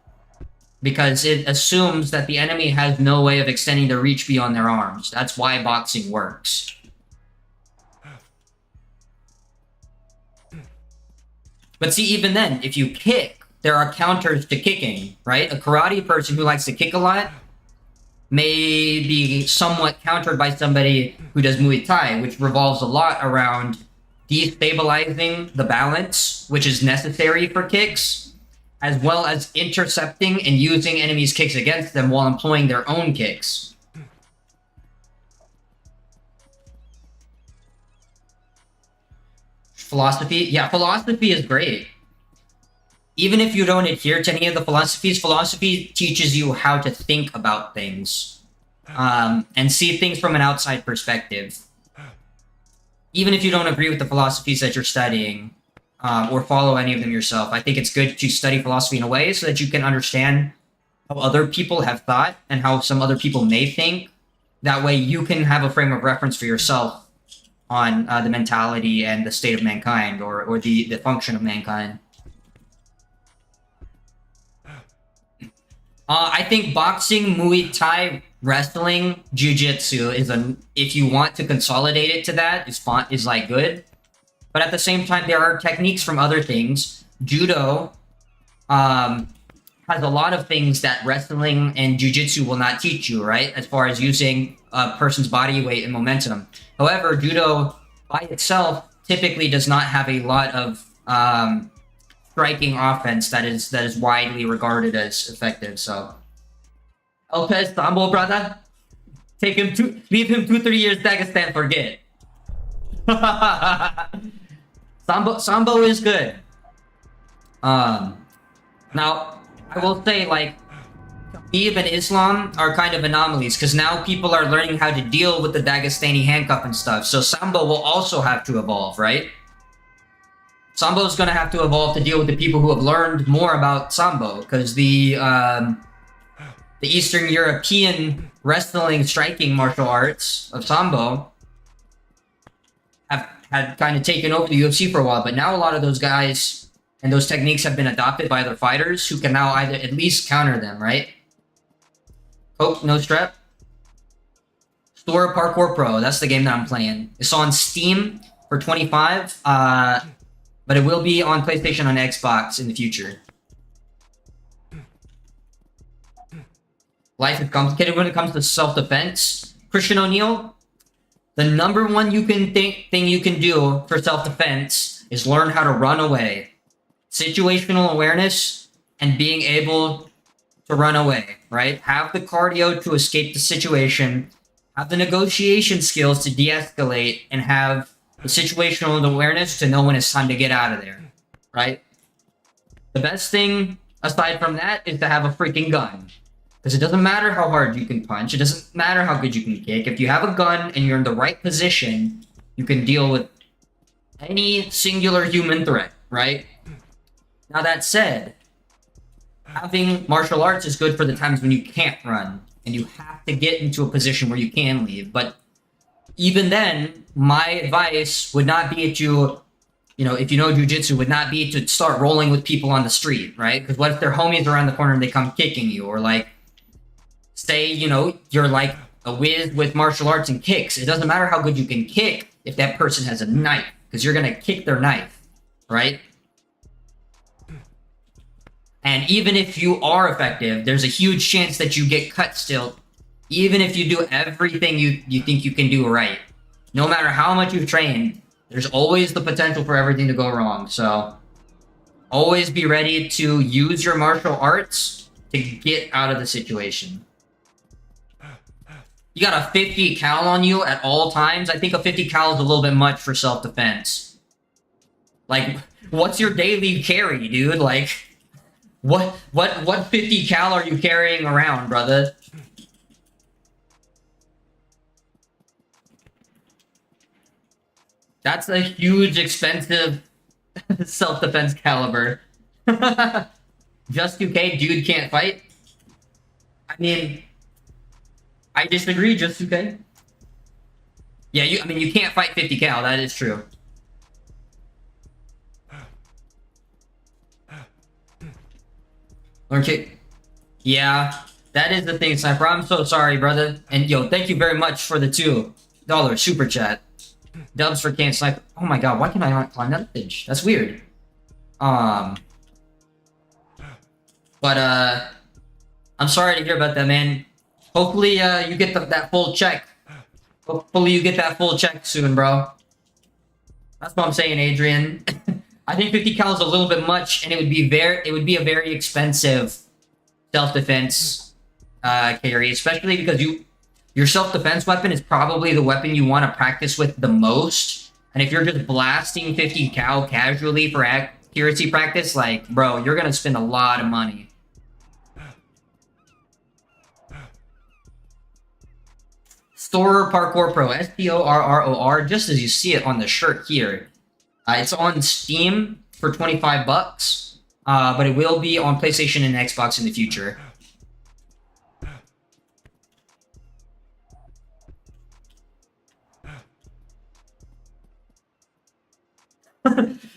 because it assumes that the enemy has no way of extending their reach beyond their arms. That's why boxing works. But see, even then, if you kick, there are counters to kicking, right? A karate person who likes to kick a lot may be somewhat countered by somebody who does Muay Thai, which revolves a lot around destabilizing the balance, which is necessary for kicks, as well as intercepting and using enemies' kicks against them while employing their own kicks. Philosophy? Yeah, philosophy is great. Even if you don't adhere to any of the philosophies, philosophy teaches you how to think about things and see things from an outside perspective. Even if you don't agree with the philosophies that you're studying or follow any of them yourself, I think it's good to study philosophy in a way so that you can understand how other people have thought and how some other people may think. That way you can have a frame of reference for yourself on the mentality and the state of mankind or the function of mankind. I think boxing, Muay Thai, wrestling, jiu-jitsu is if you want to consolidate it to that, is like good. But at the same time, there are techniques from other things. Judo has a lot of things that wrestling and jiu-jitsu will not teach you, right? As far as using a person's body weight and momentum. However, judo by itself typically does not have a lot of striking offense that is widely regarded as effective. So, Lopez, Sambo, brother, leave him 2-3 years Dagestan, forget. Sambo is good. Now I will say, like, Khabib and Islam are kind of anomalies because now people are learning how to deal with the Dagestani handcuff and stuff. So Sambo will also have to evolve, right? Sambo is going to have to evolve to deal with the people who have learned more about Sambo, because the Eastern European wrestling, striking martial arts of Sambo had kind of taken over the UFC for a while, but now a lot of those guys and those techniques have been adopted by other fighters who can now either at least counter them, right? Oh, no strap. Store Parkour Pro, that's the game that I'm playing. It's on Steam for $25. But it will be on PlayStation and Xbox in the future. Life is complicated when it comes to self-defense. Christian O'Neill, the number one thing you can do for self-defense is learn how to run away. Situational awareness and being able to run away, right? Have the cardio to escape the situation, have the negotiation skills to de-escalate, and have the situational awareness to know when it's time to get out of there, right? The best thing, aside from that, is to have a freaking gun. Because it doesn't matter how hard you can punch, it doesn't matter how good you can kick. If you have a gun and you're in the right position, you can deal with any singular human threat, right? Now that said, having martial arts is good for the times when you can't run, and you have to get into a position where you can leave, but even then, my advice would not be to, if you know jiu-jitsu, would not be to start rolling with people on the street, right? Because what if their homies around the corner and they come kicking you? Or like, say, you're like a whiz with martial arts and kicks. It doesn't matter how good you can kick if that person has a knife, because you're going to kick their knife, right? And even if you are effective, there's a huge chance that you get cut still, even if you do everything you think you can do right. No matter how much you've trained, there's always the potential for everything to go wrong. So always be ready to use your martial arts to get out of the situation. You got a 50 cal on you at all times. I think a 50 cal is a little bit much for self-defense. Like, what's your daily carry, dude? Like, What 50 cal are you carrying around, brother? That's a huge, expensive self-defense caliber. Just 2K, dude can't fight? I mean, I disagree, just 2K. Yeah, I mean, you can't fight 50 cal, that is true. Okay. Yeah, that is the thing, Sniper. I'm so sorry, brother. And yo, thank you very much for the $2 super chat. Dubs for can't sniper. Oh my god, why can I not climb that ledge? That's weird. But I'm sorry to hear about that, man. Hopefully, you get that full check. Hopefully, you get that full check soon, bro. That's what I'm saying, Adrian. I think 50 cal is a little bit much, and it would be a very expensive self-defense carry, especially because your self-defense weapon is probably the weapon you want to practice with the most. And if you're just blasting 50 cal casually for accuracy practice, like, bro, you're gonna spend a lot of money. Store Parkour Pro, STORROR, just as you see it on the shirt here. It's on Steam for 25 bucks, but it will be on PlayStation and Xbox in the future.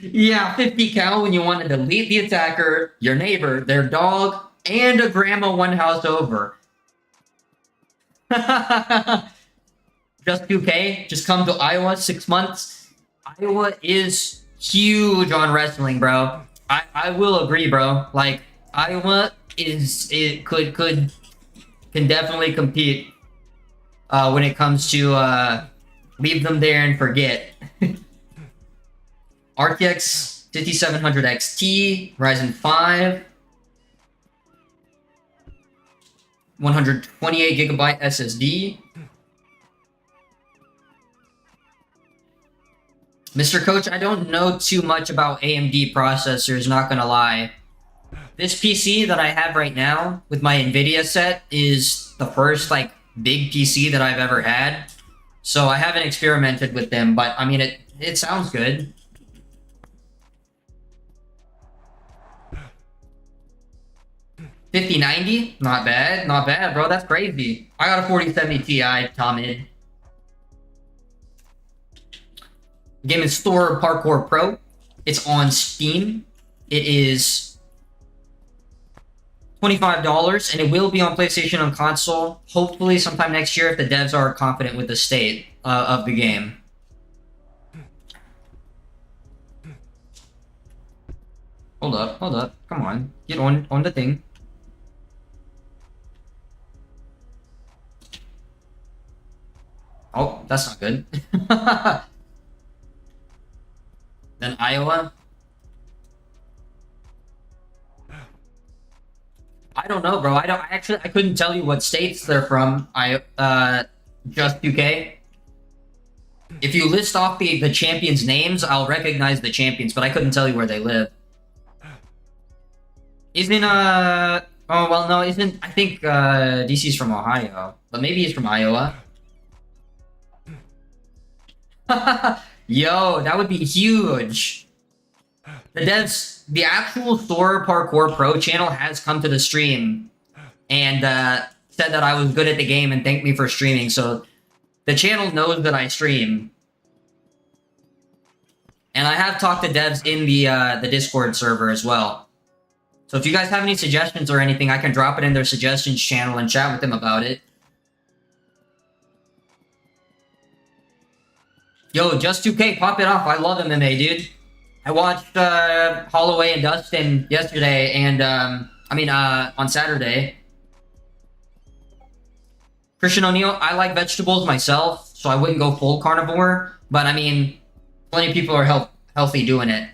Yeah, 50 cal when you want to delete the attacker, your neighbor, their dog, and a grandma one house over. Just 2K, just come to Iowa, 6 months. Iowa is huge on wrestling, bro. I will agree, bro. Like, Iowa can definitely compete when it comes to leave them there and forget. RTX 5700 XT, Ryzen 5, 128GB SSD. Mr. Coach, I don't know too much about AMD processors, not gonna lie. This PC that I have right now with my NVIDIA set is the first, like, big PC that I've ever had. So I haven't experimented with them, but I mean, it sounds good. $5090? Not bad, bro. That's crazy. I got a 4070 Ti, Tom-Id. The game is Store Parkour Pro. It's on Steam. It is $25, and it will be on PlayStation and console, hopefully sometime next year if the devs are confident with the state of the game. Hold up. Come on. Get on the thing. Oh, that's not good. Then Iowa. I don't know, bro. I couldn't tell you what states they're from. Just 2K. If you list off the champions' names, I'll recognize the champions, but I couldn't tell you where they live. Isn't oh well, no, isn't, I think DC's from Ohio, but maybe he's from Iowa. Yo, that would be huge. The actual Store Parkour Pro channel has come to the stream and said that I was good at the game and thanked me for streaming. So the channel knows that I stream. And I have talked to devs in the Discord server as well. So if you guys have any suggestions or anything, I can drop it in their suggestions channel and chat with them about it. Yo, Just 2K, pop it off. I love MMA, dude. I watched Holloway and Dustin yesterday, and on Saturday. Christian O'Neill, I like vegetables myself, so I wouldn't go full carnivore, but I mean, plenty of people are healthy doing it.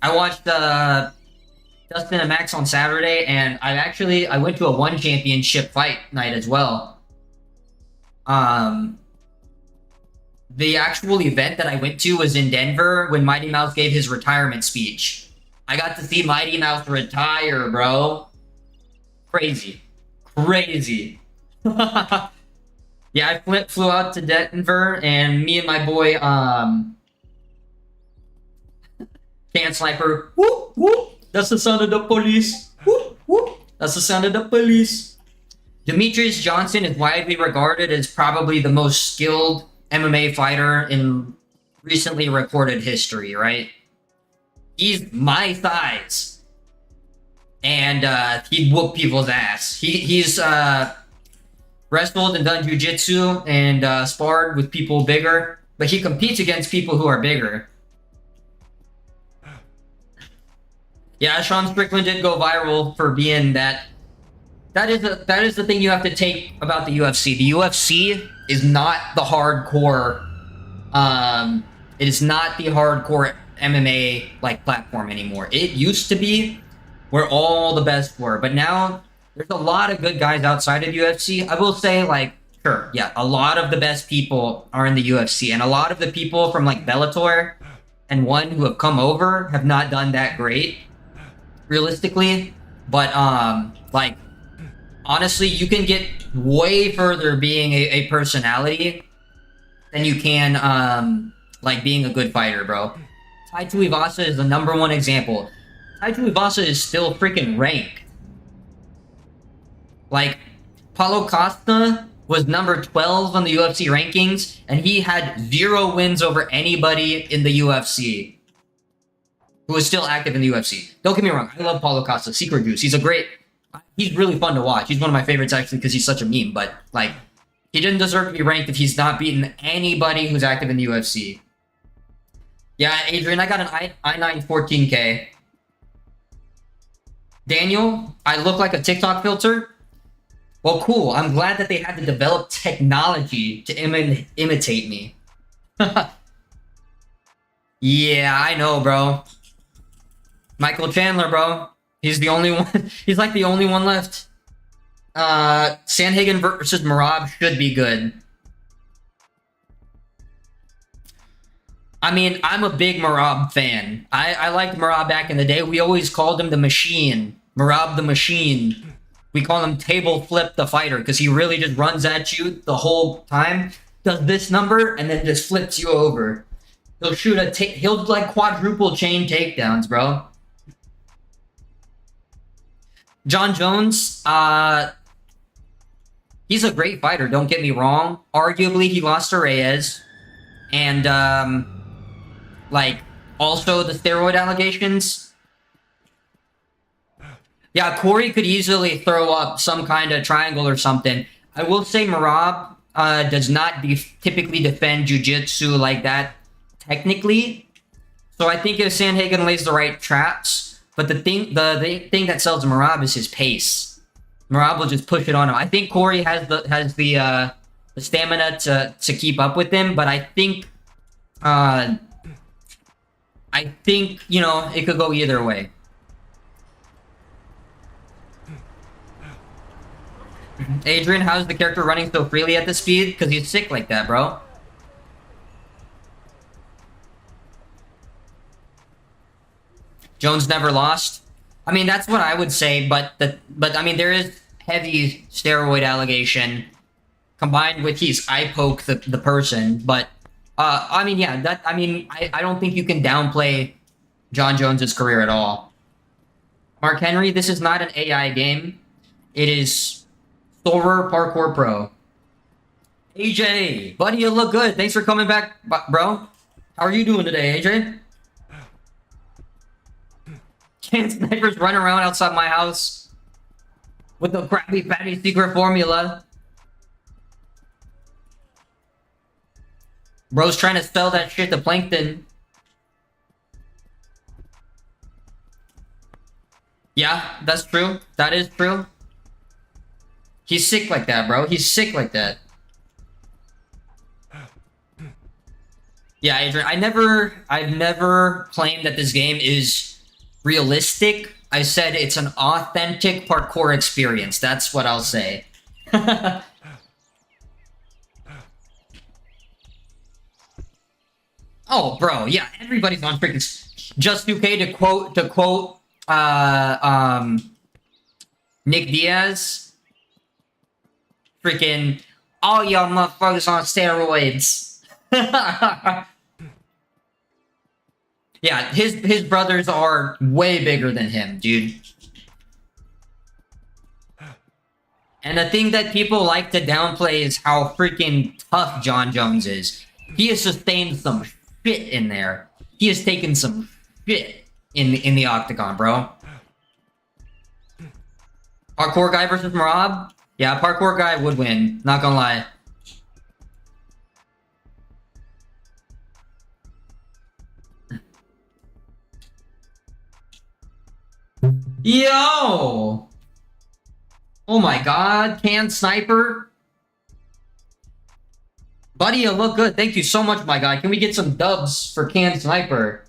I watched Dustin and Max on Saturday, and I went to a one championship fight night as well. The actual event that I went to was in Denver when Mighty Mouse gave his retirement speech. I got to see Mighty Mouse retire, bro. Crazy. Crazy. Yeah, I flew out to Denver, and me and my boy, Can Sniper. Whoop, whoop. That's the sound of the police. Whoop, whoop. That's the sound of the police. Demetrius Johnson is widely regarded as probably the most skilled MMA fighter in recently recorded history, right? He's my size. And he'd whoop people's ass. He's wrestled and done jiu-jitsu and sparred with people bigger, but he competes against people who are bigger. Yeah, Sean Strickland did go viral for being that. That is the thing you have to take about the UFC. The UFC is not the hardcore. It is not the hardcore MMA like platform anymore. It used to be where all the best were, but now there's a lot of good guys outside of UFC. I will say, like, sure, yeah, a lot of the best people are in the UFC, and a lot of the people from like Bellator and One who have come over have not done that great, realistically. But like, honestly, you can get way further being a personality than you can like being a good fighter, bro. Tai Tuivasa is the #1 example. Tai Tuivasa is still freaking ranked. Like, Paulo Costa was number 12 on the UFC rankings, and he had 0 wins over anybody in the UFC who is still active in the UFC. Don't get me wrong, I love Paulo Costa, Secret Juice. He's really fun to watch. He's one of my favorites, actually, because he's such a meme. But, like, he didn't deserve to be ranked if he's not beaten anybody who's active in the UFC. Yeah, Adrian, I got an i9 14K. Daniel, I look like a TikTok filter? Well, cool. I'm glad that they had to develop technology to imitate me. Yeah, I know, bro. Michael Chandler, bro. He's the only one. He's like the only one left. Sandhagen versus Marab should be good. I mean, I'm a big Marab fan. I liked Marab back in the day. We always called him the Machine. Marab the Machine. We call him Table Flip the Fighter because he really just runs at you the whole time, does this number, and then just flips you over. He'll shoot he'll like quadruple chain takedowns, bro. John Jones, he's a great fighter, don't get me wrong. Arguably, he lost to Reyes. And, like, also the steroid allegations. Yeah, Corey could easily throw up some kind of triangle or something. I will say Marab does not typically defend jiu-jitsu like that, technically. So I think if Sandhagen lays the right traps, but the thing that sells Marab is his pace. Marab will just push it on him. I think Corey has the stamina to keep up with him, but I think you know, it could go either way. Adrian, how's the character running so freely at this speed? Because he's sick like that, bro. Jones never lost. I mean, that's what I would say, but I mean, there is heavy steroid allegation combined with he's eye poke the person, but I mean, yeah, I don't think you can downplay John Jones's career at all. Mark Henry, this is not an AI game. It is Thor Parkour Pro. AJ, buddy, you look good. Thanks for coming back, bro. How are you doing today, AJ? Can snipers run around outside my house with the crappy fatty secret formula? Bro's trying to sell that shit to Plankton. Yeah, that's true. That is true. He's sick like that, bro. He's sick like that. Yeah, Adrian, I've never claimed that this game is realistic. I said it's an authentic parkour experience. That's what I'll say. Oh, bro, yeah, everybody's on freaking Just UK to quote Nick Diaz, freaking all y'all motherfuckers on steroids. Yeah, his brothers are way bigger than him, dude. And the thing that people like to downplay is how freaking tough Jon Jones is. He has sustained some shit in there. He has taken some shit in the octagon, bro. Parkour guy versus Marab? Yeah, parkour guy would win. Not gonna lie. Yo! Oh my god, Can Sniper? Buddy, you look good. Thank you so much, my guy. Can we get some dubs for Can Sniper?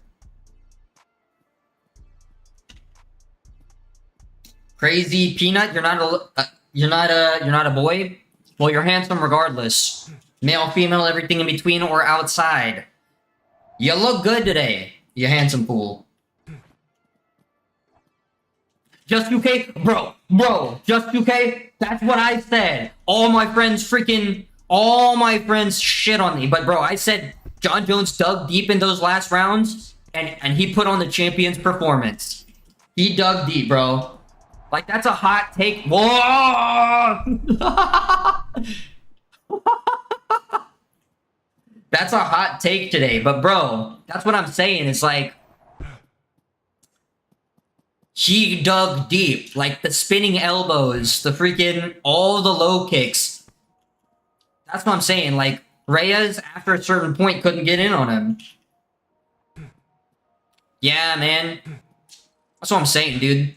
Crazy Peanut, you're not a boy? Well, you're handsome regardless. Male, female, everything in between or outside. You look good today, you handsome fool. Just UK? Bro, just UK? That's what I said. All my friends shit on me. But bro, I said Jon Jones dug deep in those last rounds and he put on the champion's performance. He dug deep, bro. Like, that's a hot take. Whoa! That's a hot take today. But bro, that's what I'm saying. It's like, he dug deep, like the spinning elbows, the freaking, all the low kicks. That's what I'm saying. Like, Reyes, after a certain point, couldn't get in on him. Yeah, man. That's what I'm saying, dude.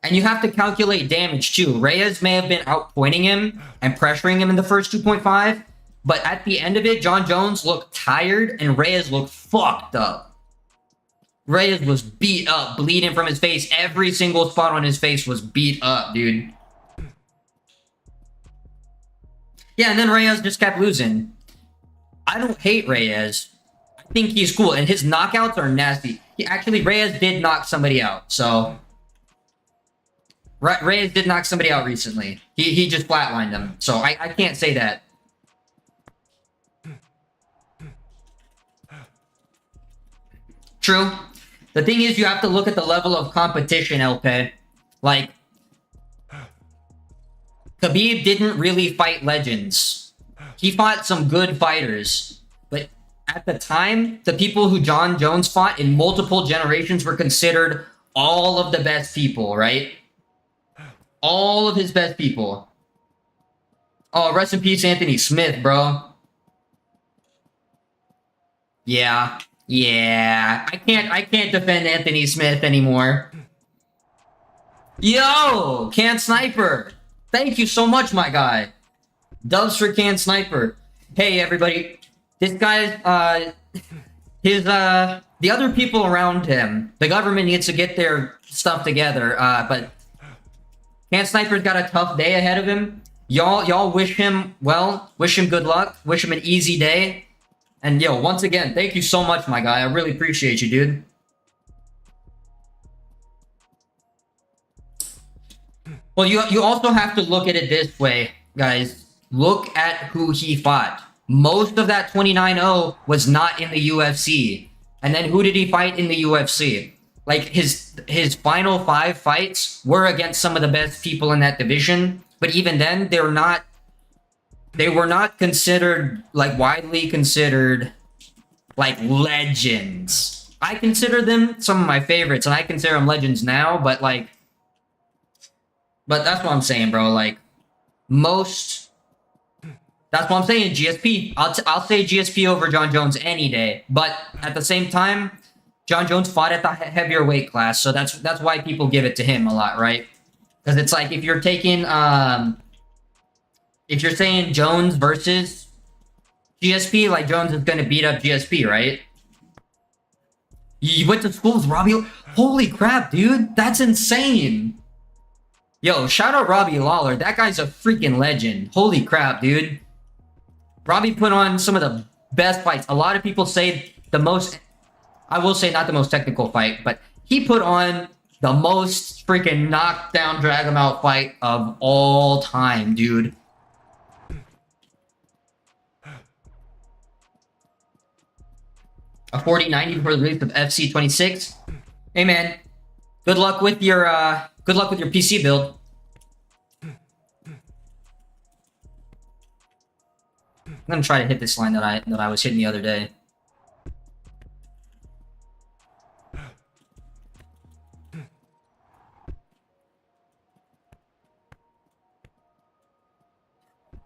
And you have to calculate damage, too. Reyes may have been outpointing him and pressuring him in the first 2.5, but at the end of it, Jon Jones looked tired and Reyes looked fucked up. Reyes was beat up, bleeding from his face. Every single spot on his face was beat up, dude. Yeah, and then Reyes just kept losing. I don't hate Reyes. I think he's cool, and his knockouts are nasty. Reyes did knock somebody out, so... Reyes did knock somebody out recently. He just flatlined them, so I can't say that. True. The thing is, you have to look at the level of competition, LP. Like, Khabib didn't really fight legends. He fought some good fighters. But at the time, the people who Jon Jones fought in multiple generations were considered all of the best people, right? All of his best people. Oh, rest in peace, Anthony Smith, bro. Yeah. Yeah, I can't defend Anthony Smith anymore. Yo, Can Sniper. Thank you so much, my guy. Dubs for Can Sniper. Hey, everybody. This guy, the other people around him, the government needs to get their stuff together, but Can Sniper's got a tough day ahead of him. Y'all wish him well, wish him good luck, wish him an easy day. And yo, once again, thank you so much, my guy. I really appreciate you, dude. Well, you also have to look at it this way, guys. Look at who he fought. Most of that 29-0 was not in the UFC. And then who did he fight in the UFC? Like, his final 5 fights were against some of the best people in that division. But even then, they were not considered, like, widely considered, like, legends. I consider them some of my favorites, and I consider them legends now, but, like... But that's what I'm saying, bro. Like, most... That's what I'm saying, GSP. I'll say GSP over Jon Jones any day. But at the same time, Jon Jones fought at the heavier weight class, so that's why people give it to him a lot, right? Because it's like, if you're taking... If you're saying Jones versus GSP, like, Jones is going to beat up GSP, right? You went to school with Robbie... Holy crap, dude. That's insane. Yo, shout out Robbie Lawler. That guy's a freaking legend. Holy crap, dude. Robbie put on some of the best fights. A lot of people say the most... I will say not the most technical fight, but he put on the most freaking knockdown drag him out fight of all time, dude. A 40-90 before the release of FC26. Hey man, good luck with your PC build. I'm gonna try to hit this line that I was hitting the other day.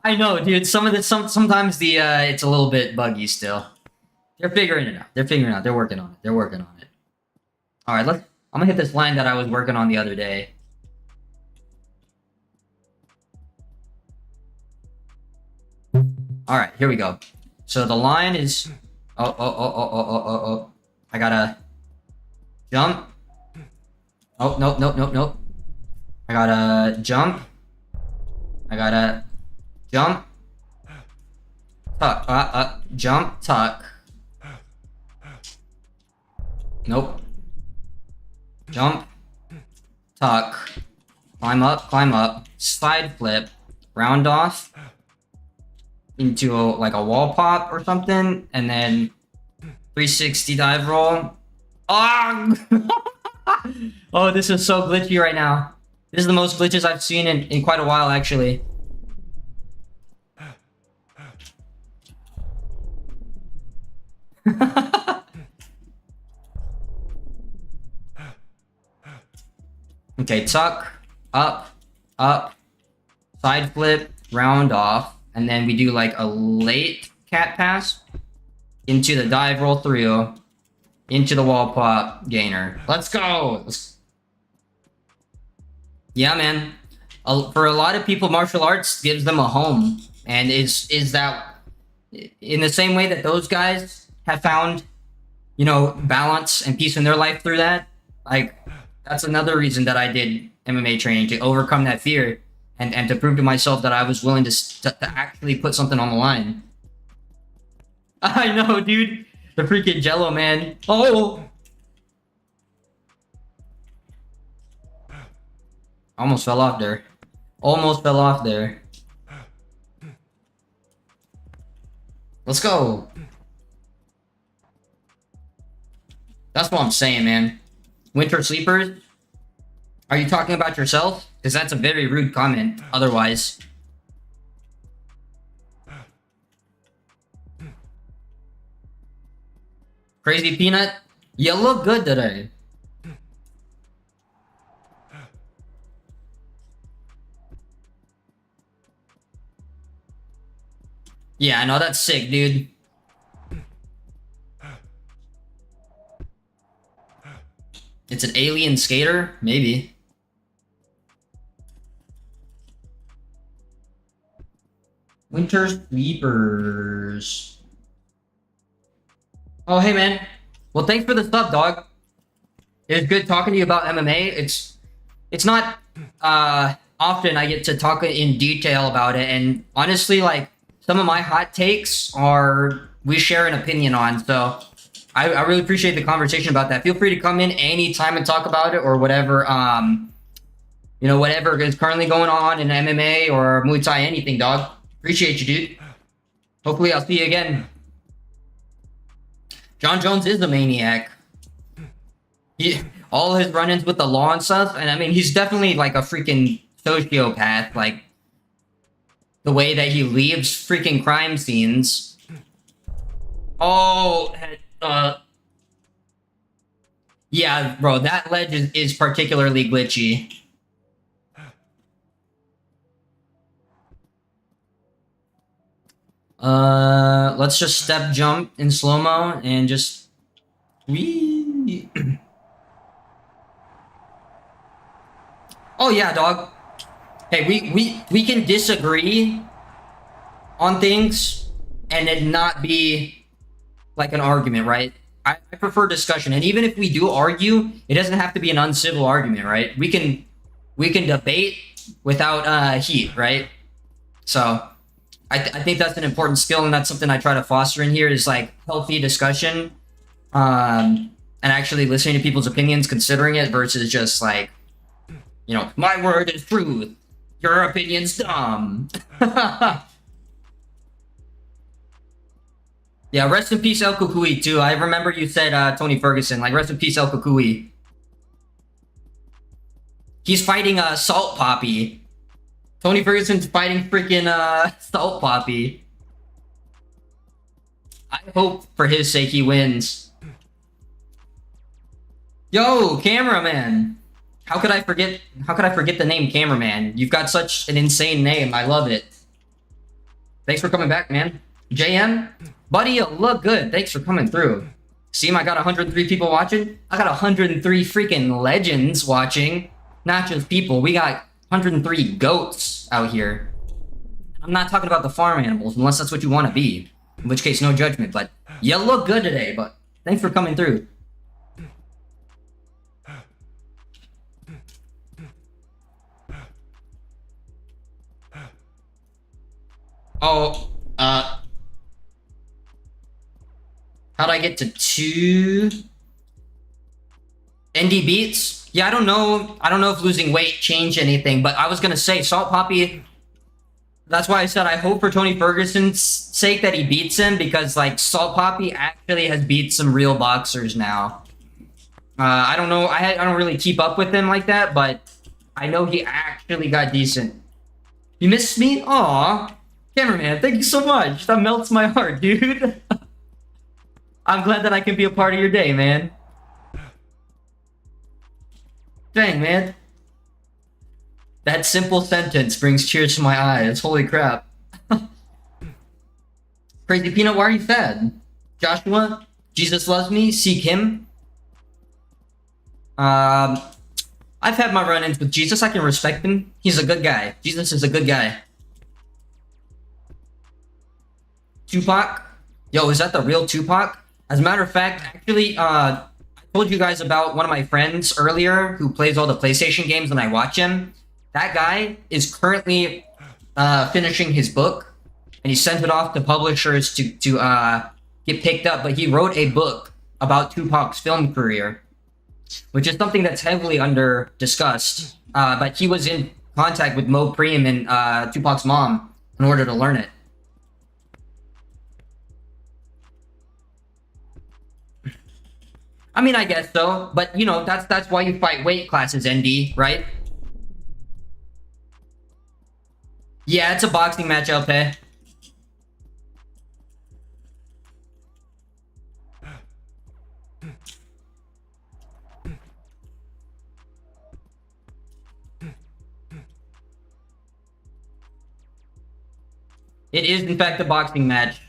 I know, dude. Sometimes the it's a little bit buggy still. They're figuring it out. They're figuring it out. They're working on it. They're working on it. All right, I'm gonna hit this line that I was working on the other day. All right, here we go. So the line is oh. I gotta jump. Oh, nope. I gotta jump. I gotta jump. Tuck. Jump, tuck. Nope. Jump. Tuck. Climb up. Side flip. Round off. Into like a wall pop or something. And then 360 dive roll. Oh! Oh, this is so glitchy right now. This is the most glitches I've seen in quite a while, actually. Okay, tuck, up, side flip, round off, and then we do like a late cat pass into the dive roll through, into the wall pop gainer. Let's go! Yeah, man. For a lot of people, martial arts gives them a home, and is that in the same way that those guys have found, you know, balance and peace in their life through that. Like, that's another reason that I did MMA training, to overcome that fear and to prove to myself that I was willing to actually put something on the line. I know, dude. The freaking Jello, man. Oh! Almost fell off there. Let's go. That's what I'm saying, man. Winter sleepers? Are you talking about yourself? Because that's a very rude comment, otherwise. Crazy Peanut? You look good today. Yeah, I know, that's sick, dude. It's an alien skater? Maybe. Winter Sleepers. Oh, hey, man. Well, thanks for the sub, dog. It was good talking to you about MMA. It's not often I get to talk in detail about it, and honestly, like, some of my hot takes are we share an opinion on, so I really appreciate the conversation about that. Feel free to come in anytime and talk about it, or whatever, you know, whatever is currently going on in MMA or Muay Thai, anything, dog. Appreciate you, dude. Hopefully I'll see you again. John Jones is a maniac. All his run-ins with the law and stuff, and I mean, he's definitely like a freaking sociopath, like the way that he leaves freaking crime scenes. Oh, yeah, bro, that ledge is particularly glitchy. Let's just step jump in slow-mo and just wee. Oh yeah, dog. Hey, we can disagree on things and it not be like an argument, right? I prefer discussion, and even if we do argue, it doesn't have to be an uncivil argument, right? We can debate without heat, right? So I think that's an important skill, and that's something I try to foster in here, is like healthy discussion. and actually listening to people's opinions, considering it, versus just like, you know, my word is truth, your opinion's dumb. Yeah, rest in peace El Kukui too. I remember you said Tony Ferguson, like rest in peace El Kukui. He's fighting Salt Poppy. Tony Ferguson's fighting freaking Salt Poppy. I hope for his sake he wins. Yo, cameraman. How could I forget the name cameraman? You've got such an insane name. I love it. Thanks for coming back, man. JM? Buddy, you look good. Thanks for coming through. See, I got 103 people watching. I got 103 freaking legends watching. Not just people. We got 103 goats out here. I'm not talking about the farm animals, unless that's what you want to be. In which case, no judgment, but you look good today, but thanks for coming through. Oh, how'd I get to 2? ND beats? Yeah, I don't know. I don't know if losing weight changed anything, but I was gonna say Salt Poppy. That's why I said I hope for Tony Ferguson's sake that he beats him, because like Salt Poppy actually has beat some real boxers now. I don't know. I don't really keep up with him like that, but I know he actually got decent. You missed me? Aw. Cameraman, thank you so much. That melts my heart, dude. I'm glad that I can be a part of your day, man. Dang, man. That simple sentence brings tears to my eyes. Holy crap. Crazy Peanut, why are you sad? Joshua, Jesus loves me, seek him. I've had my run-ins with Jesus. I can respect him. He's a good guy. Jesus is a good guy. Tupac? Yo, is that the real Tupac? As a matter of fact, actually, I told you guys about one of my friends earlier who plays all the PlayStation games and I watch him. That guy is currently finishing his book, and he sent it off to publishers to get picked up, but he wrote a book about Tupac's film career, which is something that's heavily under discussed. But he was in contact with Mo Preem and Tupac's mom in order to learn it. I mean, I guess so, but you know, that's why you fight weight classes, ND, right? Yeah, it's a boxing match, LP. It is, in fact, a boxing match.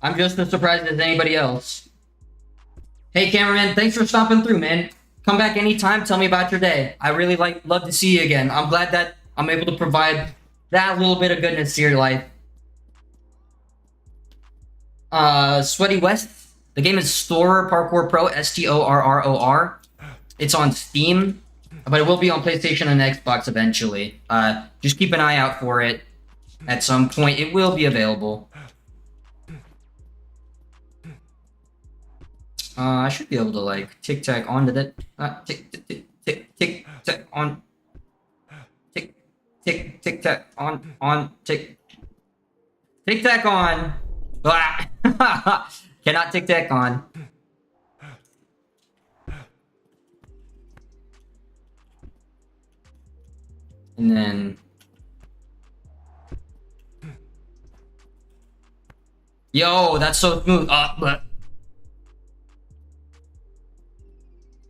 I'm just as surprised as anybody else. Hey, cameraman, thanks for stopping through, man. Come back anytime, tell me about your day. I really love to see you again. I'm glad that I'm able to provide that little bit of goodness to your life. Sweaty West. The game is Store Parkour Pro, STORROR. It's on Steam, but it will be on PlayStation and Xbox eventually. Just keep an eye out for it. At some point, it will be available. I should be able to like tic-tac onto that. Tic-tac on. Tic-tac on. Tic-tac on. Cannot tic-tac on. And then. Yo, that's so smooth.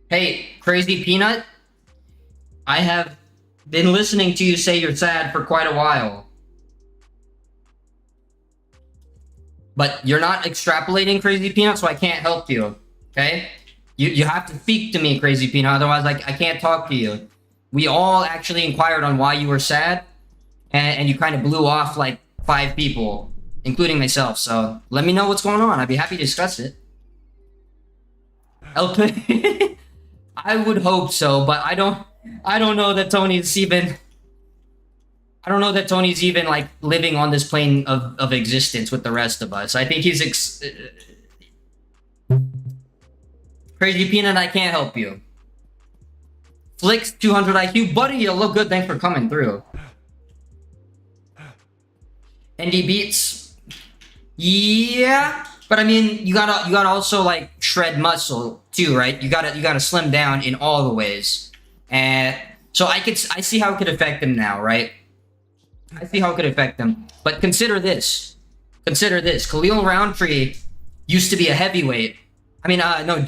Hey, Crazy Peanut, I have been listening to you say you're sad for quite a while. But you're not extrapolating, Crazy Peanut, so I can't help you, okay? You have to speak to me, Crazy Peanut, otherwise I can't talk to you. We all actually inquired on why you were sad, and you kind of blew off like 5 people, including myself, so let me know what's going on. I'd be happy to discuss it. LP... I would hope so, but I don't know that Tony's even... I don't know that Tony's even like living on this plane of existence with the rest of us. I think he's Crazy Peanut, I can't help you. Flicks 200 IQ, buddy, you look good. Thanks for coming through. ND Beats, yeah, but I mean, you gotta also like shred muscle too, right? You gotta slim down in all the ways, and so I see how it could affect him now, right? I see how it could affect him, but consider this. Consider this. Khalil Roundtree used to be a heavyweight. I mean, no,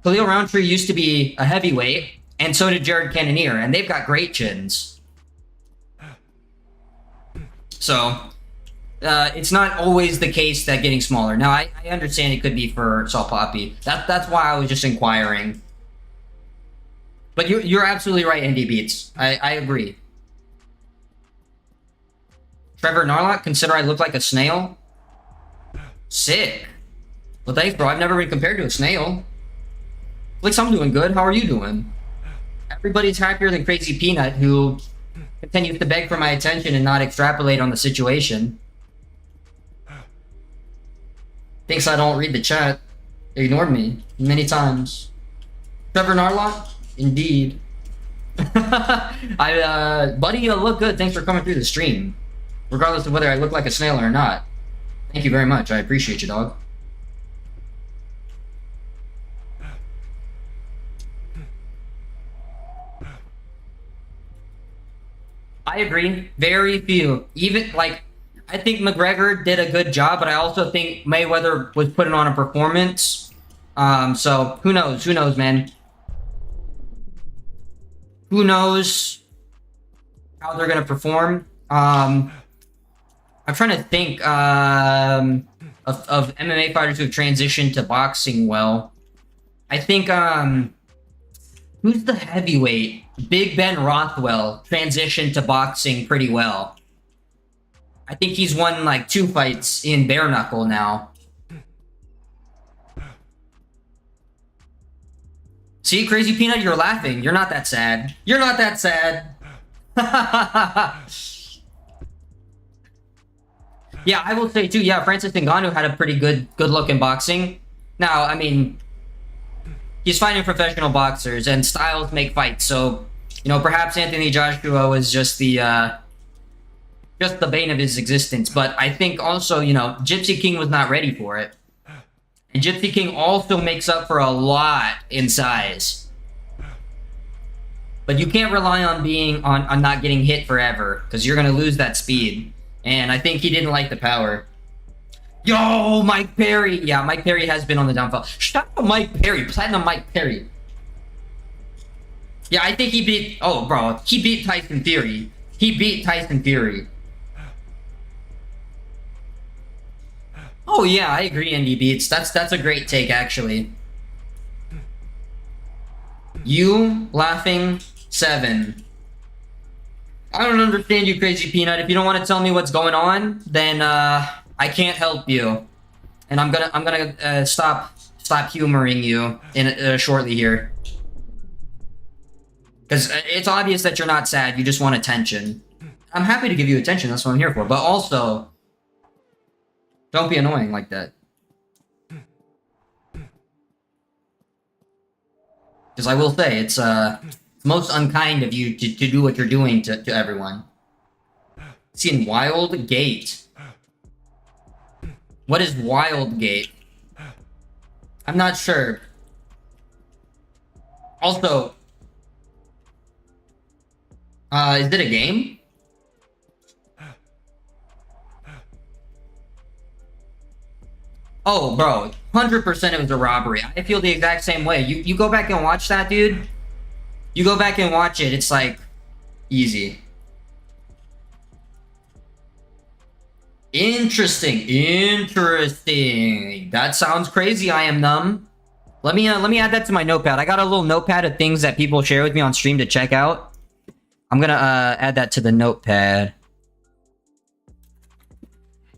Khalil Roundtree used to be a heavyweight, and so did Jared Cannonier, and they've got great chins. So, it's not always the case that getting smaller. Now, I understand it could be for Salt Poppy. That's why I was just inquiring. But you're absolutely right, ND Beats. I agree. Trevor Narlock, consider I look like a snail? Sick. Well, thanks, bro. I've never been compared to a snail. Flicks, I'm doing good. How are you doing? Everybody's happier than Crazy Peanut, who continues to beg for my attention and not extrapolate on the situation. Thinks I don't read the chat. Ignored me many times. Trevor Narlock? Indeed. Buddy, you look good. Thanks for coming through the stream. Regardless of whether I look like a snail or not. Thank you very much. I appreciate you, dog. I agree. Very few. Even, like, I think McGregor did a good job, but I also think Mayweather was putting on a performance. So, who knows? Who knows, man? Who knows how they're going to perform? I'm trying to think of MMA fighters who have transitioned to boxing well. I think, who's the heavyweight? Big Ben Rothwell transitioned to boxing pretty well. I think he's won like 2 fights in bare knuckle now. See, Crazy Peanut, you're laughing. You're not that sad. You're not that sad. Yeah, I will say too, yeah, Francis Ngannou had a pretty good look in boxing. Now, I mean, he's fighting professional boxers and styles make fights, so, you know, perhaps Anthony Joshua was just the bane of his existence. But I think also, you know, Gypsy King was not ready for it. And Gypsy King also makes up for a lot in size. But you can't rely on being on not getting hit forever, because you're gonna lose that speed. And I think he didn't like the power. Yo, Mike Perry! Yeah, Mike Perry has been on the downfall. Shout out Mike Perry, Platinum Mike Perry. Yeah, I think he beat... Oh, bro, he beat Tyson Fury. He beat Tyson Fury. Oh yeah, I agree, ND Beats. That's a great take, actually. You laughing 7. I don't understand you, Crazy Peanut. If you don't want to tell me what's going on, then I can't help you. And I'm gonna stop humoring you in shortly here. Because it's obvious that you're not sad. You just want attention. I'm happy to give you attention. That's what I'm here for. But also, don't be annoying like that. Because I will say, it's most unkind of you to do what you're doing to everyone. Seeing Wild Gate. What is Wild Gate? I'm not sure. Also, is it a game? Oh, bro, 100% it was a robbery. I feel the exact same way. You go back and watch that, dude. You go back and watch it. It's like easy. Interesting. That sounds crazy. I am numb. Let me add that to my notepad. I got a little notepad of things that people share with me on stream to check out. I'm gonna add that to the notepad.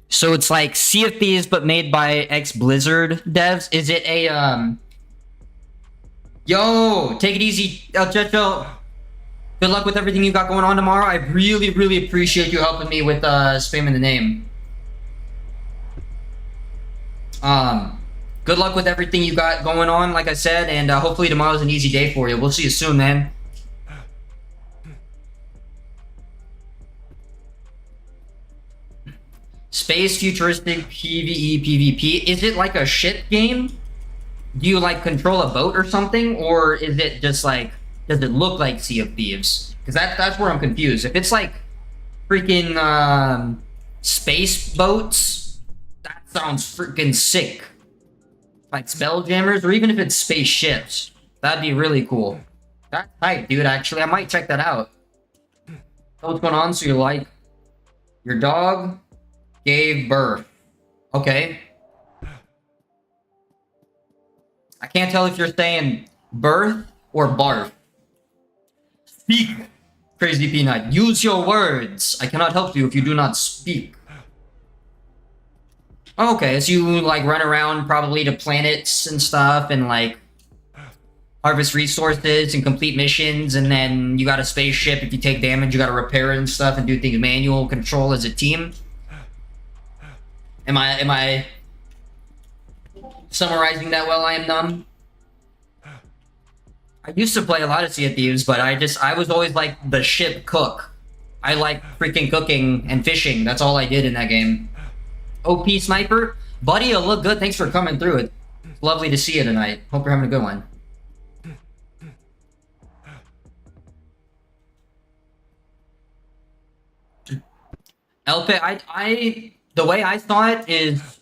So it's like Sea of Thieves, but made by ex-Blizzard devs. Is it a, Yo, take it easy, El Checho. Good luck with everything you got going on tomorrow. I really, really appreciate you helping me with spamming the name. Good luck with everything you got going on, like I said, and hopefully tomorrow's an easy day for you. We'll see you soon, man. Space futuristic PvE PvP. Is it like a ship game? Do you like control a boat or something, or is it just like, does it look like Sea of Thieves? Because that's where I'm confused. If it's like freaking space boats, that sounds freaking sick. Like Spelljammers, or even if it's spaceships, that'd be really cool. That's tight, dude. Actually, I might check that out. So what's going on? So you're like, your dog gave birth. Okay. I can't tell if you're saying birth or barf. Speak, Crazy Peanut. Use your words. I cannot help you if you do not speak. Okay, so you like run around probably to planets and stuff and like harvest resources and complete missions, and then you got a spaceship. If you take damage, you gotta repair it and stuff and do things manual control as a team. Am I summarizing that well? I am numb. I used to play a lot of Sea of Thieves, but I was always like the ship cook. I like freaking cooking and fishing. That's all I did in that game. OP Sniper? Buddy, you look good. Thanks for coming through. It's lovely to see you tonight. Hope you're having a good one. LP, the way I saw it is,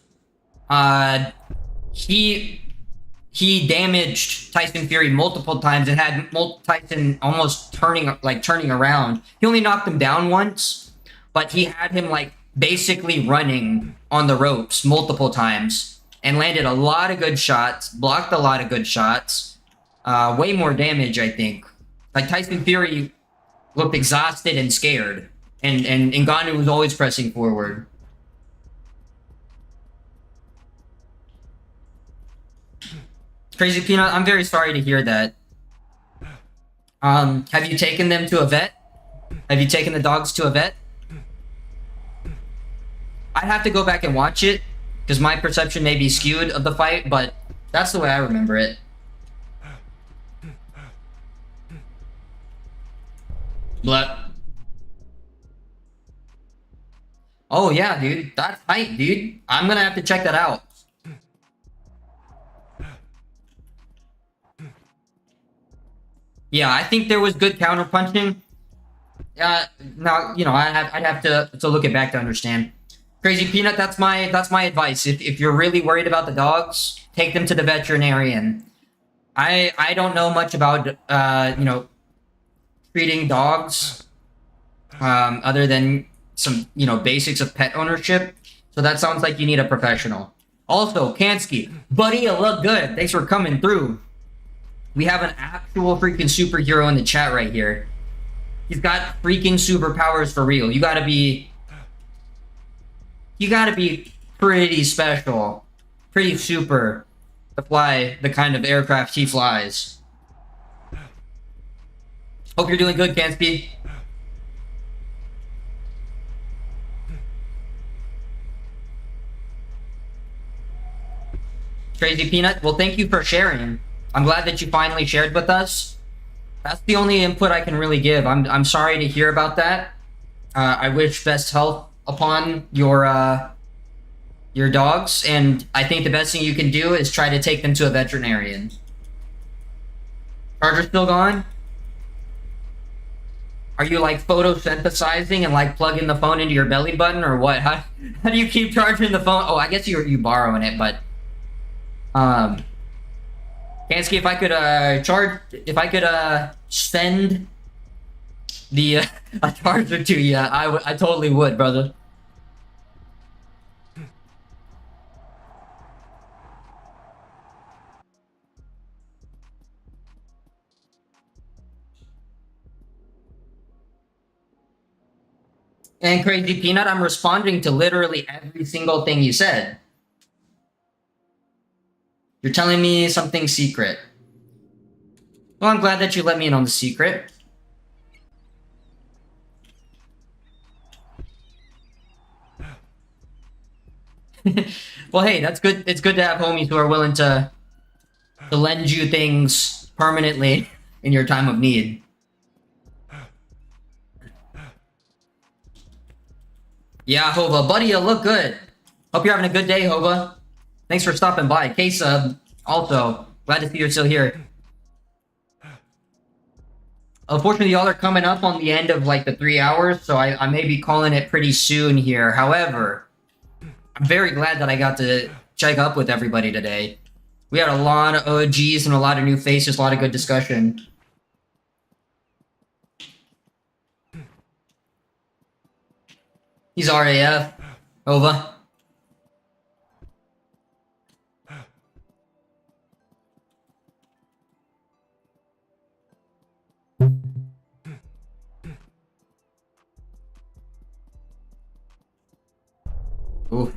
he damaged Tyson Fury multiple times and had Tyson almost turning around. He only knocked him down once, but he had him like basically running on the ropes multiple times and landed a lot of good shots, blocked a lot of good shots, way more damage, I think. Like Tyson Fury looked exhausted and scared, and Ngannou was always pressing forward. Crazy Peanut, I'm very sorry to hear that. Have you taken them to a vet? Have you taken the dogs to a vet? I'd have to go back and watch it, because my perception may be skewed of the fight, but that's the way I remember it. But oh yeah, dude, that's tight, dude. I'm gonna have to check that out. Yeah, I think there was good counter punching. Now you know I'd have to look it back to understand. Crazy Peanut, that's my advice. If you're really worried about the dogs, take them to the veterinarian. I don't know much about you know, treating dogs, other than some, you know, basics of pet ownership. So that sounds like you need a professional. Also, Kansky, buddy, you look good. Thanks for coming through. We have an actual freaking superhero in the chat right here. He's got freaking superpowers for real. You gotta be pretty special, pretty super to fly the kind of aircraft he flies. Hope you're doing good, Kansky. Crazy Peanut, well, thank you for sharing. I'm glad that you finally shared with us. That's the only input I can really give. I'm sorry to hear about that. I wish best health upon your dogs, and I think the best thing you can do is try to take them to a veterinarian. Charger still gone? Are you like photosynthesizing and like plugging the phone into your belly button, or what? How do you keep charging the phone? Oh, I guess you borrowing it, but Kansky, if I could send the a charger to you, I totally would, brother. And Crazy Peanut, I'm responding to literally every single thing you said. You're telling me something secret. Well, I'm glad that you let me in on the secret. Well, hey, that's good. It's good to have homies who are willing to lend you things permanently in your time of need. Yeah, Hova, buddy, you look good. Hope you're having a good day, Hova. Thanks for stopping by. K-Sub, also, glad to see you're still here. Unfortunately, y'all are coming up on the end of like the 3 hours, so I may be calling it pretty soon here. However, I'm very glad that I got to check up with everybody today. We had a lot of OGs and a lot of new faces, a lot of good discussion. He's RAF. Over. Ooh.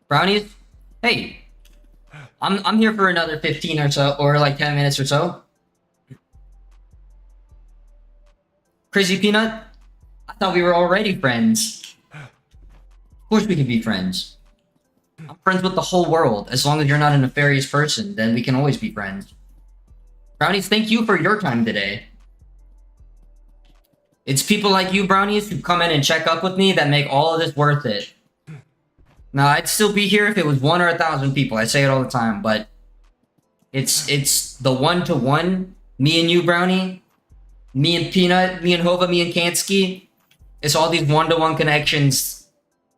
Brownies? Hey. I'm here for another 15 or so, or like 10 minutes or so. Crazy Peanut? I thought we were already friends. Of course we can be friends. I'm friends with the whole world. As long as you're not a nefarious person, then we can always be friends. Brownies, thank you for your time today. It's people like you, Brownies, who come in and check up with me that make all of this worth it. Now, I'd still be here if it was 1 or 1,000 people. I say it all the time, but it's the one-to-one, me and you, Brownie, me and Peanut, me and Hova, me and Kansky. It's all these one-to-one connections.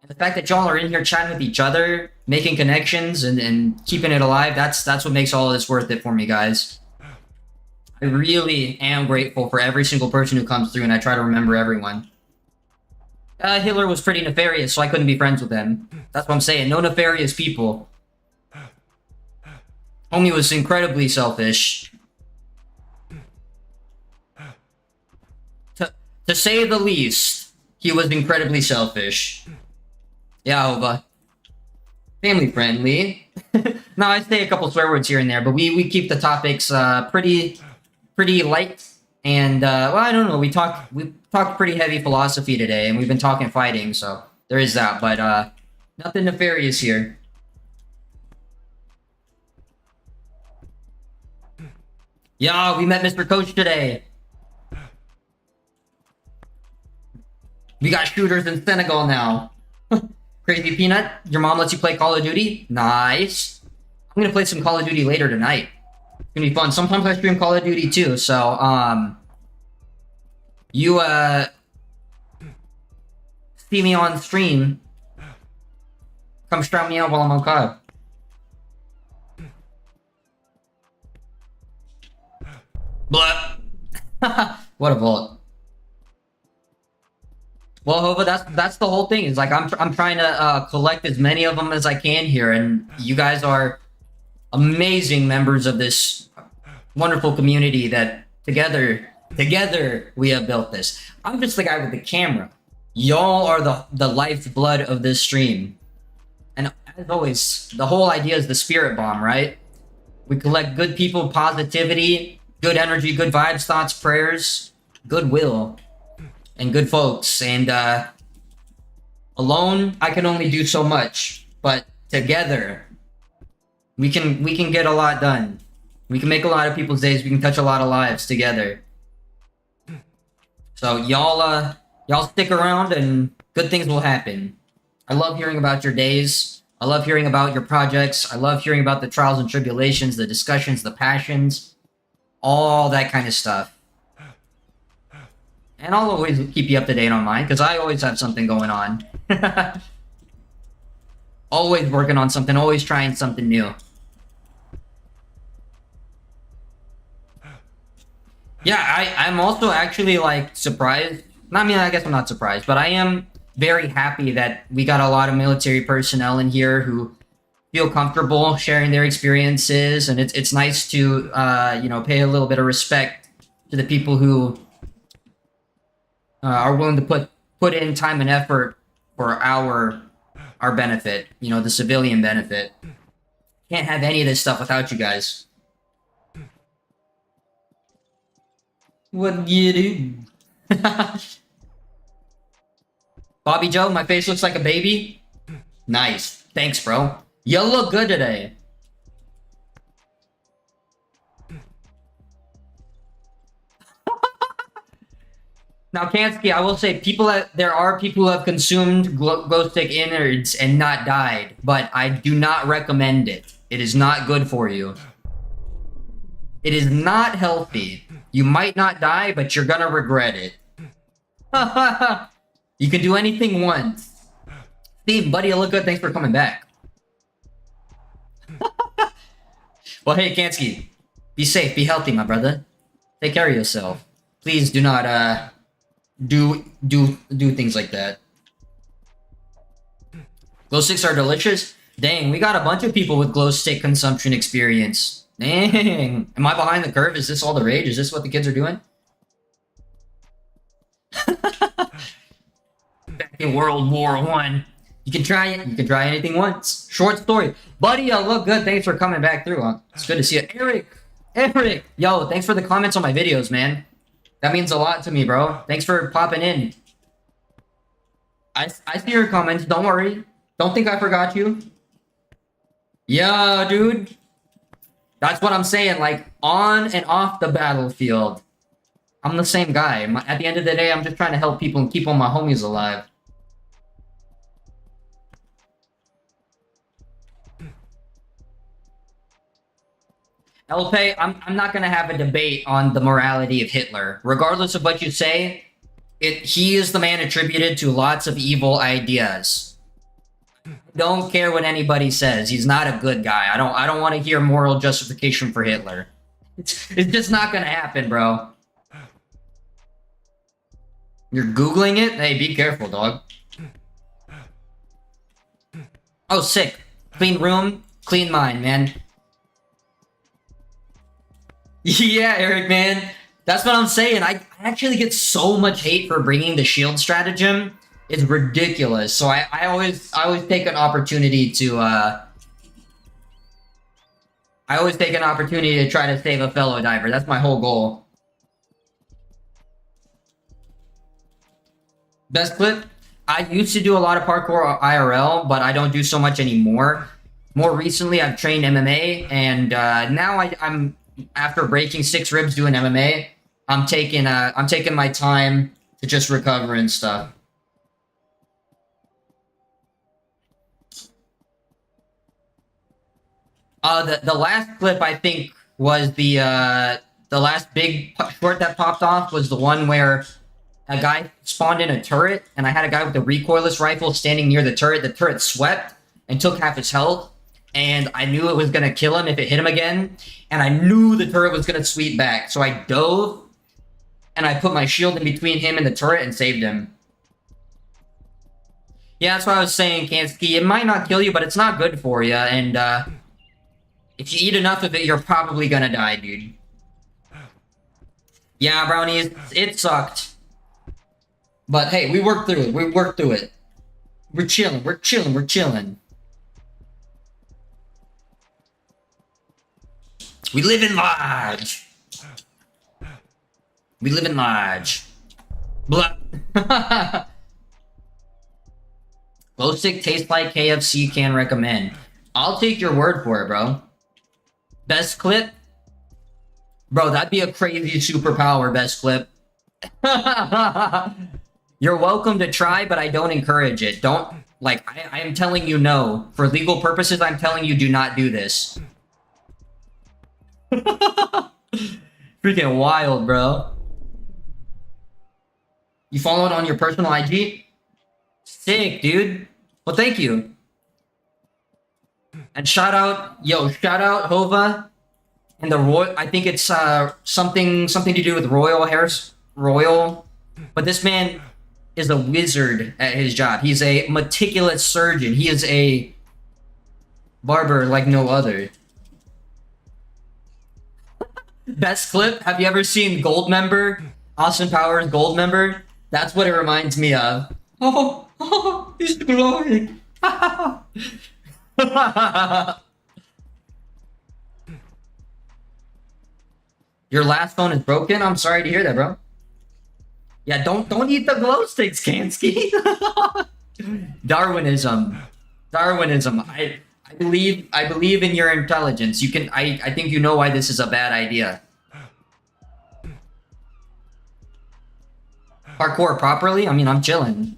And the fact that y'all are in here chatting with each other, making connections, and keeping it alive, that's what makes all of this worth it for me, guys. I really am grateful for every single person who comes through, and I try to remember everyone. Hitler was pretty nefarious, so I couldn't be friends with him. That's what I'm saying. No nefarious people. Homie was incredibly selfish. To say the least, he was incredibly selfish. Yeah, Hova. Family friendly. Now, I say a couple swear words here and there, but we keep the topics pretty light. And well, I don't know. We talked pretty heavy philosophy today, and we've been talking fighting, so there is that. But nothing nefarious here. Yeah, we met Mr. Coach today. We got shooters in Senegal now. Crazy Peanut, your mom lets you play Call of Duty? Nice. I'm gonna play some Call of Duty later tonight. It's gonna be fun. Sometimes I stream Call of Duty too, so you see me on stream, come shout me out while I'm on COD. Blah. What a vault. Well, Hova, that's the whole thing. Is like I'm trying to collect as many of them as I can here, and you guys are amazing members of this wonderful community that together we have built this. I'm just the guy with the camera. Y'all are the lifeblood of this stream. And as always, the whole idea is the spirit bomb, right? We collect good people, positivity, good energy, good vibes, thoughts, prayers, goodwill, and good folks. And alone, I can only do so much. But together, we can get a lot done. We can make a lot of people's days. We can touch a lot of lives together. So y'all stick around and good things will happen. I love hearing about your days. I love hearing about your projects. I love hearing about the trials and tribulations, the discussions, the passions, all that kind of stuff. And I'll always keep you up to date on mine, because I always have something going on. Always working on something, always trying something new. Yeah, I'm also actually, like, surprised. I mean, I guess I'm not surprised, but I am very happy that we got a lot of military personnel in here who feel comfortable sharing their experiences, and it's nice to, you know, pay a little bit of respect to the people who are willing to put in time and effort for our benefit, you know, the civilian benefit. Can't have any of this stuff without you guys. What you do? Bobby Joe, my face looks like a baby. Nice. Thanks, bro. You look good today. Now, Kansky, I will say there are people who have consumed glow stick innards and not died, but I do not recommend it. It is not good for you. It is not healthy. You might not die, but you're gonna regret it. You can do anything once. Steve, buddy, you look good. Thanks for coming back. Well, hey, Kansky, be safe, be healthy, my brother. Take care of yourself. Please do not, do things like that. Glow sticks are delicious. Dang, we got a bunch of people with glow stick consumption experience. Dang, am I behind the curve? Is this all the rage? Is this what the kids are doing? Back in World War I. You can try it. You can try anything once. Short story. Buddy, you look good. Thanks for coming back through. Huh? It's good to see you. Eric. Yo, thanks for the comments on my videos, man. That means a lot to me, bro. Thanks for popping in. I see your comments. Don't worry. Don't think I forgot you. Yeah, dude. That's what I'm saying. Like, on and off the battlefield. I'm the same guy. At the end of the day, I'm just trying to help people and keep all my homies alive. Elpe, I'm not going to have a debate on the morality of Hitler. Regardless of what you say, he is the man attributed to lots of evil ideas. Don't care what anybody says. He's not a good guy. I don't want to hear moral justification for Hitler. It's just not going to happen, bro. You're Googling it? Hey, be careful, dog. Oh, sick. Clean room, clean mind, man. Yeah, Eric, man. That's what I'm saying. I actually get so much hate for bringing the shield stratagem. It's ridiculous. So I always take an opportunity to I always take an opportunity to try to save a fellow diver. That's my whole goal. Best clip? I used to do a lot of parkour IRL, but I don't do so much anymore. More recently, I've trained MMA, and now I'm after breaking 6 ribs doing MMA. I'm taking my time to just recover and stuff. The last clip I think was the last big short that popped off was the one where a guy spawned in a turret, and I had a guy with a recoilless rifle standing near the turret. The turret swept and took half his health, and I knew it was gonna kill him if it hit him again, and I knew the turret was gonna sweep back, so I dove, and I put my shield in between him and the turret and saved him. Yeah, that's what I was saying, Kansky. It might not kill you, but it's not good for you, and if you eat enough of it, you're probably gonna die, dude. Yeah, Brownie, it sucked. But hey, we worked through it. We worked through it. We're chilling. We're chilling. We're chilling. We live in large. We live in large. Blah. Glow stick tastes like KFC, can recommend. I'll take your word for it, bro. Best clip? Bro, that'd be a crazy superpower, best clip. You're welcome to try, but I don't encourage it. Don't, like, I am telling you no. For legal purposes, I'm telling you do not do this. Freaking wild, bro. You followed on your personal IG? Sick, dude. Well, thank you. And shout out Hova. And the Royal, I think it's something to do with Royal hairs. Royal. But this man is a wizard at his job. He's a meticulous surgeon. He is a barber like no other. Best clip? Have you ever seen Goldmember? Austin Powers Goldmember? That's what it reminds me of. Oh, he's glowing. Your last phone is broken? I'm sorry to hear that, bro. Yeah, don't eat the glow sticks, Kansky. Darwinism. Darwinism. I believe in your intelligence. You can I think you know why this is a bad idea. Parkour properly? I mean, I'm chilling.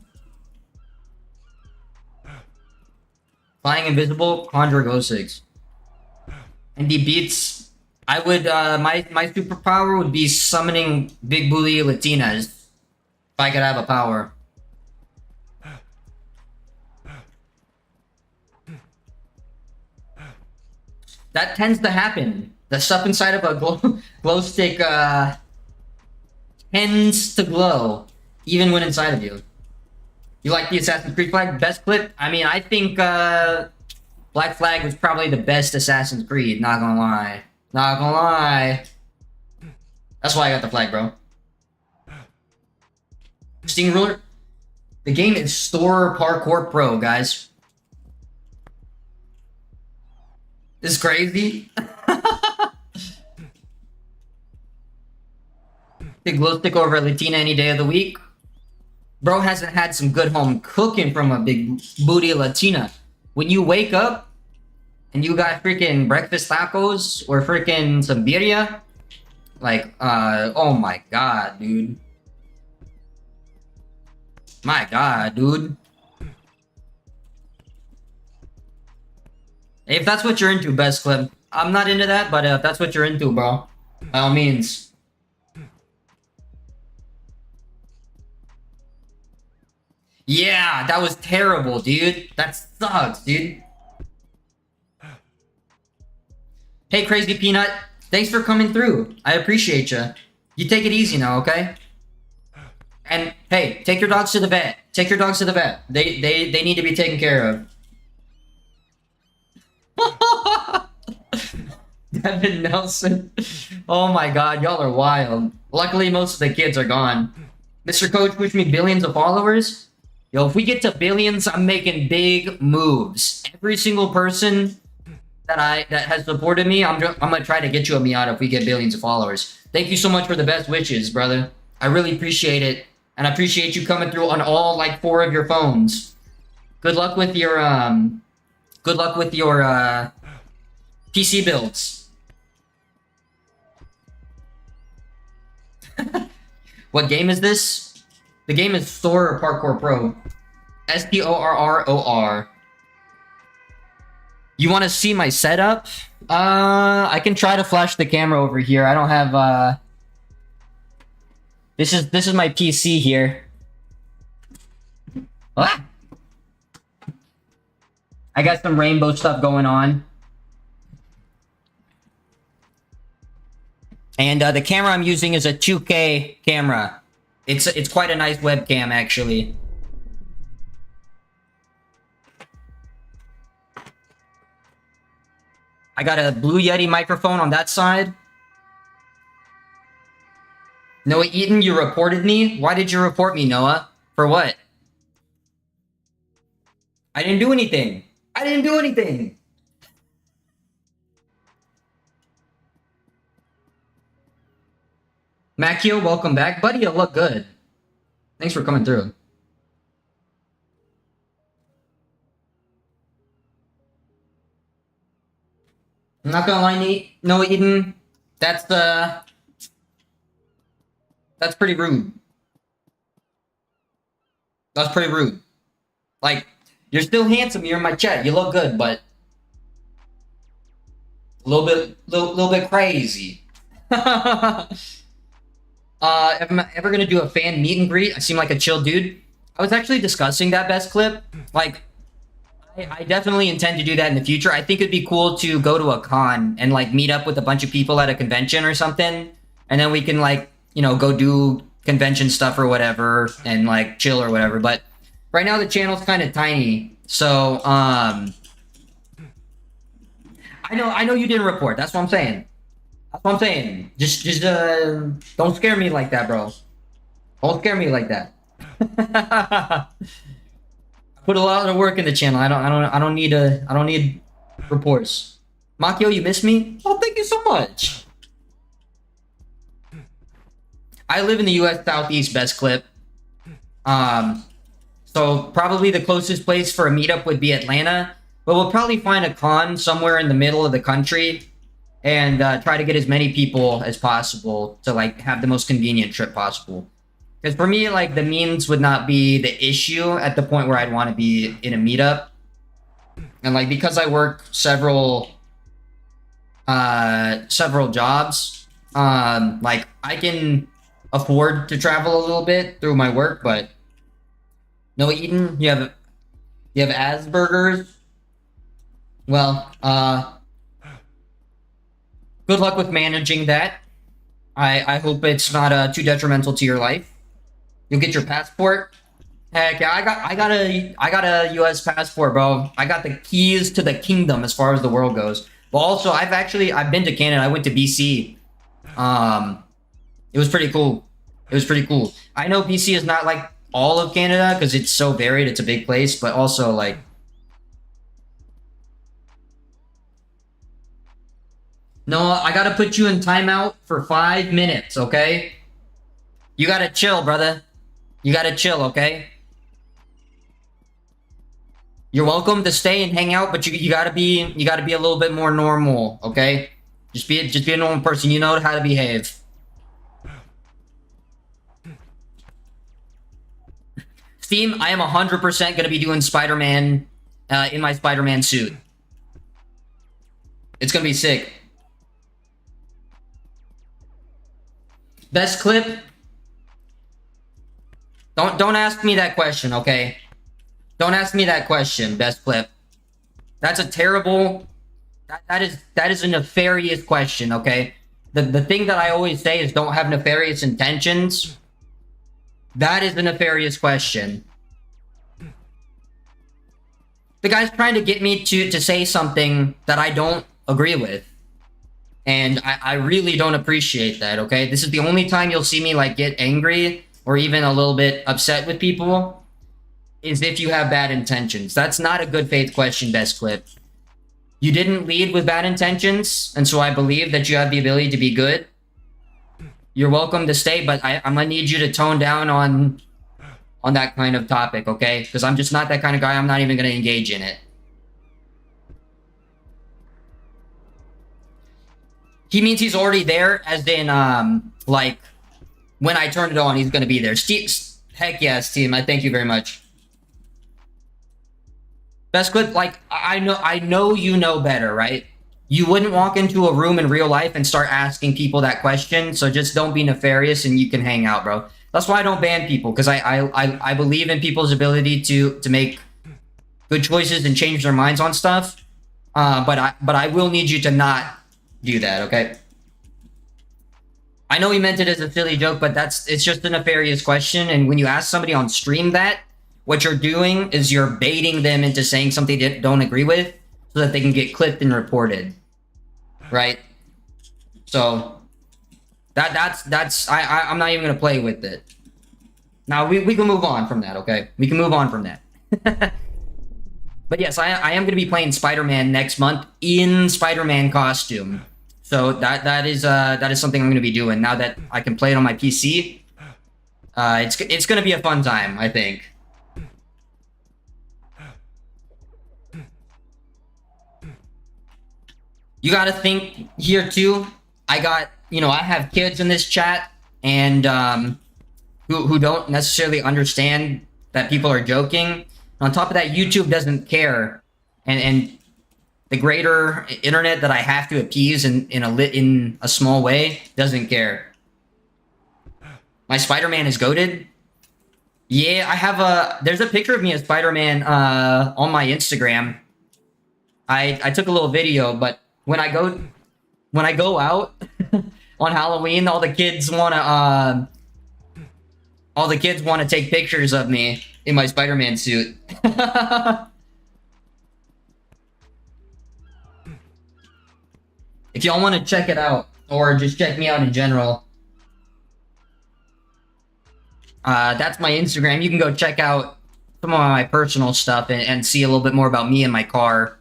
Flying invisible, conjure glow sticks. And he beats. I would my superpower would be summoning big booty Latinas. If I could have a power. That tends to happen. The stuff inside of a glow stick tends to glow, even when inside of you. You like the Assassin's Creed flag? Best clip? I mean, I think Black Flag was probably the best Assassin's Creed, not gonna lie. Not gonna lie. That's why I got the flag, bro. Sting Ruler? The game is Store Parkour Pro, guys. This is crazy. Big glow stick over a Latina any day of the week. Bro hasn't had some good home cooking from a big booty Latina. When you wake up and you got freaking breakfast tacos or freaking some birria, like, oh my god, dude. My god, dude. If that's what you're into, best clip. I'm not into that, but if that's what you're into, bro, by all means. Yeah, that was terrible, dude. That sucks, dude. Hey, Crazy Peanut. Thanks for coming through. I appreciate you. You take it easy now, okay? And, hey, take your dogs to the vet. Take your dogs to the vet. They need to be taken care of. Devin Nelson. Oh my god, y'all are wild. Luckily, most of the kids are gone. Mr. Coach, wish me billions of followers. Yo, if we get to billions, I'm making big moves. Every single person that has supported me, I'm gonna try to get you a Miata if we get billions of followers. Thank you so much for the best wishes, brother. I really appreciate it. And I appreciate you coming through on all, like, 4 of your phones. Good luck with your, PC builds. What game is this? The game is Store Parkour Pro. STORROR. You want to see my setup? I can try to flash the camera over here. I don't have, This is my PC here. Ah! I got some rainbow stuff going on. And the camera I'm using is a 2K camera. It's quite a nice webcam, actually. I got a Blue Yeti microphone on that side. Noah Eaton, you reported me? Why did you report me, Noah? For what? I didn't do anything. I didn't do anything. Macchio, welcome back. Buddy, you look good. Thanks for coming through. I'm not gonna lie, Noah Eden. That's pretty rude. That's pretty rude. Like, you're still handsome. You're in my chat. You look good, but a little bit crazy. If I'm ever gonna do a fan meet and greet, I seem like a chill dude. I was actually discussing that best clip. Like, I definitely intend to do that in the future. I think it'd be cool to go to a con and, like, meet up with a bunch of people at a convention or something, and then we can, like, you know, go do convention stuff or whatever and, like, chill or whatever. But right now the channel's kind of tiny, so I know you didn't report. That's what I'm saying. That's what I'm saying. Just don't scare me like that, bro. Don't scare me like that. Put a lot of work in the channel. I don't need reports. Makio, you miss me? Oh, thank you so much. I live in the U.S. Southeast, best clip. So probably the closest place for a meetup would be Atlanta, but we'll probably find a con somewhere in the middle of the country and try to get as many people as possible to like have the most convenient trip possible. Because for me, like the means would not be the issue at the point where I'd want to be in a meetup. And like because I work several jobs, like I can afford to travel a little bit through my work, but no, Eden, you have Asperger's. Well, good luck with managing that. I hope it's not too detrimental to your life. You'll get your passport. Heck yeah, I got a U.S. passport, bro. I got the keys to the kingdom as far as the world goes. But also, I've been to Canada. I went to BC. It was pretty cool. It was pretty cool. I know BC is not like all of Canada because it's so varied. It's a big place, but also like. Noah, I gotta put you in timeout for 5 minutes, okay? You gotta chill, brother. You gotta chill, okay? You're welcome to stay and hang out, but you gotta be a little bit more normal, okay? Just be a normal person. You know how to behave. Steam, I am 100% gonna be doing Spider-Man in my Spider-Man suit. It's gonna be sick. Best clip? Don't ask me that question, okay? Don't ask me that question, best clip. That's a terrible... That is a nefarious question, okay? The thing that I always say is don't have nefarious intentions. That is a nefarious question. The guy's trying to get me to say something that I don't agree with. And I really don't appreciate that, okay? This is the only time you'll see me, like, get angry or even a little bit upset with people is if you have bad intentions. That's not a good faith question, best clip. You didn't lead with bad intentions, and so I believe that you have the ability to be good. You're welcome to stay, but I'm gonna need you to tone down on that kind of topic, okay? Because I'm just not that kind of guy. I'm not even gonna engage in it. He means he's already there, as in, like, when I turn it on, he's gonna be there. Steve, heck yes, team. I thank you very much. Best clip, like, I know you know better, right? You wouldn't walk into a room in real life and start asking people that question, so just don't be nefarious and you can hang out, bro. That's why I don't ban people, because I believe in people's ability to make good choices and change their minds on stuff. But I will need you to not do that, okay? I know he meant it as a silly joke, but it's just a nefarious question, and when you ask somebody on stream that, what you're doing is you're baiting them into saying something they don't agree with so that they can get clipped and reported, right? So I'm not even gonna play with it. Now we can move on from that, okay? We can move on from that. But yes, I am gonna be playing Spider-Man next month in Spider-Man costume. So that is something I'm gonna be doing now that I can play it on my PC. It's gonna be a fun time, I think. You gotta think here too. I have kids in this chat and who don't necessarily understand that people are joking. On top of that, YouTube doesn't care, and the greater internet that I have to appease in a small way doesn't care. My Spider-Man is goated. Yeah, there's a picture of me as Spider-Man on my Instagram. I took a little video, but when I go out on Halloween, all the kids wanna take pictures of me in my Spider-Man suit. If y'all want to check it out, or just check me out in general, that's my Instagram. You can go check out some of my personal stuff and see a little bit more about me and my car.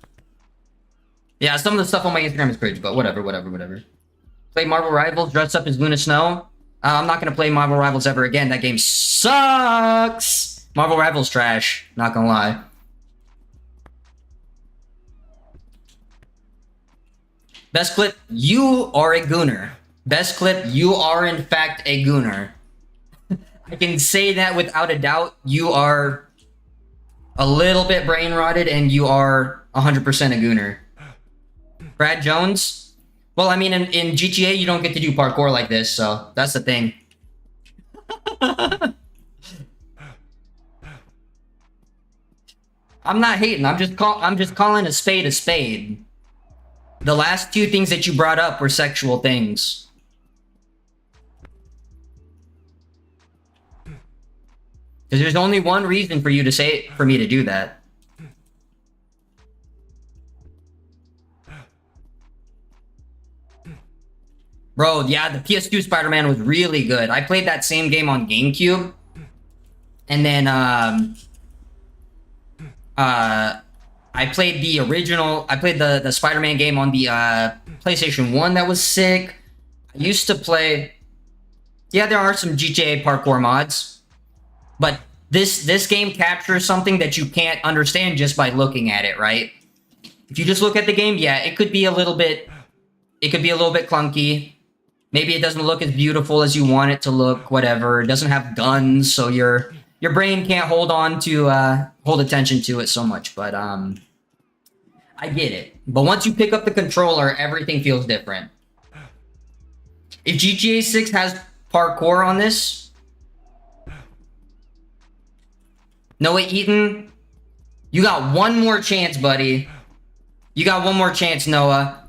Yeah, some of the stuff on my Instagram is crazy, but whatever. Play Marvel Rivals, dress up as Luna Snow. I'm not gonna play Marvel Rivals ever again. That game sucks. Marvel Rivals trash. Not gonna lie. Best clip, you are a gooner. Best clip, you are in fact a gooner. I can say that without a doubt. You are a little bit brain rotted and you are 100% a gooner. Brad Jones? Well, I mean, in GTA, you don't get to do parkour like this, so that's the thing. I'm not hating. I'm just calling a spade a spade. The last two things that you brought up were sexual things. Because there's only one reason for you to say, for me to do that. Bro, yeah, the PS2 Spider-Man was really good. I played that same game on GameCube. And then, I played the original, I played the Spider-Man game on the, PlayStation 1 that was sick. I used to play, yeah, there are some GTA parkour mods. But this game captures something that you can't understand just by looking at it, right? If you just look at the game, yeah, it could be a little bit clunky. Maybe it doesn't look as beautiful as you want it to look, whatever. It doesn't have guns, so your brain can't hold attention to it so much, but I get it. But once you pick up the controller, everything feels different. If GTA 6 has parkour on this, Noah Eaton, you got one more chance, buddy. You got one more chance, Noah.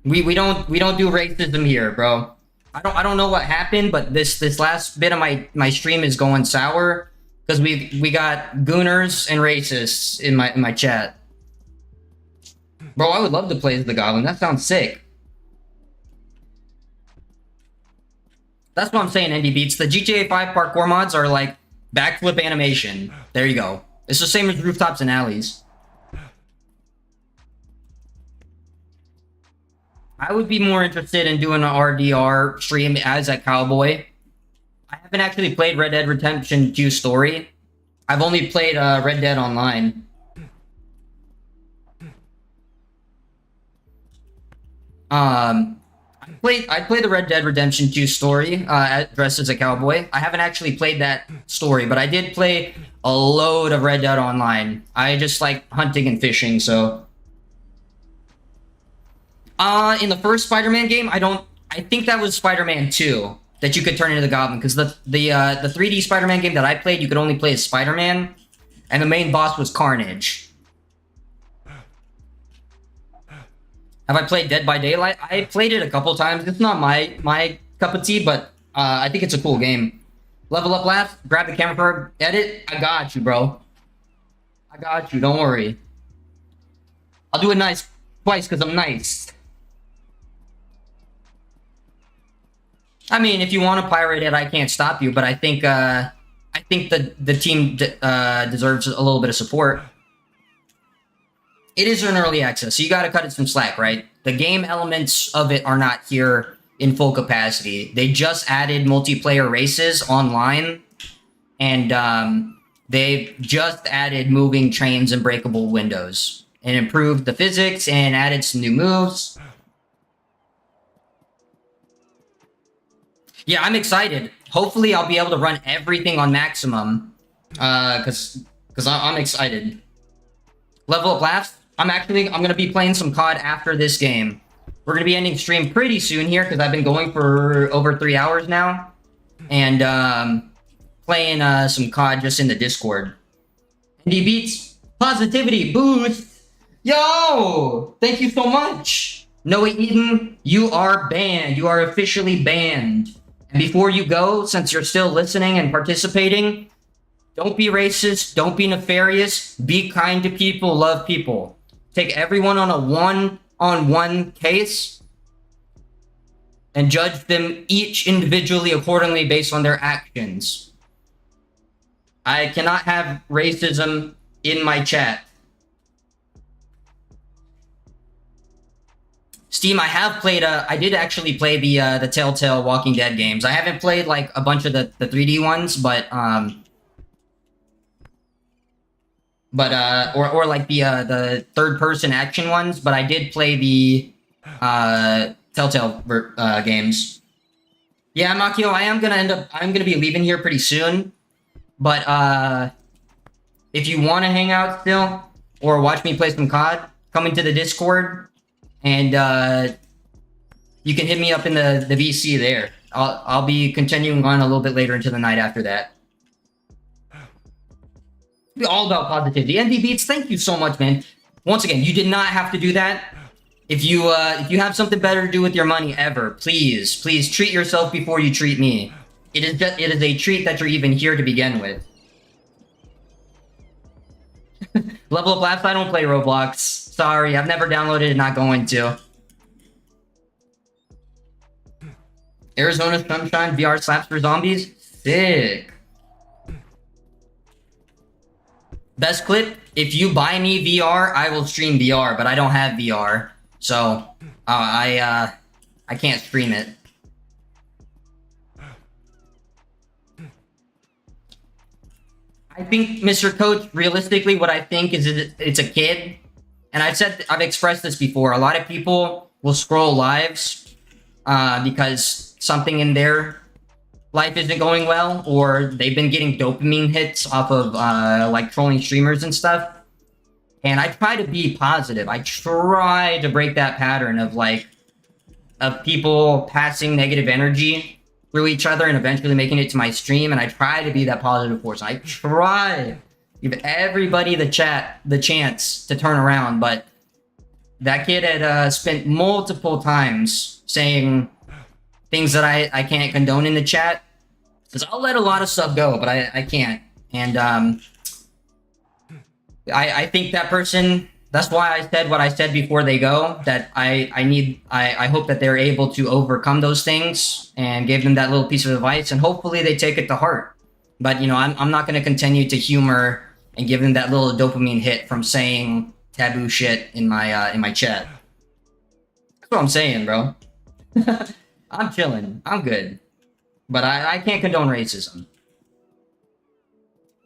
We don't do racism here, bro. I don't know what happened, but this last bit of my stream is going sour because we got gooners and racists in my chat. Bro, I would love to play as the Goblin. That sounds sick. That's what I'm saying, ND Beats. The GTA 5 parkour mods are like backflip animation. There you go. It's the same as rooftops and alleys. I would be more interested in doing an RDR stream as a cowboy. I haven't actually played Red Dead Redemption 2 Story. I've only played Red Dead Online. I played the Red Dead Redemption 2 Story dressed as a cowboy. I haven't actually played that story, but I did play a load of Red Dead Online. I just like hunting and fishing, so... in the first Spider-Man game, I think that was Spider-Man 2 that you could turn into the Goblin, because the 3D Spider-Man game that I played, you could only play as Spider-Man, and the main boss was Carnage. Have I played Dead by Daylight? I played it a couple times. It's not my cup of tea, but I think it's a cool game. Level up last, grab the camera for edit. I got you, bro. I got you, don't worry. I'll do it nice twice because I'm nice. I mean, if you want to pirate it, I can't stop you, but I think the team deserves a little bit of support. It is an early access, so you gotta cut it some slack, right? The game elements of it are not here in full capacity. They just added multiplayer races online, and they've just added moving trains and breakable windows, and improved the physics and added some new moves. Yeah, I'm excited. Hopefully, I'll be able to run everything on maximum, because I'm excited. Level up last. I'm gonna be playing some COD after this game. We're gonna be ending stream pretty soon here because I've been going for over 3 hours now, and playing some COD just in the Discord. ND Beats, positivity boost. Yo, thank you so much. Noah Eden, you are banned. You are officially banned. And before you go, since you're still listening and participating, don't be racist. Don't be nefarious. Be kind to people. Love people. Take everyone on a one-on-one case and judge them each individually accordingly based on their actions. I cannot have racism in my chat. Steam, I have played. I did actually play the Telltale Walking Dead games. I haven't played like a bunch of the 3D ones, but or like the third person action ones. But I did play the Telltale games. Yeah, Makio, I'm gonna be leaving here pretty soon. But if you want to hang out still or watch me play some COD, come into the Discord. And you can hit me up in the VC there. I'll be continuing on a little bit later into the night after that. It'll be all about positivity. ND Beats, thank you so much, man. Once again, you did not have to do that. If you have something better to do with your money ever, please treat yourself before you treat me. It is a treat that you're even here to begin with. Level Up Labs, I don't play Roblox. Sorry, I've never downloaded it, not going to. Arizona Sunshine VR slaps for zombies? Sick. Best clip, if you buy me VR, I will stream VR, but I don't have VR. So, I can't stream it. I think, Mr. Coach, realistically, what I think is it's a kid. And I've expressed this before. A lot of people will scroll lives because something in their life isn't going well, or they've been getting dopamine hits off of like trolling streamers and stuff. And I try to be positive. I try to break that pattern of people passing negative energy through each other and eventually making it to my stream. And I try to be that positive force. I try. Give everybody the chance to turn around, but that kid had spent multiple times saying things that I can't condone in the chat. Because I'll let a lot of stuff go, but I can't. And I think that person, that's why I said what I said before they go, that I hope that they're able to overcome those things and give them that little piece of advice, and hopefully they take it to heart. But, you know, I'm not going to continue to humor and give them that little dopamine hit from saying taboo shit in my chat. That's what I'm saying, bro. I'm chilling. I'm good. But I can't condone racism.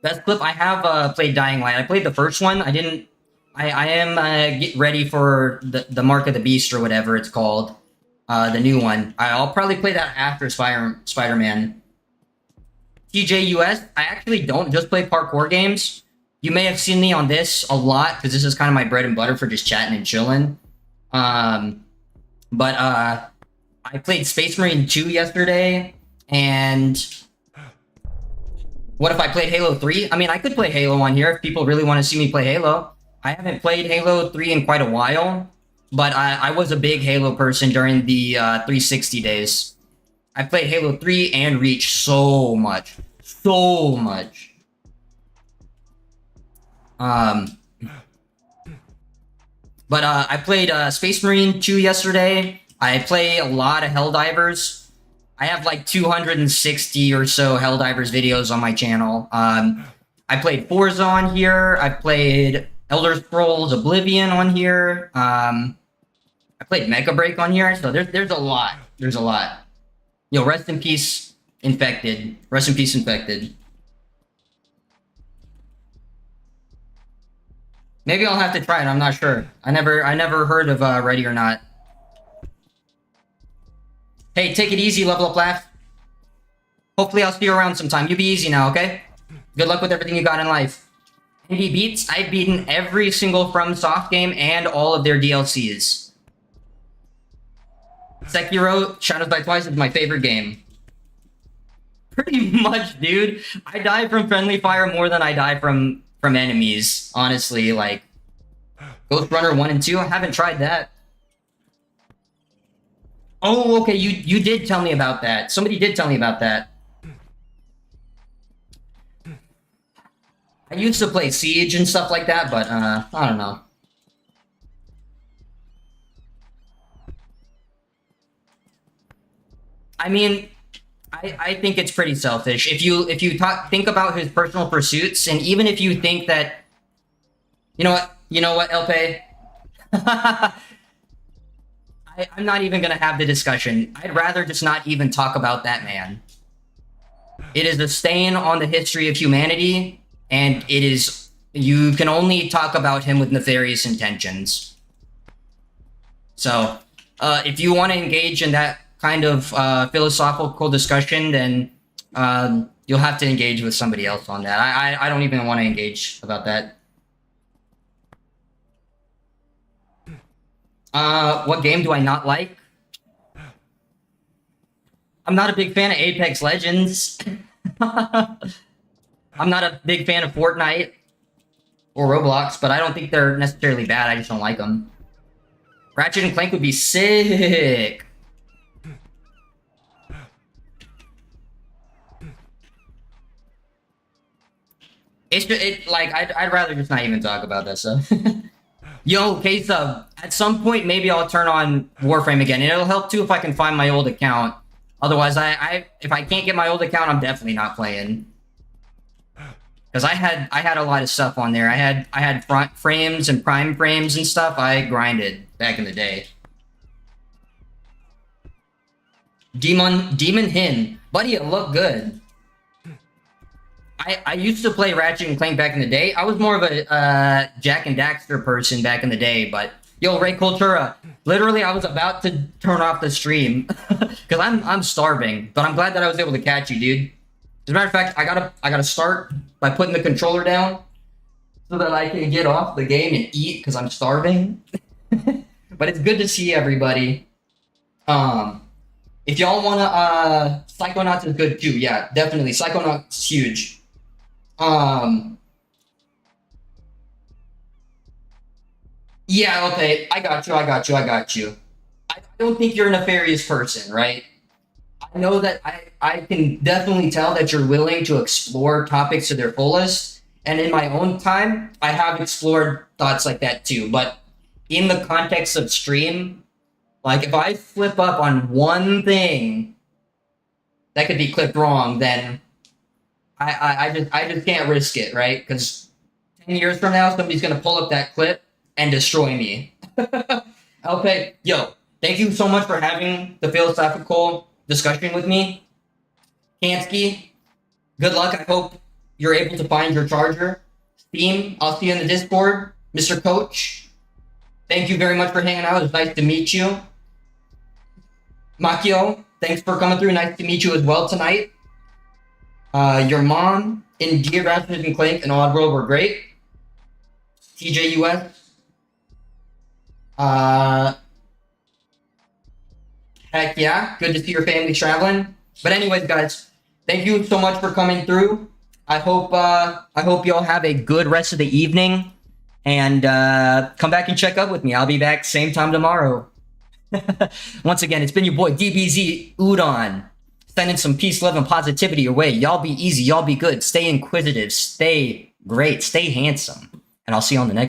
Best clip, I have played Dying Light. I played the first one. I am get ready for the Mark of the Beast or whatever it's called. The new one. I'll probably play that after Spider-Man. TJUS, I actually don't just play parkour games. You may have seen me on this a lot, because this is kind of my bread and butter for just chatting and chilling. But I played Space Marine 2 yesterday, and what if I played Halo 3? I mean, I could play Halo on here if people really want to see me play Halo. I haven't played Halo 3 in quite a while, but I was a big Halo person during the 360 days. I played Halo 3 and Reach so much. So much. But I played Space Marine 2 yesterday. I play a lot of Helldivers. I have like 260 or so Helldivers videos on my channel. I played Forza on here. I played Elder Scrolls Oblivion on here. I played Mega Break on here. So there's a lot. There's a lot. Yo, rest in peace, Infected. Rest in peace, Infected. Maybe I'll have to try it. I'm not sure. I never heard of Ready or Not. Hey, take it easy, Level Up Laugh. Hopefully I'll see you around sometime. You be easy now, okay? Good luck with everything you got in life. Indie Beats, I've beaten every single FromSoft game and all of their DLCs. Sekiro, Shadows Die Twice is my favorite game. Pretty much, dude. I die from friendly fire more than I die from enemies, honestly. Like Ghost Runner 1 and 2, I haven't tried that. Oh, okay, you did tell me about that. Somebody did tell me about that. I used to play Siege and stuff like that, but I don't know. I mean, I think it's pretty selfish. If you think about his personal pursuits, and even if you think that, you know what, LP, I'm not even gonna have the discussion. I'd rather just not even talk about that man. It is a stain on the history of humanity, and it is, you can only talk about him with nefarious intentions. So, if you want to engage in that kind of philosophical discussion, then you'll have to engage with somebody else on that. I don't even want to engage about that. What game do I not like? I'm not a big fan of Apex Legends. I'm not a big fan of Fortnite or Roblox, but I don't think they're necessarily bad. I just don't like them. Ratchet and Clank would be sick. I'd rather just not even talk about that stuff. Yo, K-Sub, at some point maybe I'll turn on Warframe again, and it'll help too if I can find my old account. Otherwise, if I can't get my old account, I'm definitely not playing. Because I had a lot of stuff on there. I had front frames and prime frames and stuff. I grinded back in the day. Demon Hin, buddy, it looked good. I used to play Ratchet and Clank back in the day. I was more of a Jack and Daxter person back in the day, but yo, Ray Cultura, literally I was about to turn off the stream because I'm starving, but I'm glad that I was able to catch you, dude. As a matter of fact, I gotta start by putting the controller down so that I can get off the game and eat because I'm starving. But it's good to see everybody. If y'all wanna, Psychonauts is good too. Yeah, definitely. Psychonauts is huge. Yeah, okay. I got you. I don't think you're a nefarious person, right? I know that I can definitely tell that you're willing to explore topics to their fullest. And in my own time, I have explored thoughts like that too. But in the context of stream, like if I slip up on one thing that could be clipped wrong, then I just can't risk it, right? Because 10 years from now, somebody's gonna pull up that clip and destroy me. Okay, yo, thank you so much for having the philosophical discussion with me. Kansky, good luck. I hope you're able to find your charger. Steam, I'll see you in the Discord. Mr. Coach, thank you very much for hanging out. It was nice to meet you. Makio, thanks for coming through. Nice to meet you as well tonight. Your mom, India, Ratchet and Clank, and Oddworld were great. TJUS. Heck yeah, good to see your family traveling. But anyways, guys, thank you so much for coming through. I hope y'all have a good rest of the evening, and come back and check up with me. I'll be back same time tomorrow. Once again, it's been your boy DBZUDON, sending some peace, love, and positivity your way. Y'all be easy, y'all be good, stay inquisitive, stay great, stay handsome, and I'll see you on the next